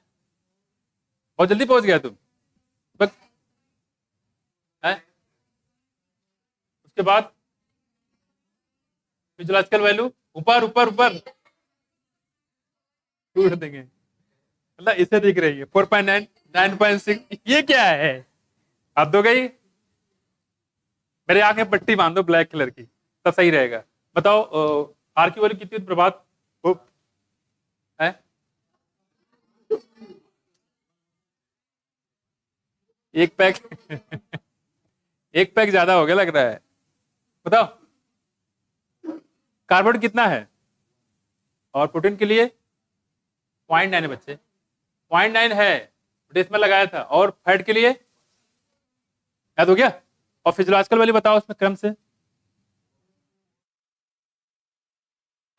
बहुत जल्दी पहुंच गया तुम, बस है। उसके बाद फिजियोलॉजिकल वैल्यू ऊपर ऊपर ऊपर छोड़ देंगे, मतलब इसे दिख रही है 4.9, 9.6, ये क्या है? आप दो गई, मेरे आंखें पट्टी बांध दो ब्लैक कलर की, तब सही रहेगा। बताओ आर की वैल्यू कितनी हुई प्रभात? है एक पैक एक पैक ज्यादा हो गया लग रहा है। बताओ कार्बन कितना है, और प्रोटीन के लिए 0.9 है बच्चे, 0.9 है, डेसिमल लगाया था। और फैट के लिए याद हो गया। और फिजियोलॉजिकल वैल्यू बताओ उसमें क्रम से,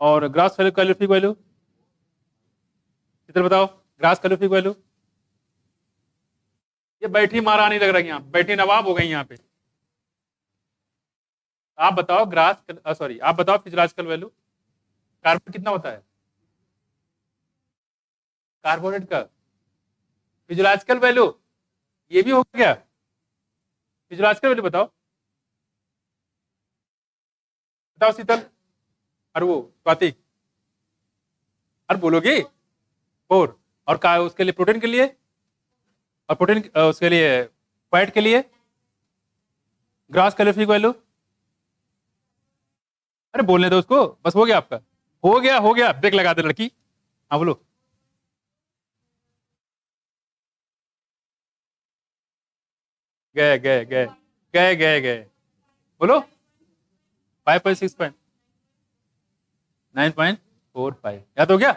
और ग्रास वैल्यू कैलोरीफिक वैल्यू कितना बताओ, ग्रास कैलोरीफिक वैल्यू। ये बैठी महारानी लग रही है यहाँ, बैठी नवाब हो गई यहाँ पे। आप बताओ ग्रास, सॉरी आप बताओ फिजियोलॉजिकल वैल्यू, कार्बन कितना होता है कार्बोनेट का, फिजियोलॉजिकल वैल्यू ये भी हो गया। फिजियोलॉजिकल वैल्यू बताओ, बताओ शीतल, और वो स्वाति, और बोलोगी 4। और का उसके लिए प्रोटीन के लिए, और प्रोटीन उसके लिए फैट के लिए ग्रास कैलोरीफिक वैल्यू। अरे बोलने दो उसको, बस हो गया आपका, हो गया ब्रेक लगा दे लड़की। हाँ बोलो। गए गए गए गए गए गए, बोलो 5.6, 9.45, याद हो गया।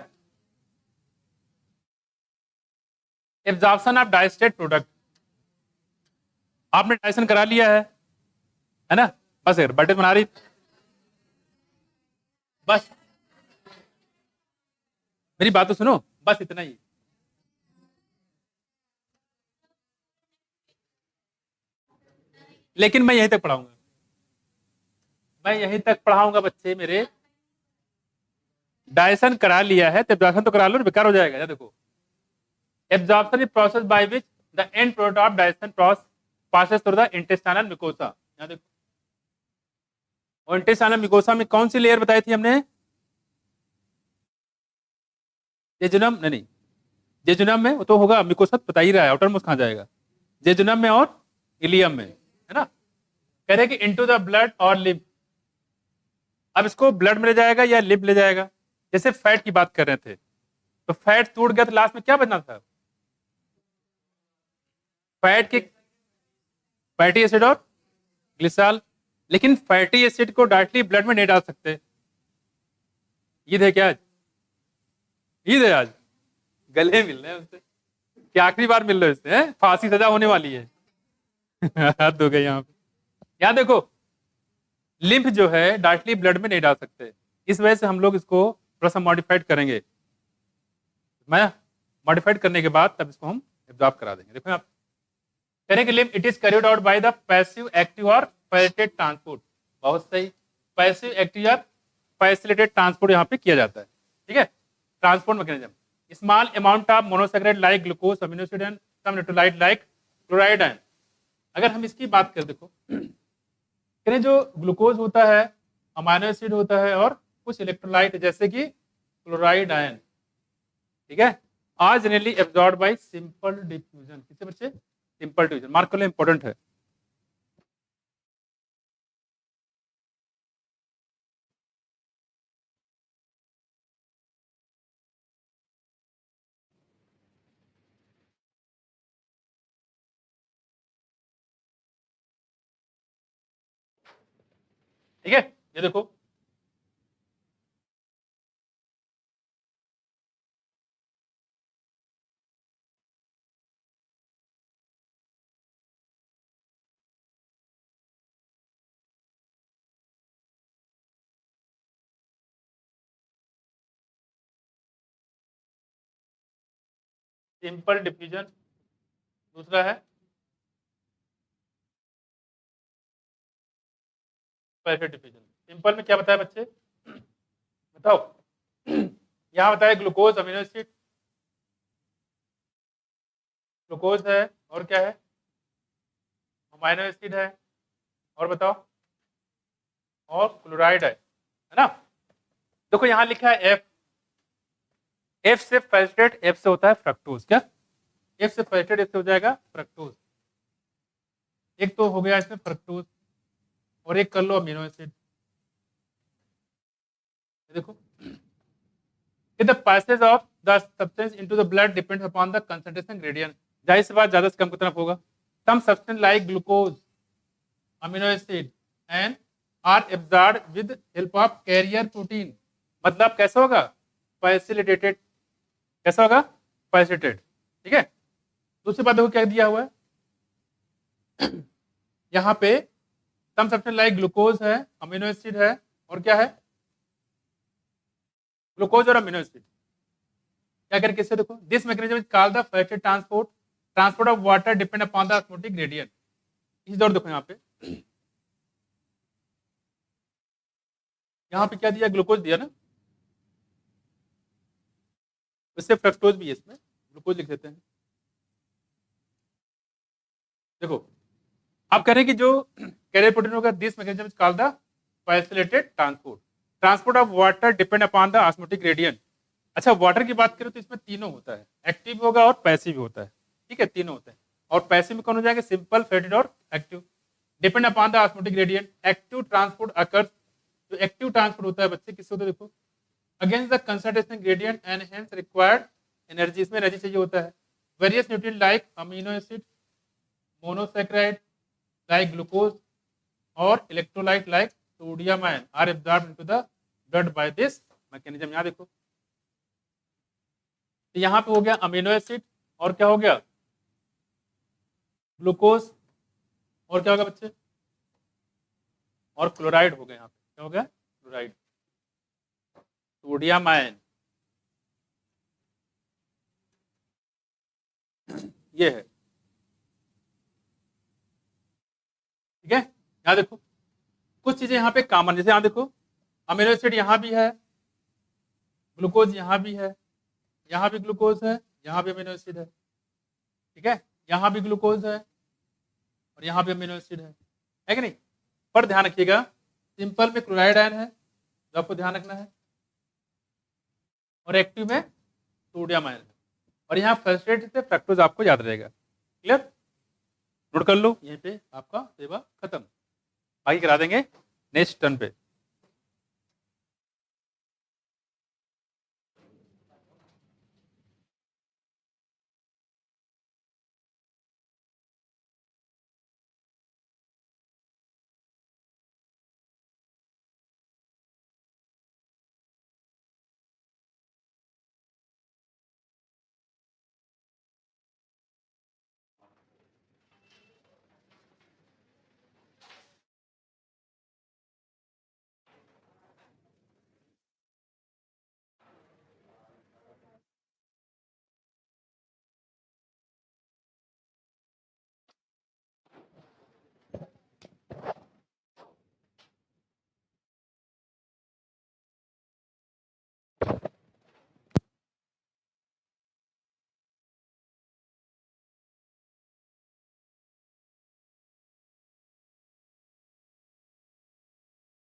एब्जॉर्प्शन ऑफ डाइस्टेट प्रोडक्ट, आपने डाइजेशन करा लिया है ना, बस यार बर्थडे मना रही, बस मेरी बात तो सुनो, बस इतना ही। लेकिन मैं यहीं तक पढ़ाऊंगा, मैं यहीं तक पढ़ाऊंगा बच्चे मेरे। डाइजेशन करा लिया है तो एब्जॉर्प्शन तो करा लो, बेकार हो जाएगा। या देखो, absorption is process by which the end product of digestion process passes through the intestinal mucosa. यहाँ देखो, और इंटेस्टाइनल म्यूकोसा में कौन सी लेयर बताई थी हमने? जेजुनम नहीं, जेजुनम में वो तो होगा, म्यूकोसा बता ही रहा है, आउटर मोस्ट कहाँ जाएगा, जेजुनम में और इलियम में, है ना। कह रहे कि इनटू द ब्लड और लिम्फ। अब इसको ब्लड में ले जाएगा या लिम्फ ले जाएगा? जैसे फैट की बात कर रहे थे, तो फैट टूट गया तो लास्ट में क्या बचना था? फैट के, फैटी एसिड और ग्लिसरॉल। लेकिन फैटी एसिड को डायरेक्टली ब्लड में नहीं डाल सकते। ईद है क्या आज? ईद है आज, गले मिल रहे हैं उससे, क्या आखिरी बार मिल रहे हो इससे, फांसी सजा होने वाली है हद हो गई यहाँ पे। यहाँ देखो, लिम्फ जो है डायरेक्टली ब्लड में नहीं डाल सकते, इस वजह से हम लोग इसको थोड़ा सा मॉडिफाइड करेंगे। मैं मॉडिफाइड करने के बाद तब इसको हम एब्जॉर्ब करा देंगे। देखो आप करेंगे, lymph it is carried out by the passive active और फैसिलिटेटेड ट्रांसपोर्ट। बहुत सही, पैसिव एक्टिव या फैसिलिटेटेड ट्रांसपोर्ट यहाँ पे किया जाता है, ठीक है। Transport mechanism, small amount of monosaccharide like glucose, amino acid and some electrolyte like chloride ion. अगर हम इसकी बात करें, देखो करें जो ग्लूकोज होता है, अमीनो एसिड होता है, और कुछ इलेक्ट्रोलाइट जैसे कि क्लोराइड आयन, ठीक है, are generally absorb by simple diffusion. किससे बच्चे? सिंपल डिफ्यूजन, मार्क कर लो, इंपॉर्टेंट है। ठीक है, ये देखो सिंपल डिफ्यूजन, दूसरा है परफेक्ट डिफ्यूजन। सिंपल में क्या बताया बच्चे, बताओ यहाँ बताया ग्लूकोज, अमीनो एसिड, ग्लूकोज है और क्या है, अमाइनो एसिड है, और बताओ, और क्लोराइड है ना। देखो यहाँ लिखा है एफ, एफ से फर्स्टेड, एफ से होता है फ्रक्टोज। क्या एफ से फर्स्टेड, एफ से हो जाएगा फ्रक्टोज। एक तो हो गया इसमें फ्रक्टोज, और एक कर लो अमीनो एसिड। देखो, the passage of the substance into the blood depends upon the concentration gradient। जाहिर सी बात, ज्यादा से कम की तरफ होगा। some substance like glucose, amino acid and are absorbed with help of carrier protein। मतलब कैसा होगा, facilitated। कैसा होगा, facilitated। ठीक है। दूसरी बात देखो क्या दिया हुआ है यहाँ पे, some substance like glucose है, amino acid है, और क्या है, ग्लूकोज और अमीनो एसिड। क्या करें किससे, देखो, this mechanism is called the फैसेड transport of water depend upon the osmotic gradient. इस दौर देखो यहाँ पे, यहाँ पे क्या दिया, ग्लूकोज दिया ना, इससे फ्रक्टोज भी है, इसमें ग्लूकोज लिख देते हैं। देखो आप कह रहे हैं कि जो कैरियर प्रोटीन होगा, this mechanism is called the facilitated transport of water depend upon the osmotic gradient. अच्छा, वाटर की बात करें तो इसमें तीनों होता है, एक्टिव होगा और पैसिव होता है। ठीक है, तीनों होते हैं। और पैसिव में कौन हो जाएगा, सिंपल, फेटेड और active. Depend upon the osmotic gradient, active transport occurs. जो एक्टिव ट्रांसपोर्ट होता है बच्चे, किससे होता है, देखो, against the concentration gradient and hence required energy. इसमें एनर्जी चाहिए होता है। Various nutrient like amino acid, monosaccharide like glucose, और electrolyte like sodium ion are absorbed into the blood by this mechanism. यहाँ देखो, तो यहाँ पे हो गया अमीनो एसिड, और क्या हो गया, ग्लूकोज, और क्या होगा बच्चे, और क्लोराइड हो गया। यहाँ पे क्या हो गया, क्लोराइड, सोडियम आयन, ये है। ठीक है, यहाँ देखो कुछ चीजें यहाँ पे कॉमन, जैसे यहाँ देखो अमीनो एसिड यहाँ भी है, ग्लूकोज यहाँ भी है, यहाँ भी ग्लूकोज है, यहाँ भी अमीनो एसिड है। ठीक है, यहाँ भी ग्लूकोज है और यहाँ भी अमीनो एसिड है कि नहीं। पर ध्यान रखिएगा, सिंपल में क्लोराइड आयन है जो आपको ध्यान रखना है, और एक्टिव में सोडियम आयन है, और यहाँ फर्स्टेड से फ्रक्टोज आपको याद रहेगा। क्लियर, नोट कर लो, यहीं पे आपका सेवा खत्म। आगे करा देंगे नेक्स्ट टर्न पे।